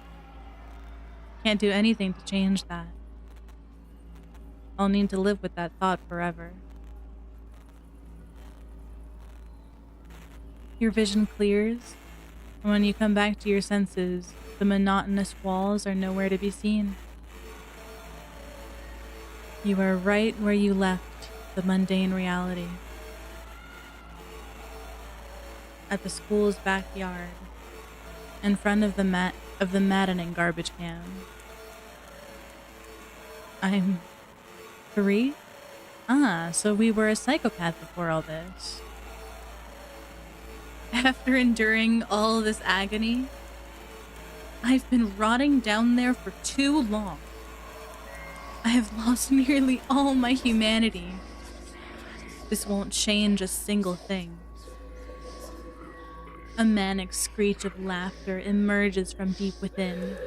can't do anything to change that. I'll need to live with that thought forever. Your vision clears, and when you come back to your senses, the monotonous walls are nowhere to be seen. You are right where you left the mundane reality. At the school's backyard, in front of the maddening garbage can. I'm 3? Ah, so we were a psychopath before all this. After enduring all this agony, I've been rotting down there for too long. I have lost nearly all my humanity. This won't change a single thing. A manic screech of laughter emerges from deep within.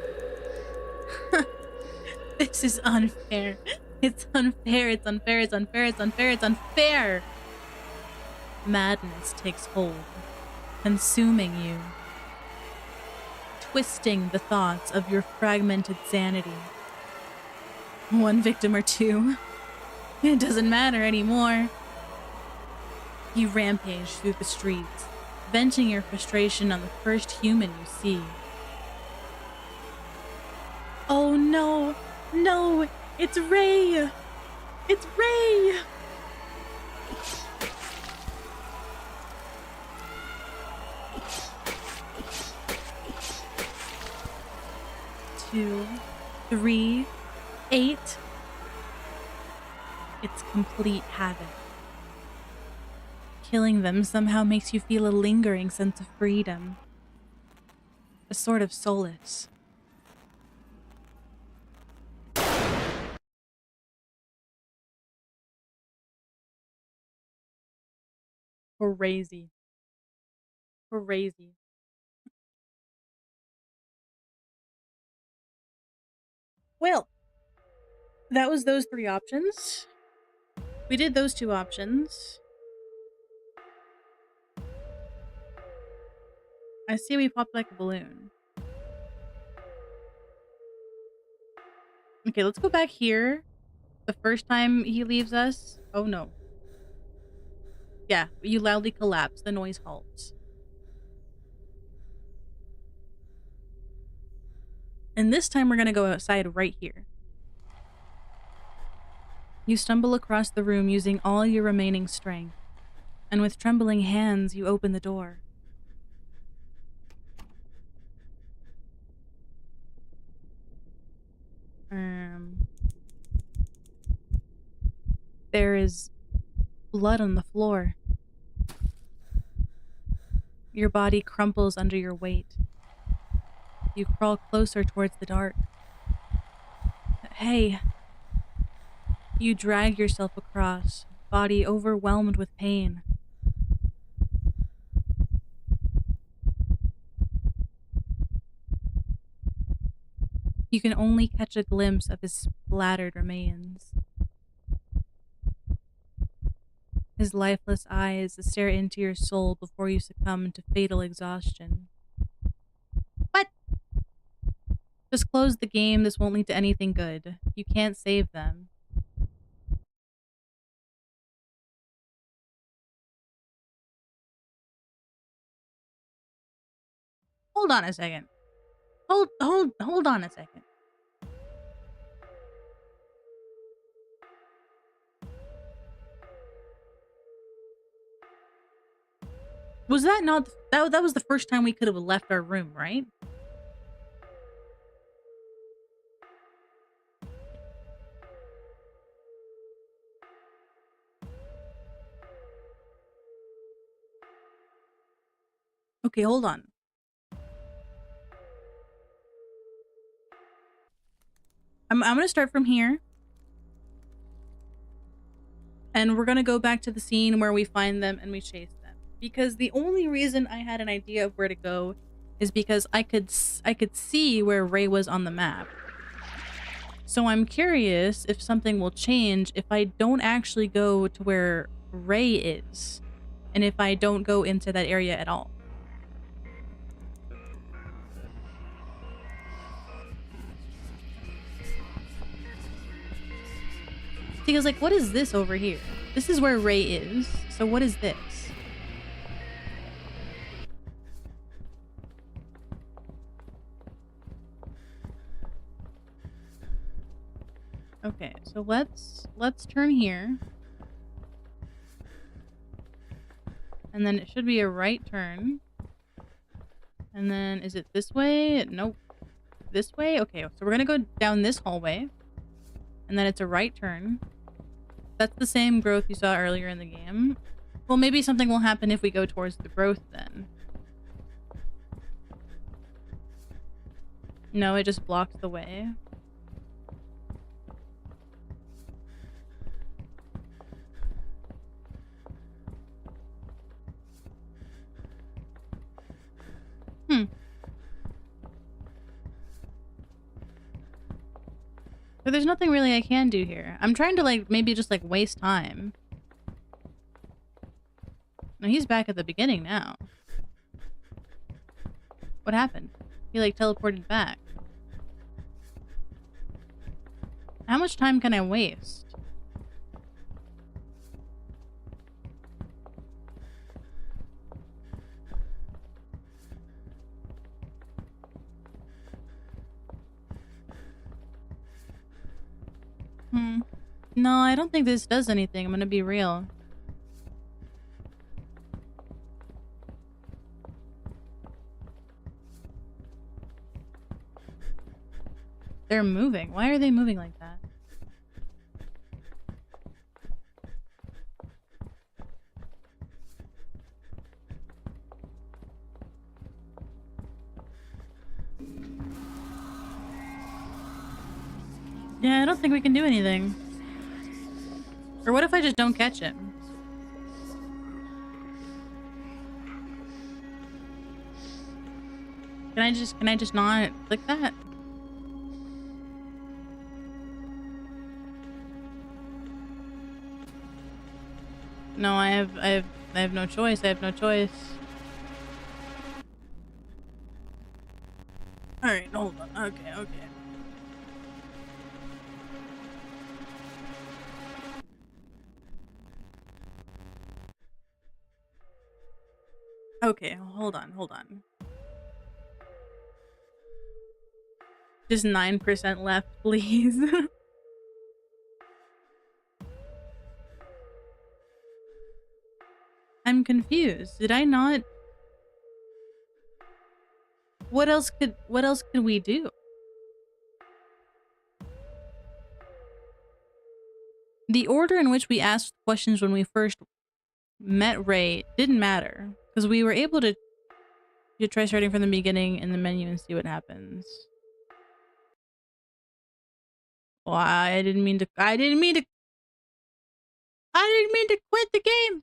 This is unfair. It's unfair, it's unfair, it's unfair, it's unfair, it's unfair! Madness takes hold, consuming you, twisting the thoughts of your fragmented sanity. One victim or two, it doesn't matter anymore. You rampage through the streets, venting your frustration on the first human you see. Oh no, no, it's Ray! It's Ray! Two, 3, 8. It's complete havoc. Killing them somehow makes you feel a lingering sense of freedom. A sort of solace. Crazy. Crazy. Well, that was those 3 options. We did those 2 options. I see we popped like a balloon. Okay, let's go back here. The first time he leaves us. Oh no. Yeah, you loudly collapse. The noise halts. And this time we're gonna go outside right here. You stumble across the room using all your remaining strength, and with trembling hands you open the door. There is blood on the floor. Your body crumples under your weight. You crawl closer towards the dark. Hey. You drag yourself across, body overwhelmed with pain. You can only catch a glimpse of his splattered remains. His lifeless eyes stare into your soul before you succumb to fatal exhaustion. What? Just close the game. This won't lead to anything good. You can't save them. Hold on a second. Hold on a second. Was that not that was the first time we could have left our room, right? Okay, hold on. I'm gonna start from here. And we're gonna go back to the scene where we find them and we chase them. Because the only reason I had an idea of where to go is because I could see where Ray was on the map. So I'm curious if something will change if I don't actually go to where Ray is, and if I don't go into that area at all. Because, like, what is this over here? This is where Ray is. So what is this? Okay, so let's turn here. And then it should be a right turn. And then is it this way? Nope. This way? Okay, so we're gonna go down this hallway. And then it's a right turn. That's the same growth you saw earlier in the game. Well, maybe something will happen if we go towards the growth then. No, it just blocks the way. But there's nothing really I can do here. I'm trying to, like, maybe just, like, waste time. No, he's back at the beginning now. What happened? He, like, teleported back. How much time can I waste? No, I don't think this does anything. I'm gonna be real. They're moving. Why are they moving like that? Yeah, I don't think we can do anything. Or what if I just don't catch him? Can I just not click that? No, I have no choice. I have no choice. Alright, hold on. Okay, okay. Okay, hold on, hold on. Just 9% left, please. I'm confused. Did I not? What else could we do? The order in which we asked questions when we first met Ray didn't matter because we were able to try starting from the beginning in the menu and see what happens. Well, I didn't mean to quit the game.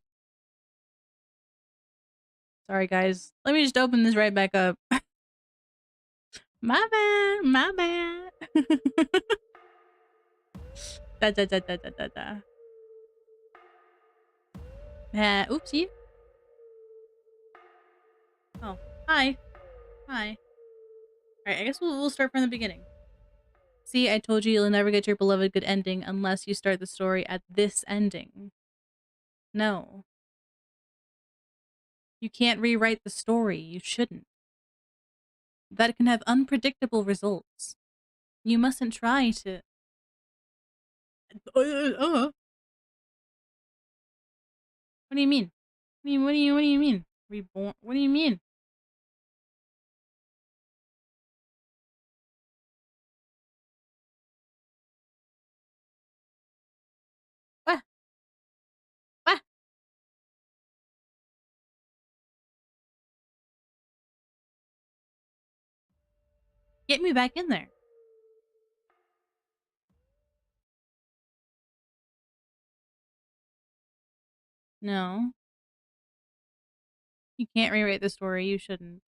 Sorry guys. Let me just open this right back up. My bad. My bad. Da da da da da da da. Oopsie. Oh, hi. Hi. Alright, I guess we'll start from the beginning. See, I told you you'll never get your beloved good ending unless you start the story at this ending. No. You can't rewrite the story. You shouldn't. That can have unpredictable results. You mustn't try to... What do you mean? What do you mean? Reborn? What do you mean? What? What? Get me back in there. No. You can't rewrite the story. You shouldn't.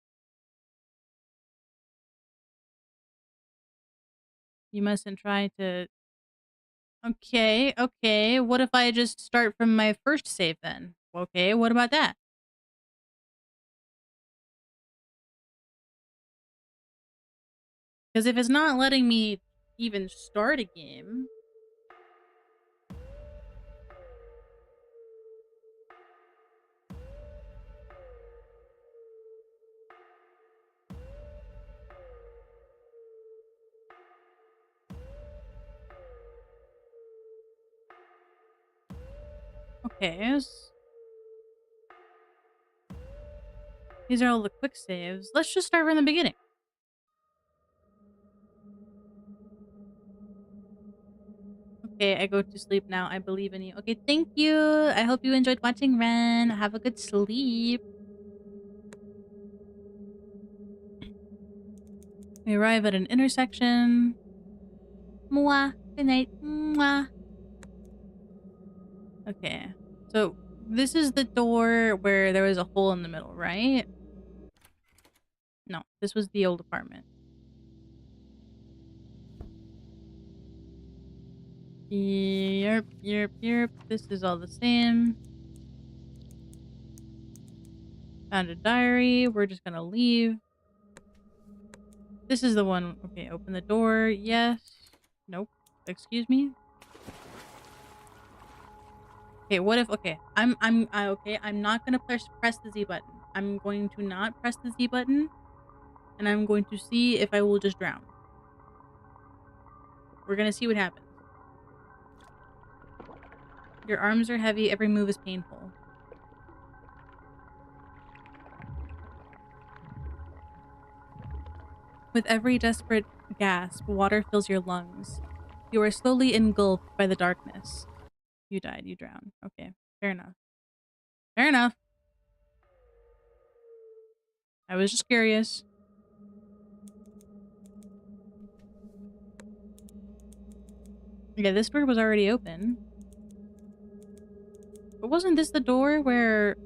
You mustn't try to... Okay, okay. What if I just start from my first save then? Okay, what about that? Because if it's not letting me even start a game... Okay, these are all the quick saves. Let's just start from the beginning. Okay, I go to sleep now. I believe in you. Okay, thank you. I hope you enjoyed watching Ren. Have a good sleep. We arrive at an intersection. Mwah. Good night. Mwah. Okay. So, this is the door where there was a hole in the middle, right? No, this was the old apartment. Yerp, yerp, yerp. This is all the same. Found a diary. We're just gonna leave. This is the one. Okay, open the door. Yes. Nope. Excuse me. Okay, what if... Okay, okay, I'm not gonna press the Z button. I'm going to not press the Z button. And I'm going to see if I will just drown. We're gonna see what happens. Your arms are heavy. Every move is painful. With every desperate gasp, water fills your lungs. You are slowly engulfed by the darkness. You died. You drowned. Okay, fair enough. Fair enough. I was just curious. Yeah, this door was already open. But wasn't this the door where...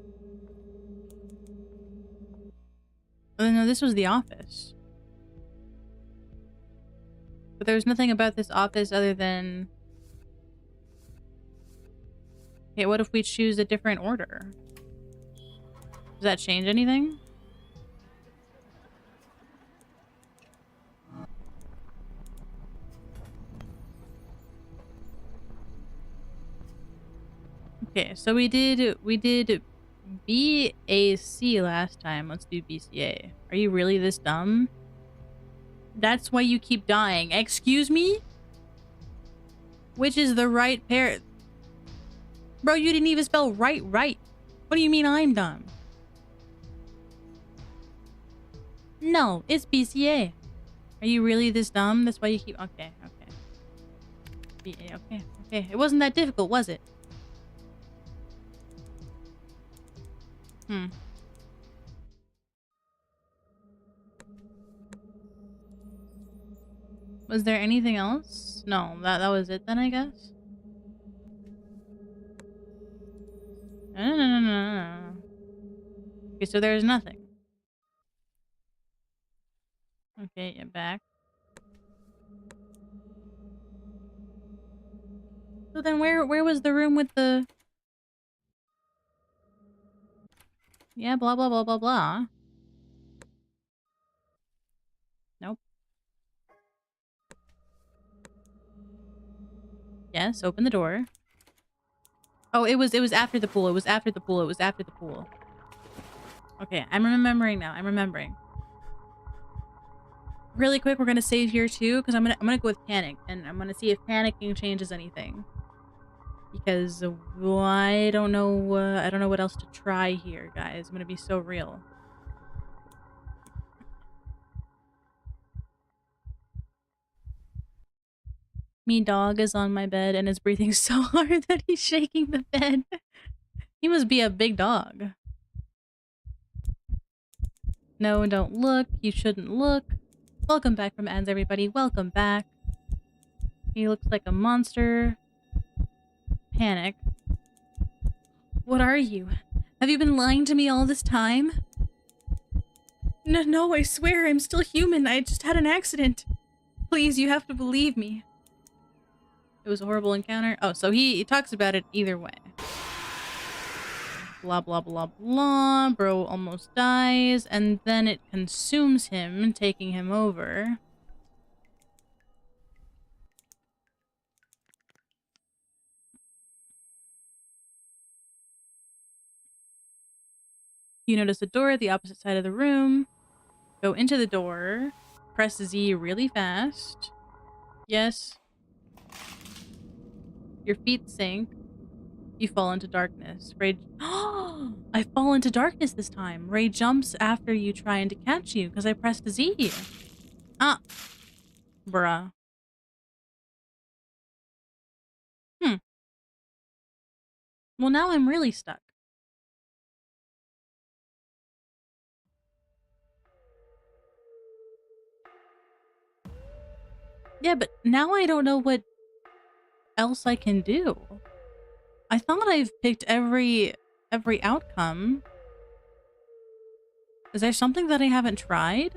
Oh, no, this was the office. But there was nothing about this office other than... Okay, what if we choose a different order? Does that change anything? Okay, so we did BAC last time. Let's do BCA. Are you really this dumb? That's why you keep dying. Excuse me? Which is the right pair? Bro, you didn't even spell right. What do you mean I'm dumb? No, it's BCA. Are you really this dumb? That's why you keep... Okay. BA, okay. It wasn't that difficult, was it? Was there anything else? No, that was it then, I guess? No. Okay, so there's nothing. Okay, yeah, back. So then where was the room with the... Yeah, blah, blah, blah, blah, blah. Nope. Yes, open the door. Oh, it was after the pool. It was after the pool. Okay, I'm remembering now. I'm remembering. Really quick, we're gonna save here too, because I'm gonna go with panic, and I'm gonna see if panicking changes anything. Because I don't know what else to try here, guys. I'm gonna be so real. Me dog is on my bed and is breathing so hard that he's shaking the bed. He must be a big dog. No, don't look. You shouldn't look. Welcome back from ads, everybody. Welcome back. He looks like a monster. Panic. What are you? Have you been lying to me all this time? No, I swear, I'm still human. I just had an accident. Please, you have to believe me. It was a horrible encounter. Oh, so he talks about it either way. Blah, blah, blah, blah. Bro almost dies, and then it consumes him, taking him over. You notice a door at the opposite side of the room. Go into the door. Press Z really fast. Yes. Your feet sink. You fall into darkness. Ray... I fall into darkness this time. Ray jumps after you trying to catch you because I pressed Z. Ah. Bruh. Well, now I'm really stuck. Yeah, but now I don't know what else I can do. I thought I've picked every outcome. Is there something that I haven't tried?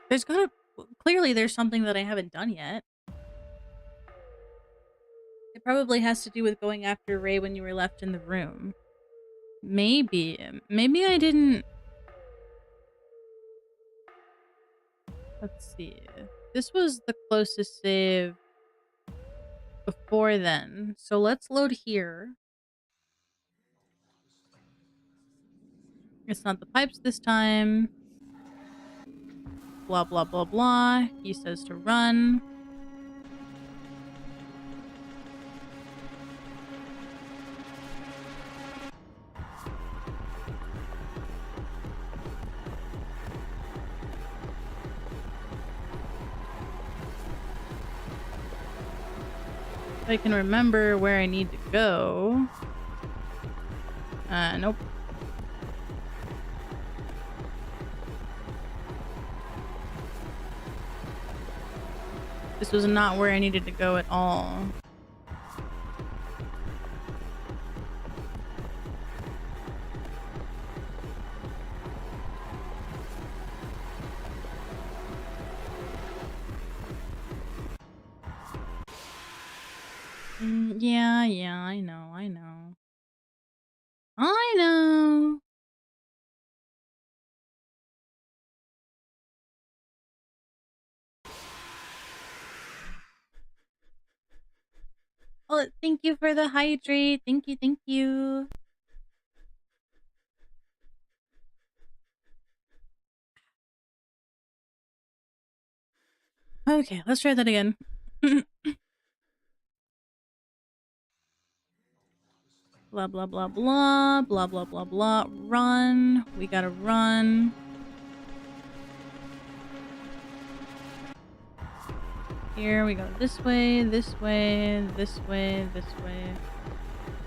There's gotta... Clearly there's something that I haven't done yet. It probably has to do with going after Ray when you were left in the room. Maybe. Maybe I didn't... Let's see. This was the closest save before then. So let's load here. It's not the pipes this time. Blah, blah, blah, blah. He says to run. If I can remember where I need to go. Nope. This was not where I needed to go at all. Yeah, I know. I know. Oh, thank you for the hydrate. Thank you. Okay, let's try that again. Blah, blah, blah, blah. Blah, blah, blah, blah. Run. We gotta run. Here we go. This way, this way, this way, this way.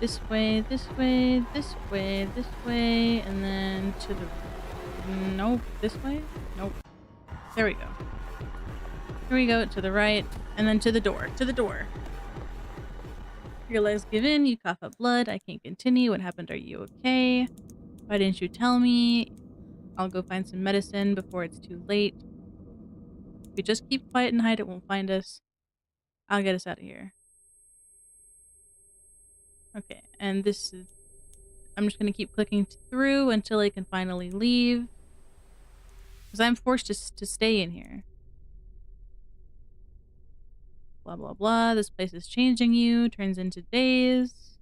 This way, this way, this way, this way, and then to the... Nope. This way? Nope. There we go. Here we go, to the right, and then to the door. To the door. Your legs give in, you cough up blood. I can't continue. What happened? Are you okay? Why didn't you tell me? I'll go find some medicine before it's too late. If we just keep quiet and hide, it won't find us. I'll get us out of here. Okay, and this is... I'm just gonna keep clicking through until I can finally leave. Because I'm forced to stay in here. Blah, blah, blah. This place is changing you. Turns into days.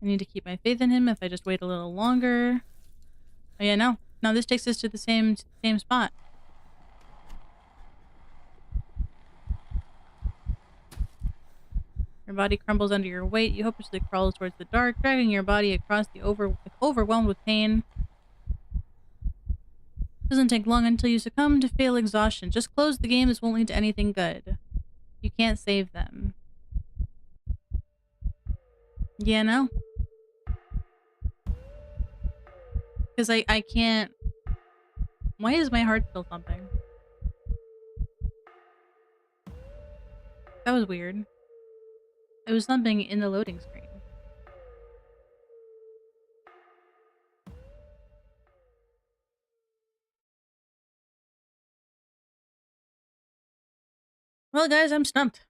I need to keep my faith in him if I just wait a little longer. Oh yeah, no. No, this takes us to the same spot. Your body crumbles under your weight. You hopelessly crawl towards the dark, dragging your body across the overwhelmed with pain. Doesn't take long until you succumb to fatal exhaustion. Just close the game. This won't lead to anything good. You can't save them. Yeah, no. Because I can't... Why is my heart still thumping? That was weird. It was thumping in the loading screen. Well, guys, I'm stumped.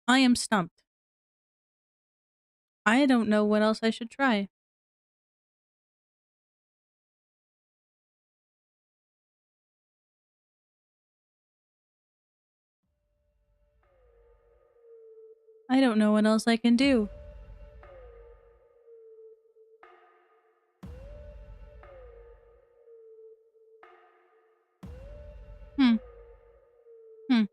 I am stumped. I don't know what else I should try. I don't know what else I can do. Hmm. Hmm.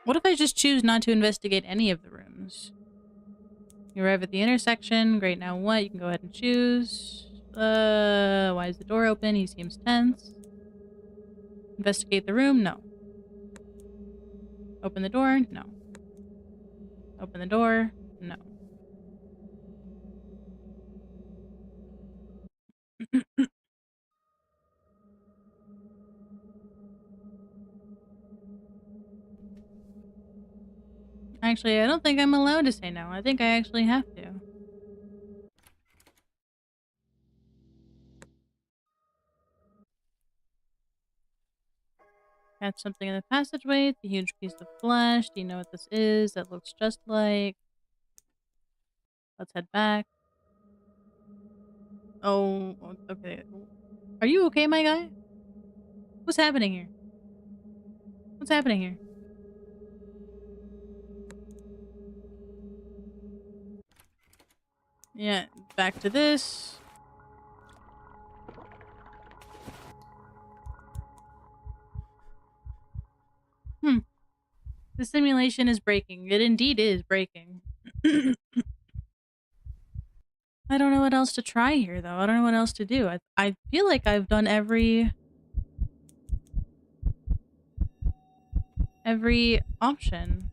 What if I just choose not to investigate any of the rooms? You arrive at the intersection. Great, now what? You can go ahead and choose. Why is the door open? He seems tense. Investigate the room? No. Open the door? No. Open the door? No. Actually, I don't think I'm allowed to say no. I think I actually have to. Catch something in the passageway. It's a huge piece of flesh. Do you know what this is? That looks just like... Let's head back. Oh, okay. Are you okay, my guy? What's happening here? What's happening here? Yeah, back to this. Hmm. The simulation is breaking. It indeed is breaking. I don't know what else to try here, though. I don't know what else to do. I feel like I've done every option.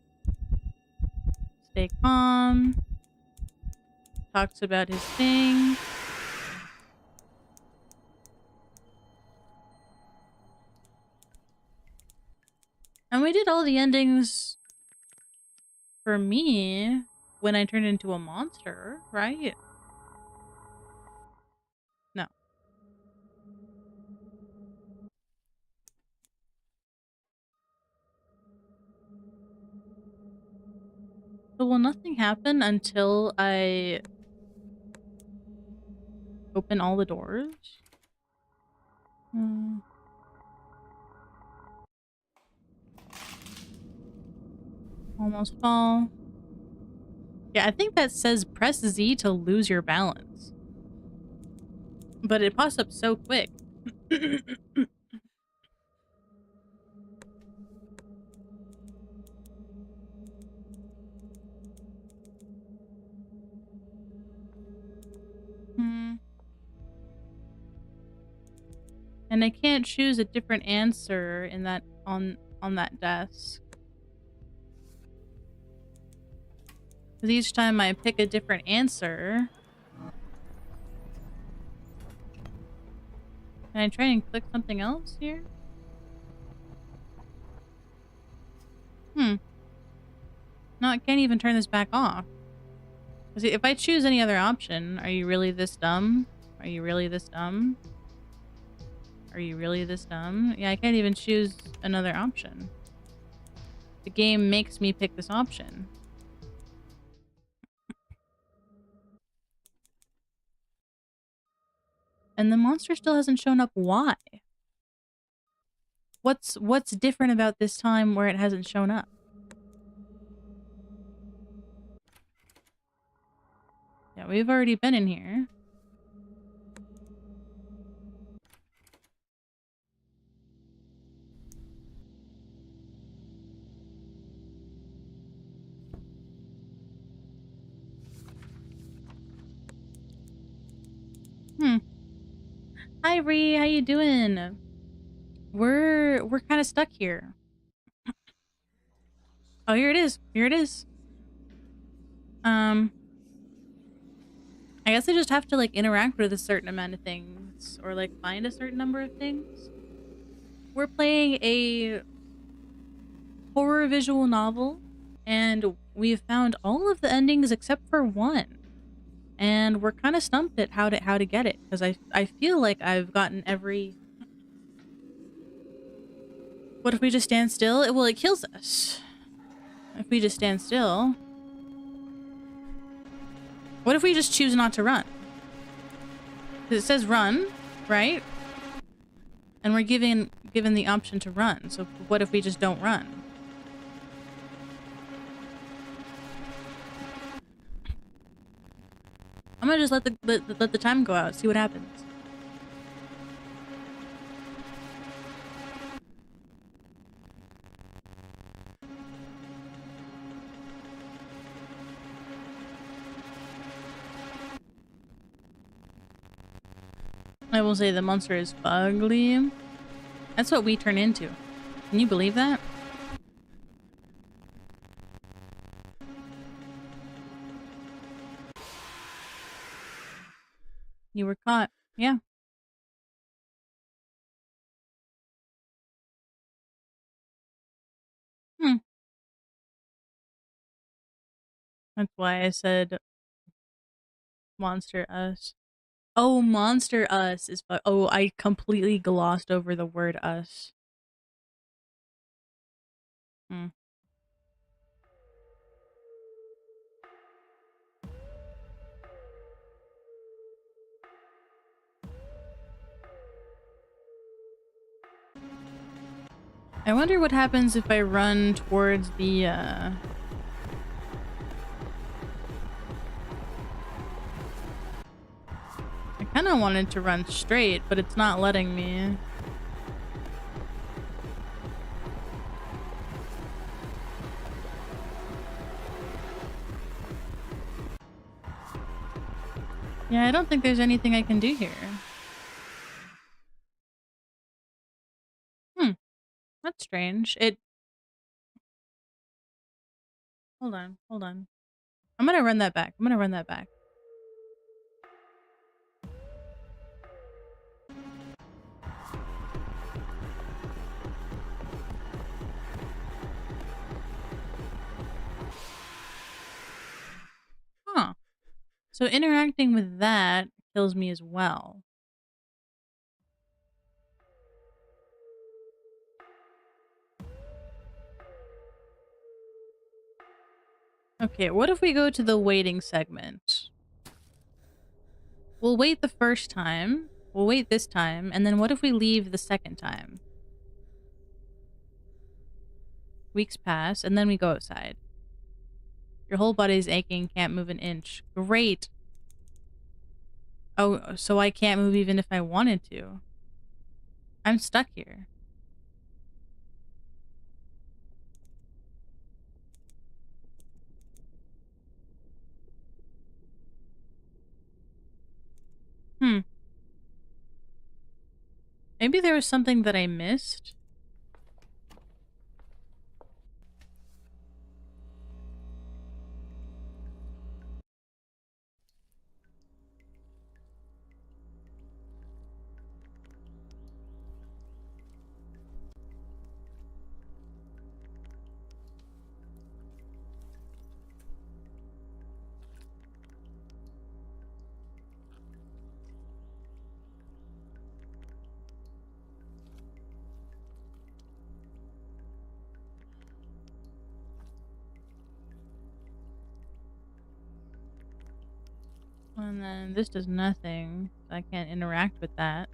Stay calm. Talks about his thing. And we did all the endings for me when I turned into a monster, right? No. So will nothing happen until I open all the doors? Hmm. Almost fall. Yeah, I think that says press Z to lose your balance. But it pops up so quick. Hmm. And I can't choose a different answer in that on that desk. Because each time I pick a different answer... Can I try and click something else here? Hmm. No, I can't even turn this back off. See, if I choose any other option, are you really this dumb? Are you really this dumb? Are you really this dumb? Yeah, I can't even choose another option. The game makes me pick this option. And the monster still hasn't shown up. Why? What's different about this time where it hasn't shown up? Yeah, we've already been in here. Hmm. Hi, Ree. How you doing? We're kind of stuck here. Oh, here it is. Here it is. I guess I just have to like interact with a certain amount of things or like find a certain number of things. We're playing a horror visual novel and we've found all of the endings except for one. And we're kind of stumped at how to get it because I feel like I've gotten every What if we just stand still? Well, it kills us. If we just stand still. What if we just choose not to run? Because it says run, right? And we're given the option to run. So what if we just don't run? I'm gonna just let the time go out, see what happens. I will say the monster is fugly. That's what we turn into. Can you believe that? You were caught. Yeah. Hmm. That's why I said Monster Us. Oh, Monster Us is oh, I completely glossed over the word us. Hmm. I wonder what happens if I run towards the, I kind of wanted to run straight, but it's not letting me. Yeah, I don't think there's anything I can do here. Hmm. That's strange. Hold on, hold on. I'm gonna run that back. I'm gonna run that back. Huh. So interacting with that kills me as well. Okay, what if we go to the waiting segment? We'll wait the first time. We'll wait this time. And then what if we leave the second time? Weeks pass, and then we go outside. Your whole body's aching, can't move an inch. Great. Oh, so I can't move even if I wanted to. I'm stuck here. Hmm. Maybe there was something that I missed? And then this does nothing. So I can't interact with that.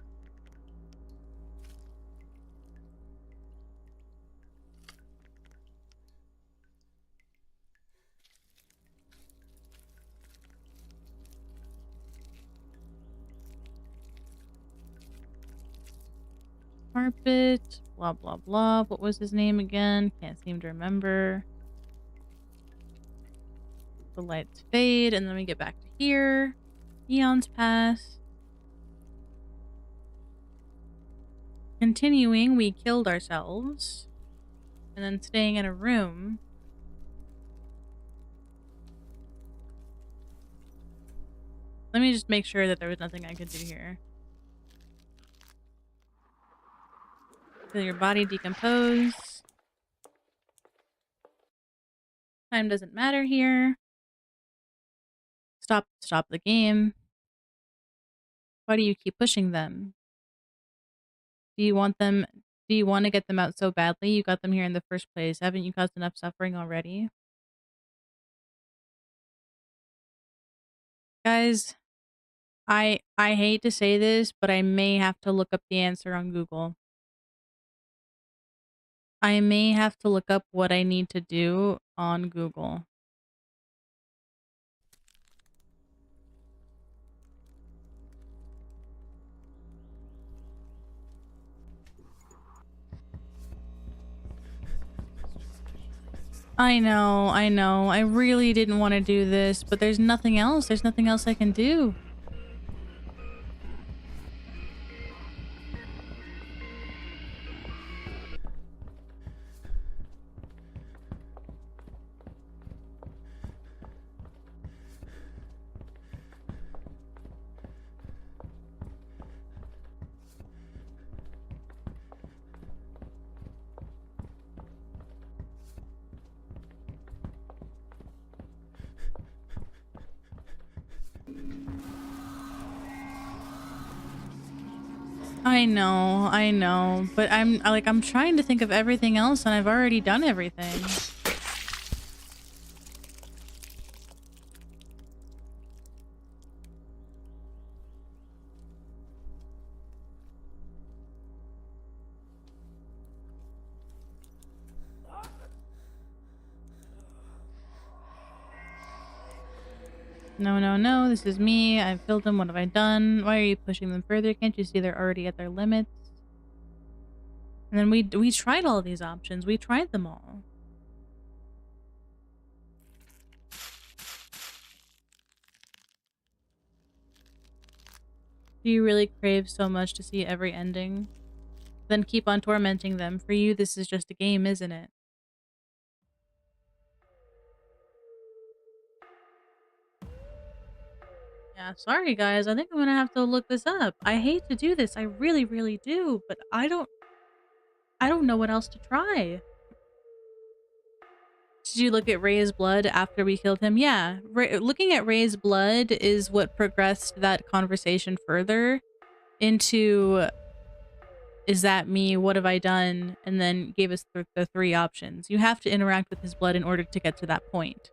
Carpet. Blah, blah, blah. What was his name again? Can't seem to remember. The lights fade, and then we get back to here. Eons pass. Continuing, we killed ourselves. And then staying in a room. Let me just make sure that there was nothing I could do here. Feel your body decompose. Time doesn't matter here. Stop the game. Why do you keep pushing them? Do you want them Do you want to get them out so badly? You got them here in the first place. Haven't you caused enough suffering already? Guys, I hate to say this, but I may have to look up the answer on Google. I may have to look up what I need to do on Google. I know, I know. I really didn't want to do this, but there's nothing else. There's nothing else I can do. I know, but I'm trying to think of everything else and I've already done everything. No, no, no, this is me. I've killed them. What have I done? Why are you pushing them further? Can't you see they're already at their limits? And then we tried all these options. We tried them all. Do you really crave so much to see every ending? Then keep on tormenting them. For you, this is just a game, isn't it? Yeah, sorry guys. I think I'm gonna have to look this up. I hate to do this. I really, really do, but I don't know what else to try. Did you look at Ray's blood after we killed him? Yeah. Looking at Ray's blood is what progressed that conversation further into, is that me? What have I done? And then gave us the three options. You have to interact with his blood in order to get to that point.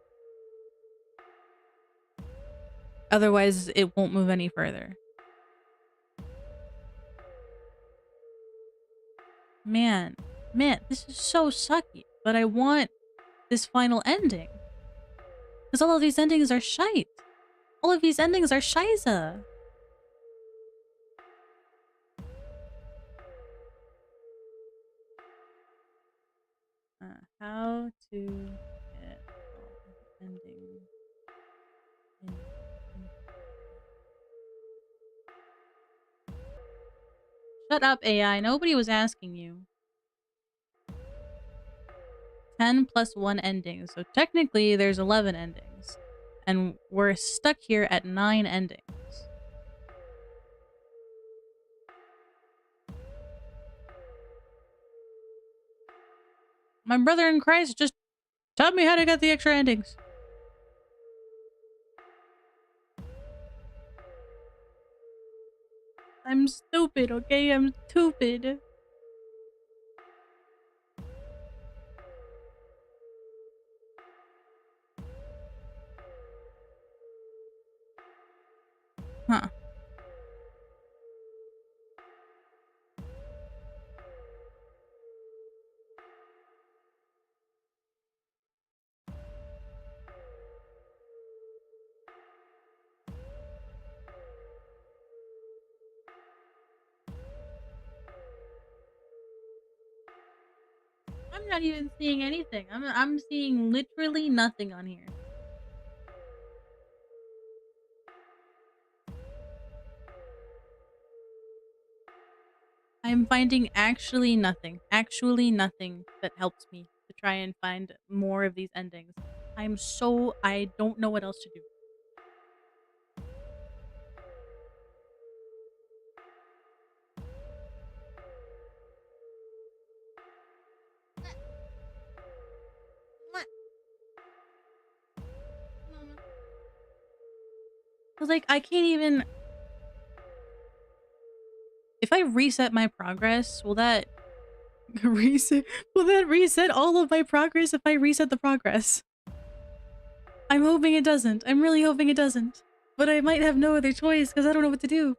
Otherwise, it won't move any further. Man, this is so sucky. But I want this final ending. Because all of these endings are shite. All of these endings are shiza. How to get ending. Shut up, AI. Nobody was asking you. 10 plus 1 endings. So technically, there's 11 endings. And we're stuck here at 9 endings. My brother in Christ just taught me how to get the extra endings. I'm stupid, okay? I'm stupid. Huh. I'm not even seeing anything. I'm seeing literally nothing on here. I'm finding actually nothing that helps me to try and find more of these endings. I don't know what else to do. Cause like I can't even, if I reset my progress, will that Reset? Will that reset all of my progress if I reset the progress? I'm hoping it doesn't. I'm really hoping it doesn't. But I might have no other choice because I don't know what to do.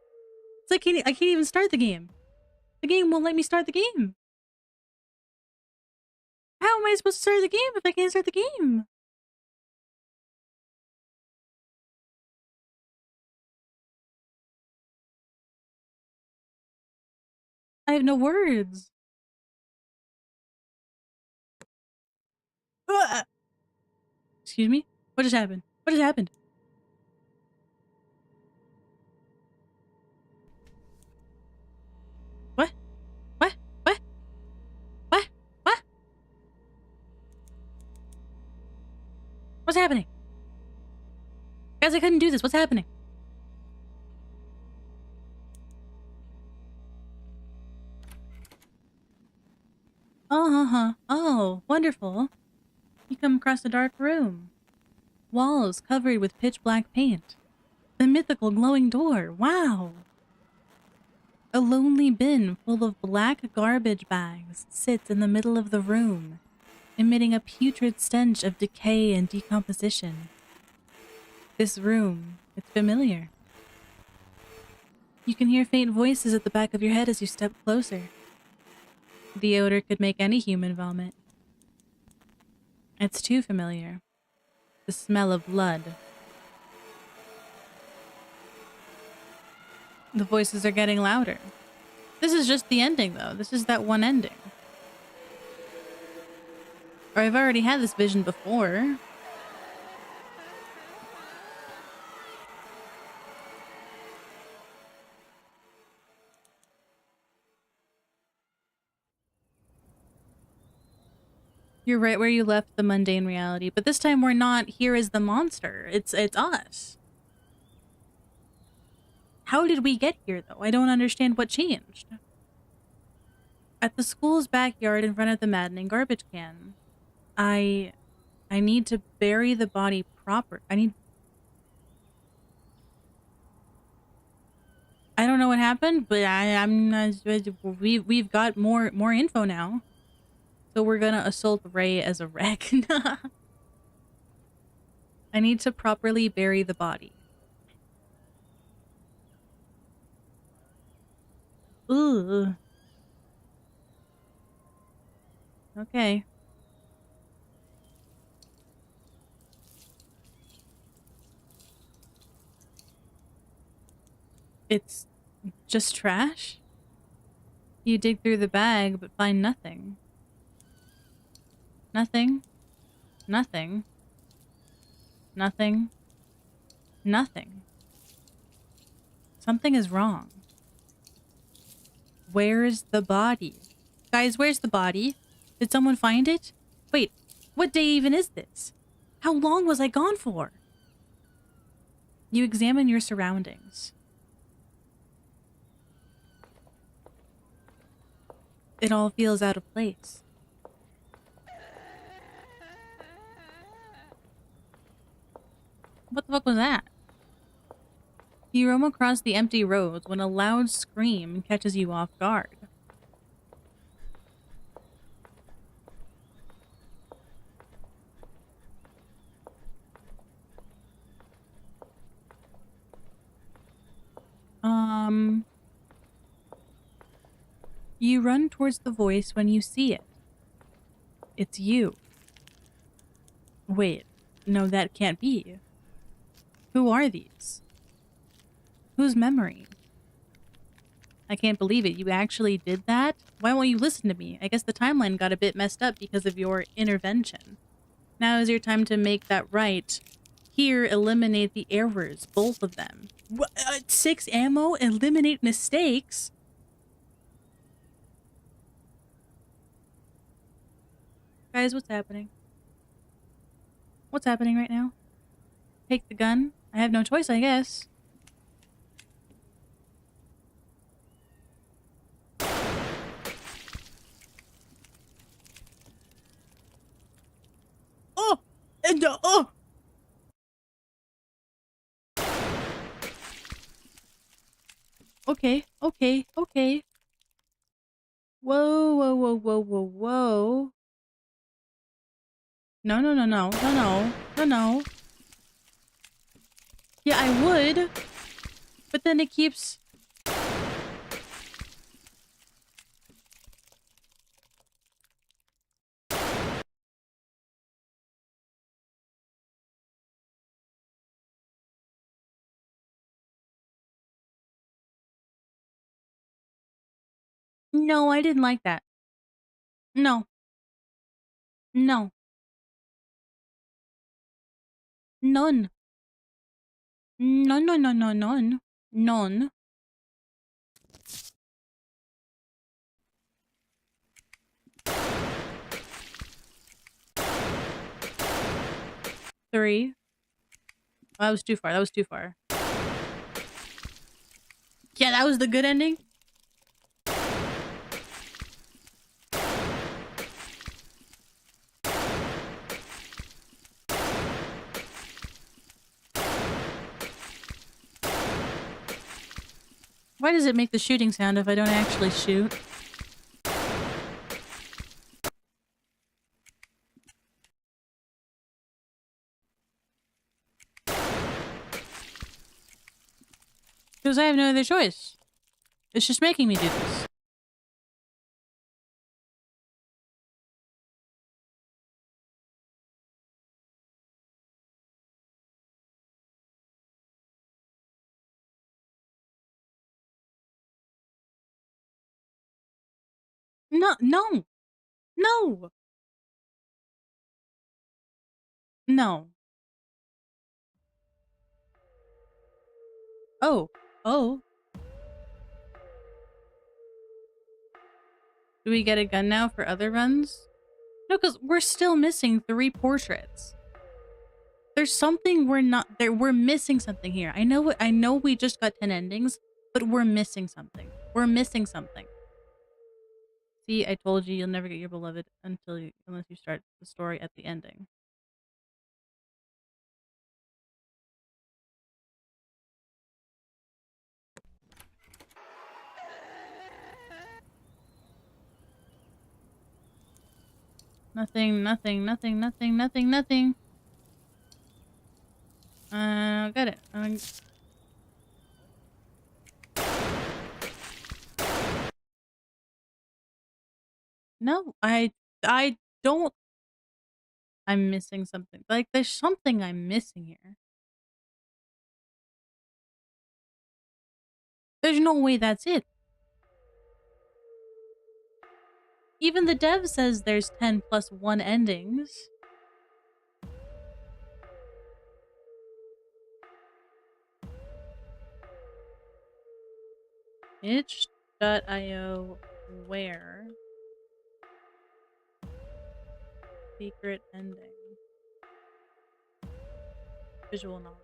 It's like I can't even start the game. The game won't let me start the game. How am I supposed to start the game if I can't start the game? I have no words. Excuse me? What just happened? What just happened? What? What? What? What? What? What's happening? Guys, I couldn't do this. What's happening? Oh, wonderful. You come across a dark room. Walls covered with pitch black paint. The mythical glowing door. Wow. A lonely bin full of black garbage bags sits in the middle of the room, emitting a putrid stench of decay and decomposition. This room, it's familiar. You can hear faint voices at the back of your head as you step closer. The odor could make any human vomit. It's too familiar. The smell of blood. The voices are getting louder. This is just the ending, though. This is that one ending. Or I've already had this vision before. You're right where you left the mundane reality, but this time we're not here as the monster. It's us. How did we get here, though? I don't understand what changed. At the school's backyard in front of the maddening garbage can. I need to bury the body proper. I don't know what happened, but I'm not. We've got more info now. So we're gonna assault Ray as a wreck. I need to properly bury the body. Ugh. Okay. It's just trash? You dig through the bag, but find nothing. Nothing. Nothing. Nothing. Nothing. Something is wrong. Where's the body? Guys, where's the body? Did someone find it? Wait, what day even is this? How long was I gone for? You examine your surroundings. It all feels out of place. What the fuck was that? You roam across the empty roads when a loud scream catches you off guard. You run towards the voice when you see it. It's you. Wait, no, that can't be. Who are these? Whose memory? I can't believe it. You actually did that? Why won't you listen to me? I guess the timeline got a bit messed up because of your intervention. Now is your time to make that right. Here, eliminate the errors, both of them. 6 ammo? Eliminate mistakes? Guys, what's happening? What's happening right now? Take the gun? I have no choice, I guess. Oh! And oh! Okay. Whoa, whoa, whoa, whoa, whoa, whoa. No, no, no, no, no, no, no, no. Yeah, I would, but then it keeps... No, I didn't like that. No. No. None. No, no, no, no, none. None. 3. Oh, that was too far. That was too far. Yeah, that was the good ending. Why does it make the shooting sound if I don't actually shoot? Because I have no other choice. It's just making me do this. No, no, no, no. Oh, oh. Do we get a gun now for other runs? No, because we're still missing 3 portraits. There's something we're not there. We're missing something here. I know we just got 10 endings, but we're missing something. We're missing something. See, I told you you'll never get your beloved unless you start the story at the ending. Nothing, nothing, nothing, nothing, nothing, nothing. Got it. No, I don't. I'm missing something. Like, there's something I'm missing here. There's no way that's it. Even the dev says there's 10 plus 1 endings. Itch.io where secret ending visual novel.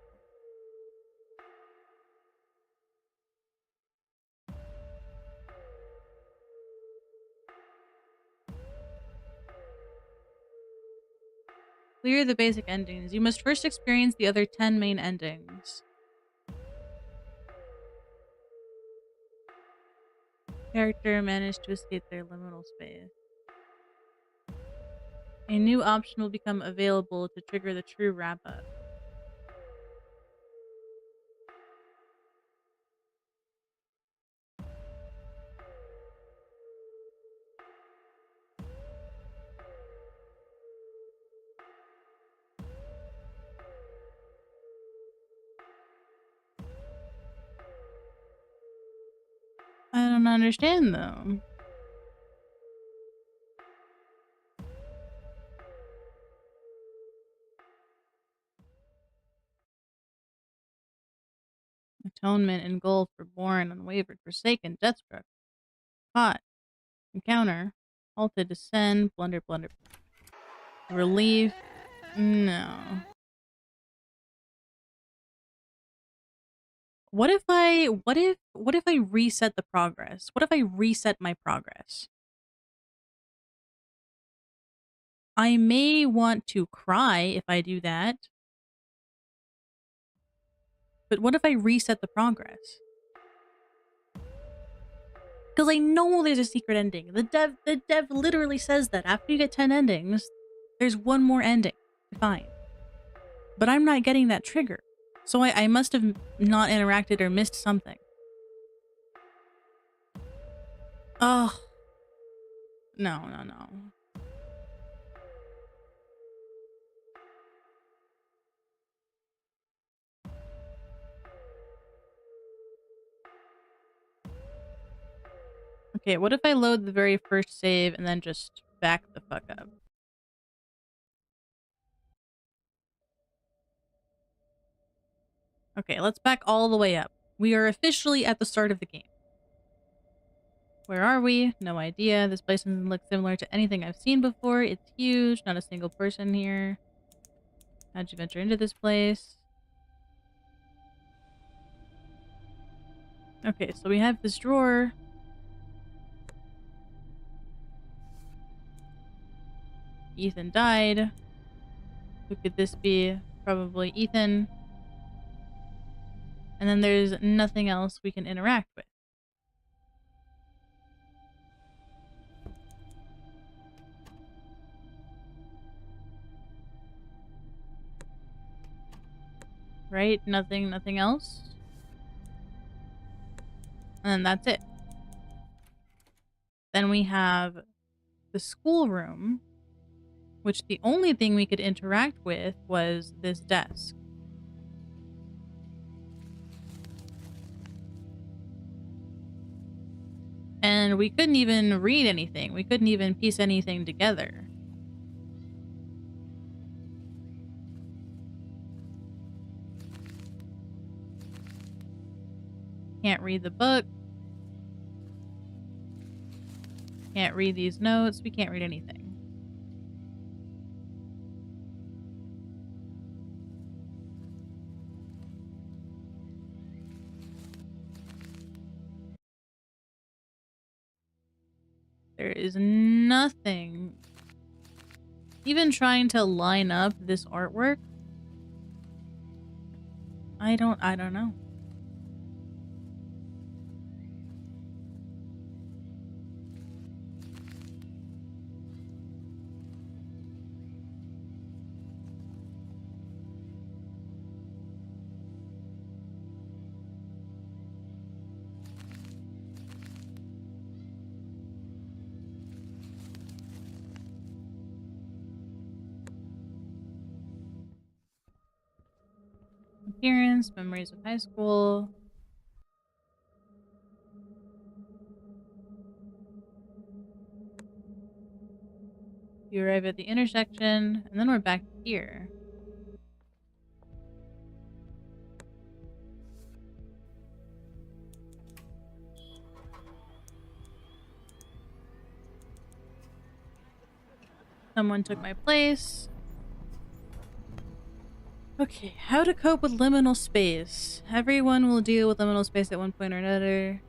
Clear the basic endings. You must first experience the other 10 main endings. Character managed to escape their liminal space. A new option will become available to trigger the true wrap-up. I don't understand, though. Atonement, engulfed, reborn, unwavered, forsaken, deathstruck, caught, encounter, halted, descend, blunder, blunder, relief. No. What if I reset the progress? What if I reset my progress? I may want to cry if I do that. But what if I reset the progress? Because I know there's a secret ending. The dev literally says that after you get 10 endings, there's one more ending to find. But I'm not getting that trigger. So I must have not interacted or missed something. Oh. No. Okay, what if I load the very first save and then just back the fuck up? Okay, let's back all the way up. We are officially at the start of the game. Where are we? No idea. This place doesn't look similar to anything I've seen before. It's huge. Not a single person here. How'd you venture into this place? Okay, so we have this drawer. Ethan died. Who could this be? Probably Ethan. And then there's nothing else we can interact with. Right? Nothing else. And that's it. Then we have the schoolroom, which the only thing we could interact with was this desk. And we couldn't even read anything. We couldn't even piece anything together. Can't read the book. Can't read these notes. We can't read anything. There is nothing. Even trying to line up this artwork, I don't know. Appearance, memories of high school. You arrive at the intersection, and then we're back here. Someone took my place. Okay, how to cope with liminal space. Everyone will deal with liminal space at one point or another.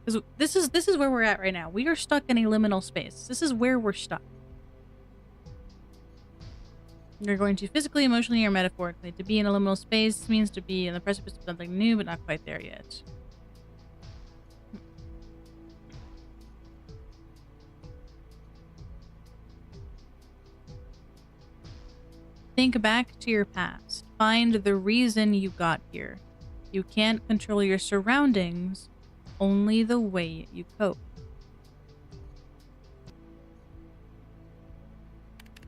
Because this is where we're at right now. We are stuck in a liminal space. This is where we're stuck. You're going to physically, emotionally, or metaphorically. To be in a liminal space means to be in the precipice of something new, but not quite there yet. Think back to your past. Find the reason you got here. You can't control your surroundings, only the way you cope.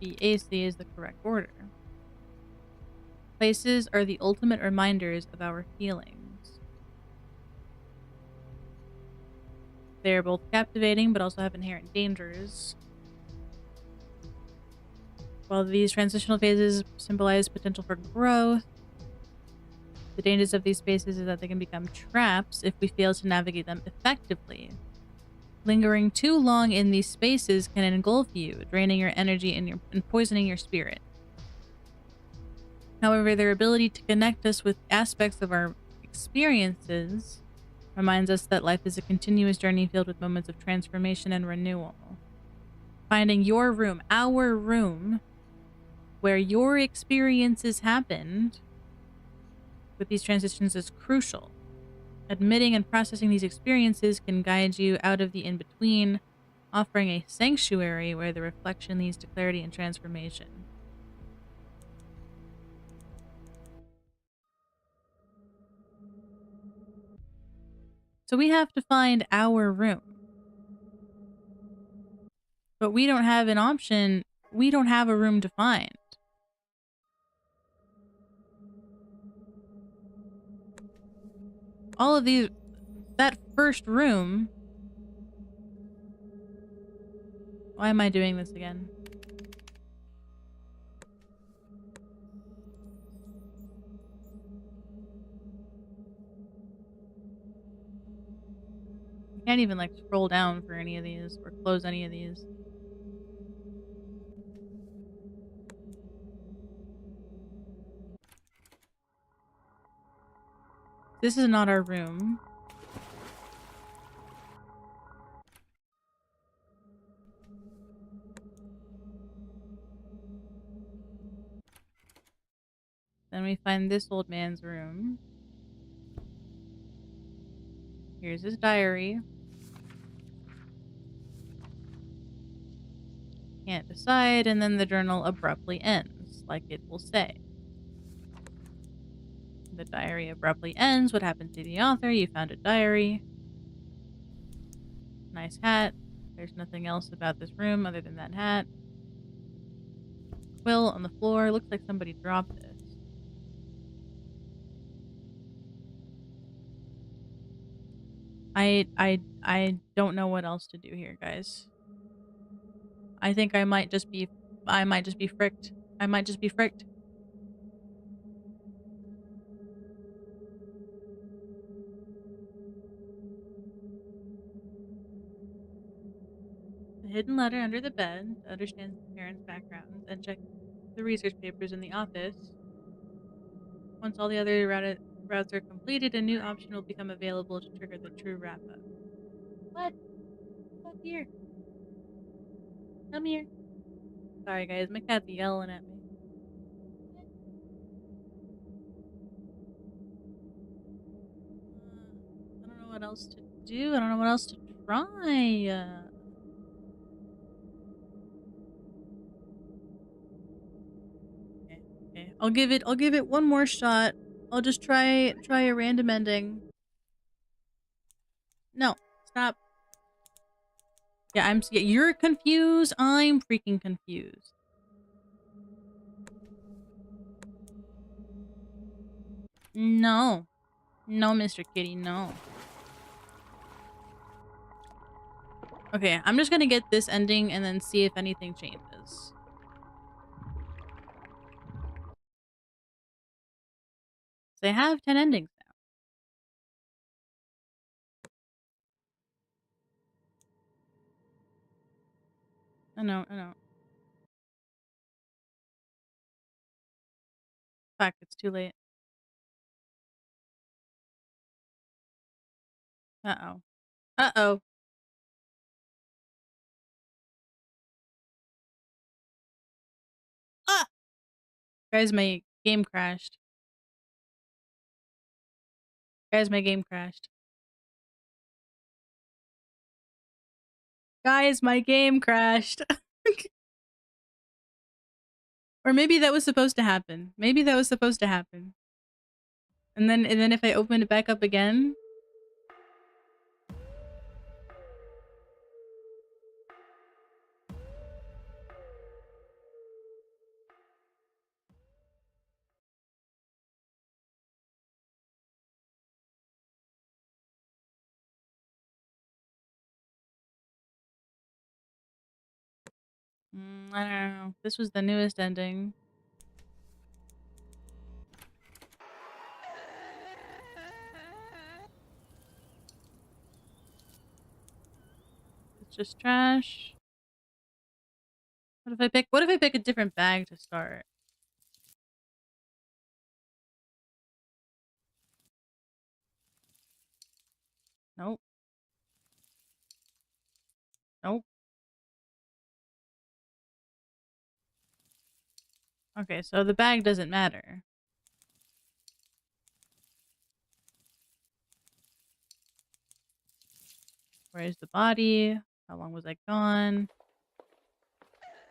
The AC is the correct order. Places are the ultimate reminders of our feelings. They are both captivating, but also have inherent dangers. While these transitional phases symbolize potential for growth, the dangers of these spaces is that they can become traps if we fail to navigate them effectively. Lingering too long in these spaces can engulf you, draining your energy and poisoning your spirit. However, their ability to connect us with aspects of our experiences reminds us that life is a continuous journey filled with moments of transformation and renewal. Finding your room, our room, where your experiences happened with these transitions is crucial. Admitting and processing these experiences can guide you out of the in-between, offering a sanctuary where the reflection leads to clarity and transformation. So we have to find our room. But we don't have an option. We don't have a room to find. All of these... That first room... Why am I doing this again? I can't even, like, scroll down for any of these or close any of these. This is not our room. Then we find this old man's room. Here's his diary. Can't decide, and then the journal abruptly ends, like it will say. The diary abruptly ends. What happened to the author? You found a diary. Nice hat. There's nothing else about this room other than that hat. Quill on the floor. Looks like somebody dropped this. I don't know what else to do here, guys. I think I might just be fricked. I might just be fricked. The hidden letter under the bed understands the parents' backgrounds and check the research papers in the office. Once all the other routes are completed, a new option will become available to trigger the true wrap-up. What? What here? Come here. Sorry, guys. My cat's yelling at me. I don't know what else to do. I don't know what else to try. Okay. I'll give it one more shot. I'll just try a random ending. No. Stop. Yeah, you're confused. I'm freaking confused. No. No, Mr. Kitty, no. Okay, I'm just gonna get this ending and then see if anything changes. They have 10 endings now. I know, I know. Fuck, it's too late. Uh-oh. Uh-oh. Ah! Guys, my game crashed. Guys, my game crashed. Guys, my game crashed. Or maybe that was supposed to happen. Maybe that was supposed to happen. And then if I open it back up again... I don't know. This was the newest ending. It's just trash. What if I pick a different bag to start? Nope. Nope. Okay, so the bag doesn't matter. Where's the body? How long was I gone?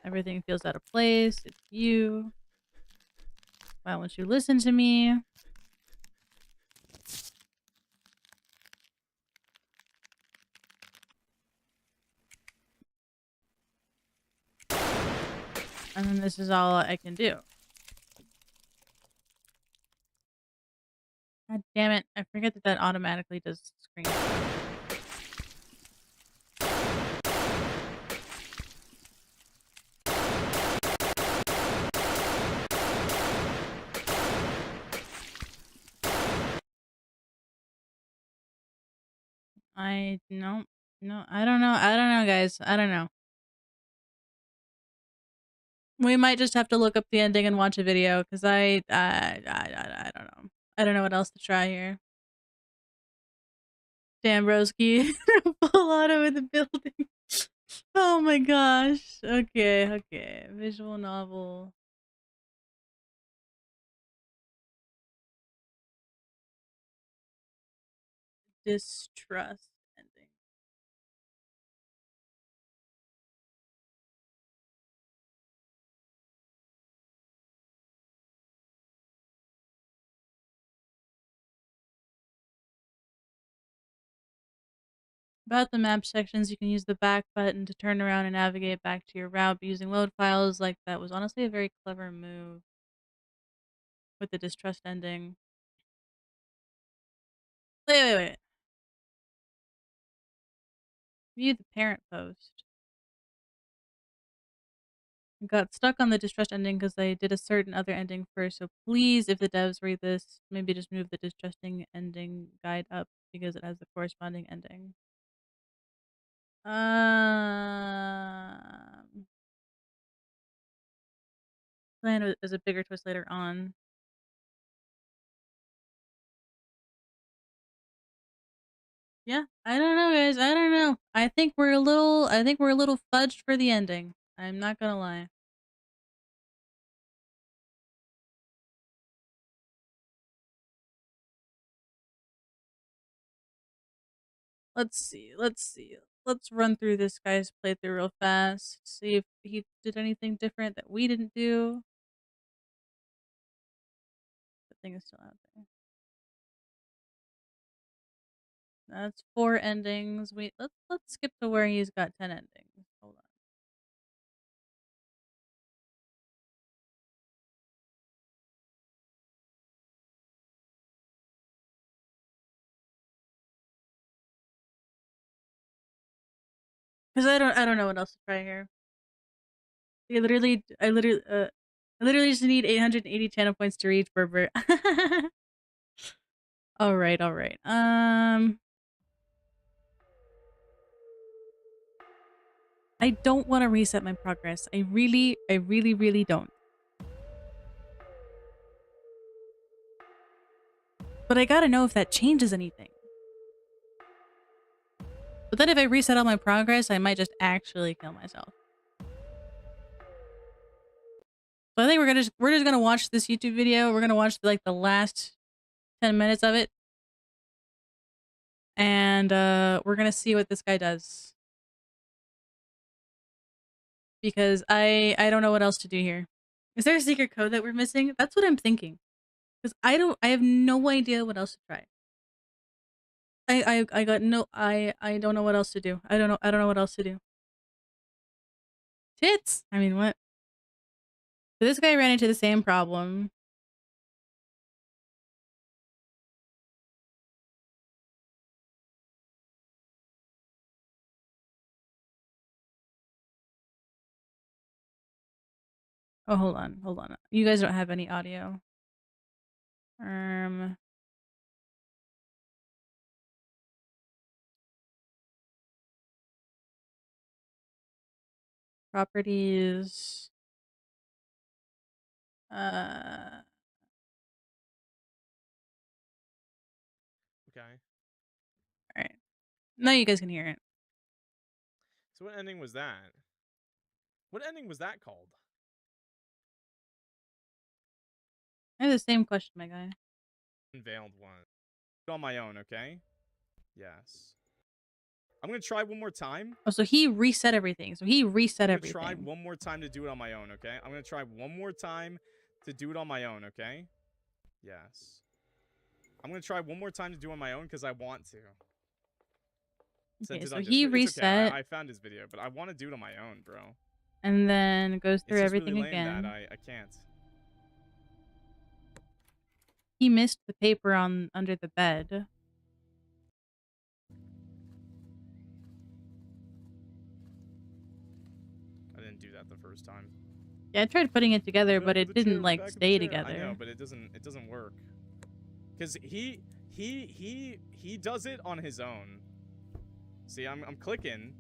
Everything feels out of place. It's you. Why won't you listen to me? And then this is all I can do. God damn it. I forget that that automatically does screen. No, I don't know. I don't know, guys. I don't know. We might just have to look up the ending and watch a video because I don't know. I don't know what else to try here. Damn, Broski. Pilato in the building. Oh my gosh. Okay, okay. Visual novel. Distrust ending. About the map sections, you can use the back button to turn around and navigate back to your route using load files. Like, that was honestly a very clever move with the distrust ending. Wait. View the parent post. Got stuck on the distrust ending because I did a certain other ending first. So please, if the devs read this, maybe just move the distrusting ending guide up because it has the corresponding ending. Plan is a bigger twist later on. Yeah, I don't know, guys. I don't know. I think we're a little fudged for the ending. I'm not gonna lie. Let's see. Let's run through this guy's playthrough real fast. See if he did anything different that we didn't do. The thing is still out there. That's 4 endings. Let's skip to where he's got 10 endings. Hold on. Cuz I don't know what else to try here. I literally just need 880 channel points to reach Berber. All right. I don't want to reset my progress. I really don't. But I gotta know if that changes anything. But then if I reset all my progress, I might just actually kill myself. So I think we're just gonna watch this YouTube video. We're gonna watch like the last 10 minutes of it. And we're gonna see what this guy does. Because I don't know what else to do here. Is there a secret code that we're missing? That's what I'm thinking. Because I have no idea what else to try. I got no I don't know what else to do. I don't know what else to do. Tits! I mean, what? So this guy ran into the same problem. Oh, hold on. You guys don't have any audio. Properties. Okay. Alright. Now you guys can hear it. So what ending was that? What ending was that called? I have the same question, my guy. Unveiled one. On my own, okay? Yes. I'm gonna try one more time. Oh, so he reset everything. So he reset I'm gonna try everything. one more time to do it on my own, okay? I'm gonna try one more time to do it on my own, okay? Yes. I'm gonna try one more time to do it on my own because I want to. Sent Okay, it so on he Discord. It's okay. reset I found his video, but I want to do it on my own, bro. and then goes It's through just really everything lame that again. I can't. He missed the paper on under the bed. I didn't do that the first time. Yeah, I tried putting it together, but Back of it the didn't chair, like back of the stay chair. I know, together. but it doesn't work. Cause he does it on his own. See, I'm clicking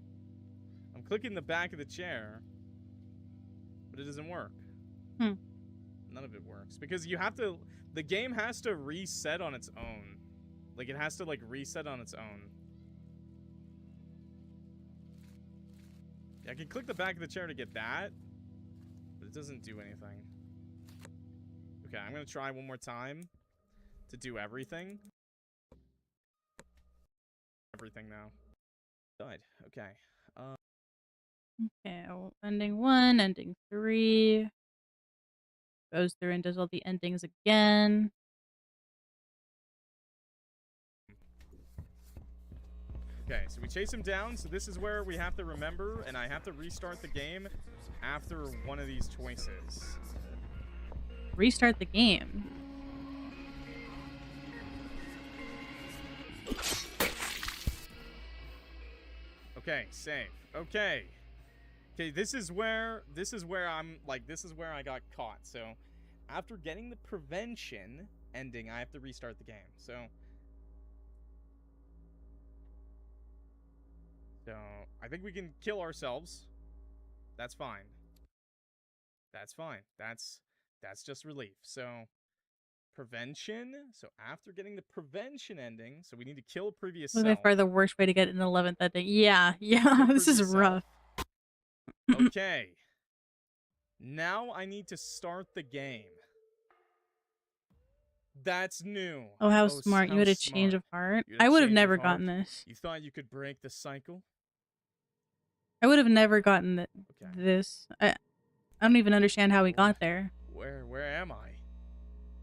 the back of the chair, but it doesn't work. Hmm. None of it works because you have to. The game has to reset on its own. Like it has to like reset on its own. Yeah, I can click the back of the chair to get that, but it doesn't do anything. Okay, I'm gonna try one more time to do everything. Everything now. Died. Okay. Okay, well, ending 1, ending 3. Goes through and does all the endings again. Okay, so we chase him down. So this is where we have to remember, and I have to restart the game after one of these choices. Restart the game. Okay, save. Okay. Okay, this is where I'm like this is where I got caught. So after getting the prevention ending, I have to restart the game. So I think we can kill ourselves. That's fine. That's fine. That's just relief. So prevention. So after getting the prevention ending, so we need to kill previous Was by self. far the worst way to get an 11th ending. Yeah, this is rough. Okay. Now I need to start the game. That's new. Oh, how smart. You had a change of heart. I would have never gotten this. You thought you could break the cycle? I would have never gotten this. I don't even understand how we got there. Where am I?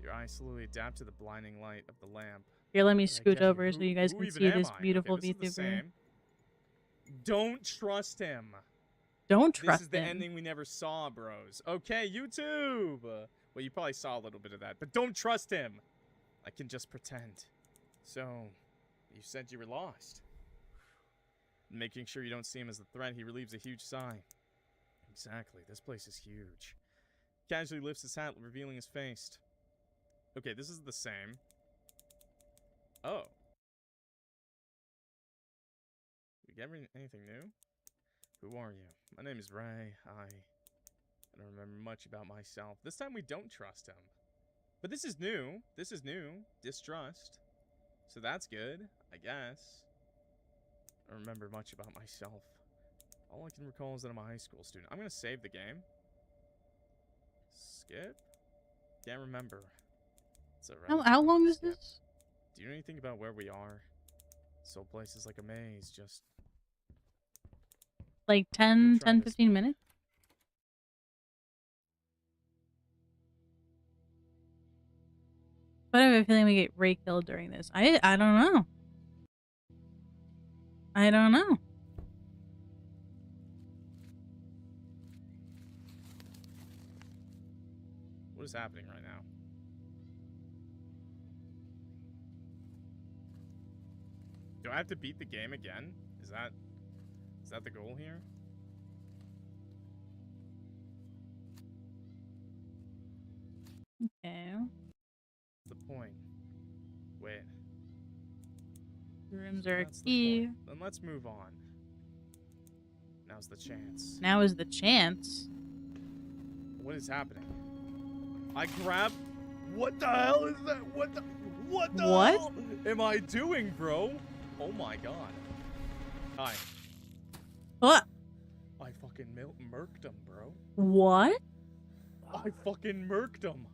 Your eyes slowly adapt to the blinding light of the lamp. Here, let me scoot over so you guys can see this beautiful VTuber. Don't trust him. Don't trust him. This is the ending we never saw, bros. Okay, YouTube. Well, you probably saw a little bit of that, but don't trust him. I can just pretend. So, you said you were lost. Making sure you don't see him as a threat, he relieves a huge sigh. Exactly, this place is huge. Casually lifts his hat, revealing his face. Okay, this is the same. Oh. You get anything new? Who are you? My name is Ray. I don't remember much about myself. This time we don't trust him. But this is new. This is new. Distrust. So that's good, I guess. I don't remember much about myself. All I can recall is that I'm a high school student. I'm going to save the game. Skip? Can't remember. It's alright. How long is this? Do you know anything about where we are? This whole place is like a maze, just... Like 10, 15 minutes? But I have a feeling we get Ray killed during this. I don't know. I don't know. What is happening right now? Do I have to beat the game again? Is that the goal here? Okay. What's the point? Wait. The rooms are key. Then let's move on. Now's the chance. Now is the chance. What is happening? I grab... What the hell is that? What the hell am I doing, bro? Oh my god. Hi. What? I fucking murked him, bro. What? I fucking murked him.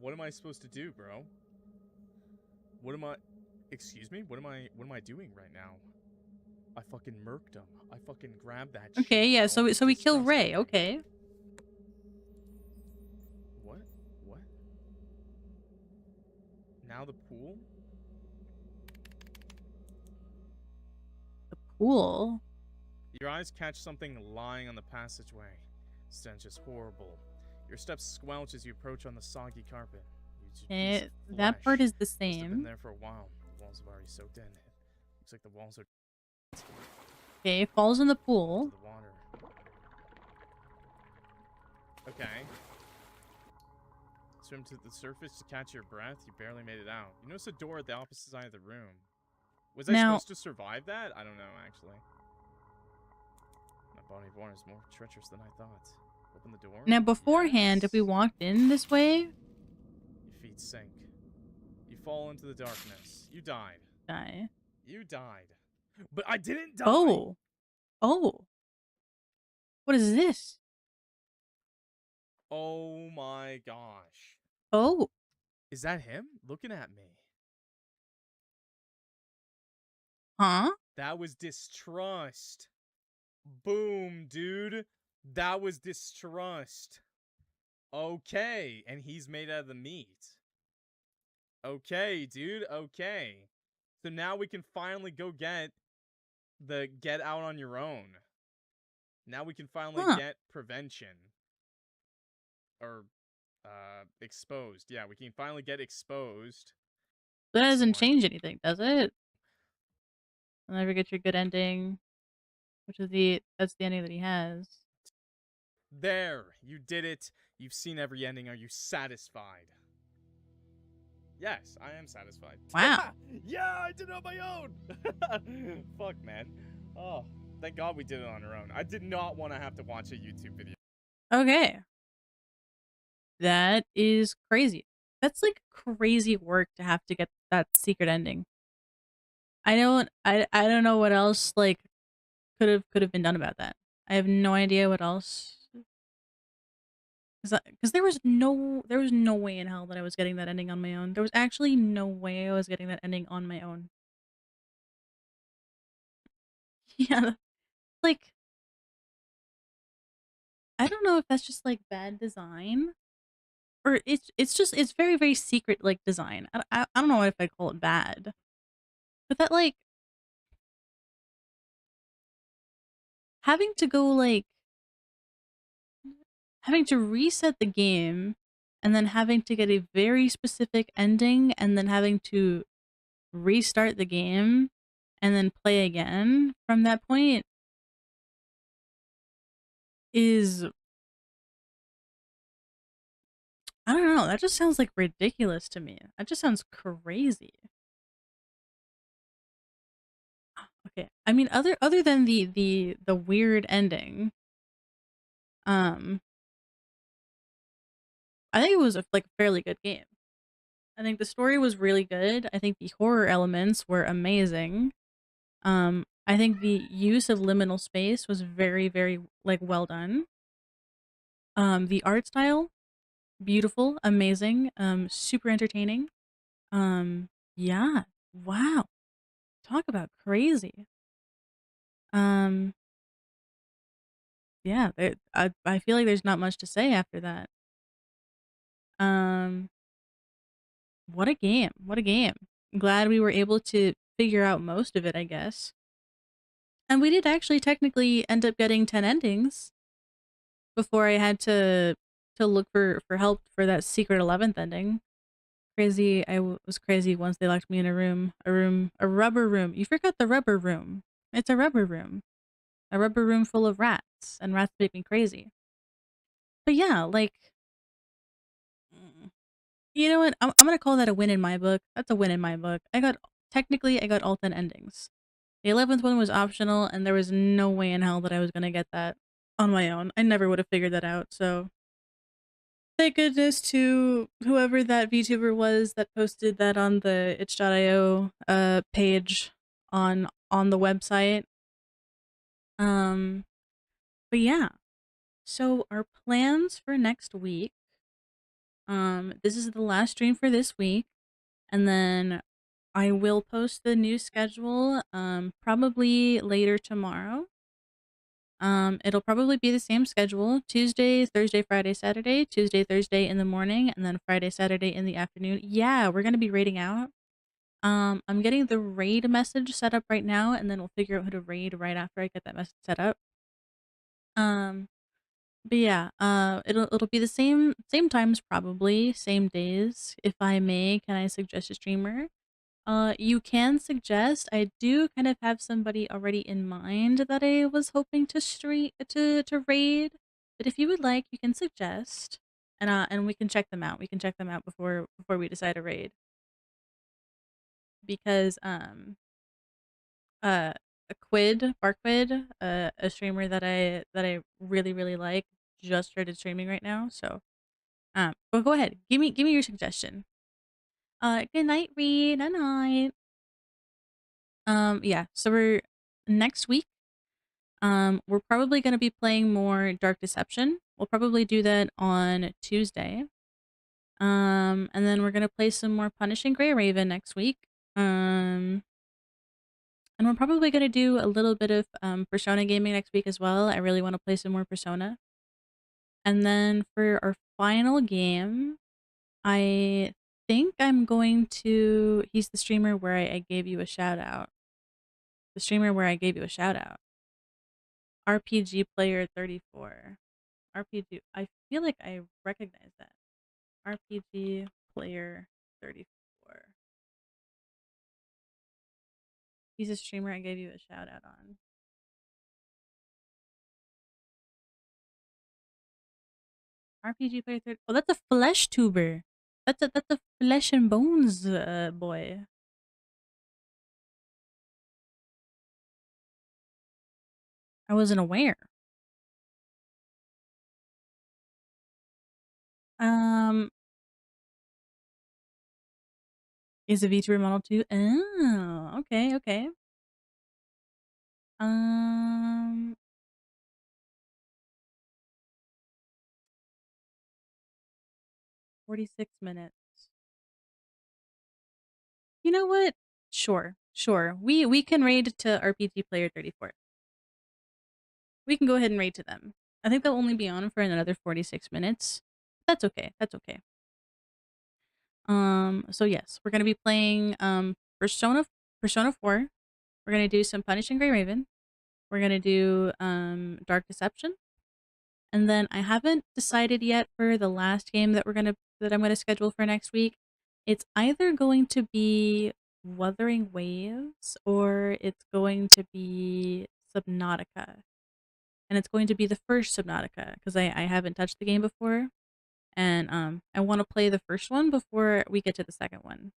What am I supposed to do, bro? What am I? Excuse me? What am I doing right now? I fucking murked him. I fucking grabbed that Okay, shit yeah, and so almost we kill disgusted Ray, him. okay. What? What? Now the pool? The pool. Your eyes catch something lying on the passageway. Stench is horrible. Your steps squelch as you approach on the soggy carpet. Huge piece of That part flesh. is the Must have been same. there for a while. The walls have already soaked in. Looks like the walls are Okay, falls in the to pool. the water. Okay. Swim to the surface to catch your breath. You barely made it out. You notice a door at the opposite side of the room. Was I Now, supposed to survive that? I don't know, actually. My body of water is more treacherous than I thought. Open the door. now beforehand, if we Yes. walked in this way, Your feet sink. You fall into the darkness. You died. die. You died. But I didn't die! Oh. Oh. What is this? Oh my gosh. Oh. Is that him looking at me? Huh? That was distrust. Boom, dude. That was distrust. Okay. And he's made out of the meat. Okay, dude. Okay. So now we can finally go get the get out on your own. Now we can finally Huh. get prevention. Or exposed. Yeah, we can finally get exposed. That doesn't More. change anything, does it? You'll never get your good ending. Which is that's the ending that he has. There, you did it. You've seen every ending. Are you satisfied? Yes, I am satisfied. Wow. Yeah, I did it on my own. Fuck, man. Oh, thank God we did it on our own. I did not want to have to watch a YouTube video. Okay. That is crazy. That's like crazy work to have to get that secret ending. I don't know what else like could have been done about that. I have no idea what else. Because there was no way in hell that I was getting that ending on my own. There was actually no way I was getting that ending on my own. Yeah, like I don't know if that's just like bad design, or it's very very secret like design. I don't know if I call it bad, but that like having to go like having to reset the game and then having to get a very specific ending and then having to restart the game and then play again from that point is I don't know, that just sounds like ridiculous to me. That just sounds crazy. Okay. I mean other than the weird ending, um I think it was a like fairly good game. I think the story was really good. I think the horror elements were amazing. I think the use of liminal space was very, very like well done. The art style, beautiful, amazing, super entertaining. Yeah, wow, talk about crazy. Um, yeah, I feel like there's not much to say after that. Um, what a game! What a game! I'm glad we were able to figure out most of it, I guess. And we did actually technically end up getting 10 endings before I had to look for help for that secret 11th ending. Crazy, was crazy once they locked me in a rubber room. You forgot the rubber room. It's a rubber room. A rubber room full of rats, and rats make me crazy. But yeah, like, you know what? I'm gonna call that a win in my book. That's a win in my book. Technically, I got all 10 endings. The 11th one was optional, and there was no way in hell that I was gonna get that on my own. I never would have figured that out, so thank goodness to whoever that VTuber was that posted that on the itch.io page on the website. But yeah. So our plans for next week. This is the last stream for this week, and then I will post the new schedule probably later tomorrow. It'll probably be the same schedule: Tuesday, Thursday, Friday, Saturday, Tuesday, Thursday in the morning, and then Friday, Saturday in the afternoon. Yeah, we're gonna be raiding out. I'm getting the raid message set up right now, and then we'll figure out who to raid right after I get that message set up. Um, but yeah, it'll be the same times probably, same days. If I may, can I suggest a streamer? You can suggest. I do kind of have somebody already in mind that I was hoping to stream to raid. But if you would like, you can suggest, and we can check them out. We can check them out before we decide a raid. Because uh a Quid, Barquid, a streamer that I really like, just started streaming right now. So but go ahead, give me your suggestion. Good night, Reed. Night night. Yeah. So we're next week. We're probably gonna be playing more Dark Deception. We'll probably do that on Tuesday. And then we're gonna play some more Punishing Grey Raven next week. And we're probably gonna do a little bit of Persona gaming next week as well. I really want to play some more Persona. And then for our final game, I think I'm going to. He's the streamer where I gave you a shout out. The streamer where I gave you a shout out. RPG Player 34. RPG. I feel like I recognize that. RPG Player 34. He's a streamer I gave you a shout out on. RPG Player 30. Oh, that's a flesh tuber. That's a flesh and bones boy. I wasn't aware. Um, is a VTuber model too? Oh, okay, okay. Um, 46 minutes. You know what? Sure, sure. We can raid to RPG Player 34. We can go ahead and raid to them. I think they'll only be on for another 46 minutes. That's okay. That's okay. So yes, we're gonna be playing Persona 4. We're gonna do some Punishing Grey Raven. We're gonna do Dark Deception. And then I haven't decided yet for the last game that I'm gonna schedule for next week. It's either going to be Wuthering Waves or it's going to be Subnautica. And it's going to be the first Subnautica because I haven't touched the game before. And I want to play the first one before we get to the second one.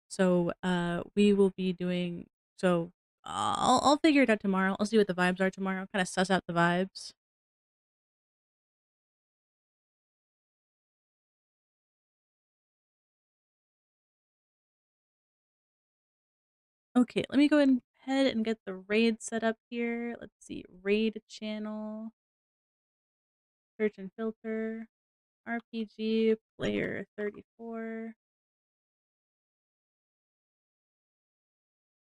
So we will be doing so I'll figure it out tomorrow. I'll see what the vibes are tomorrow. Kind of suss out the vibes. Okay, let me go ahead and get the raid set up here. Let's see, raid channel, search and filter, RPG player 34.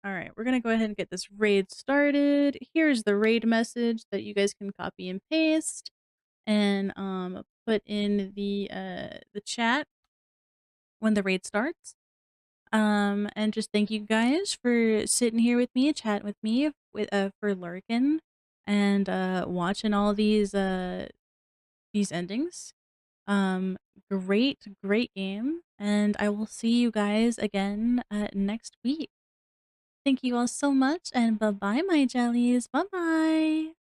All right, we're gonna go ahead and get this raid started. Here's the raid message that you guys can copy and paste and put in the chat when the raid starts. And just thank you guys for sitting here with me, chatting with me with for Lurkin and watching all these endings. Great game, and I will see you guys again next week. Thank you all so much, and bye bye, my jellies. Bye bye.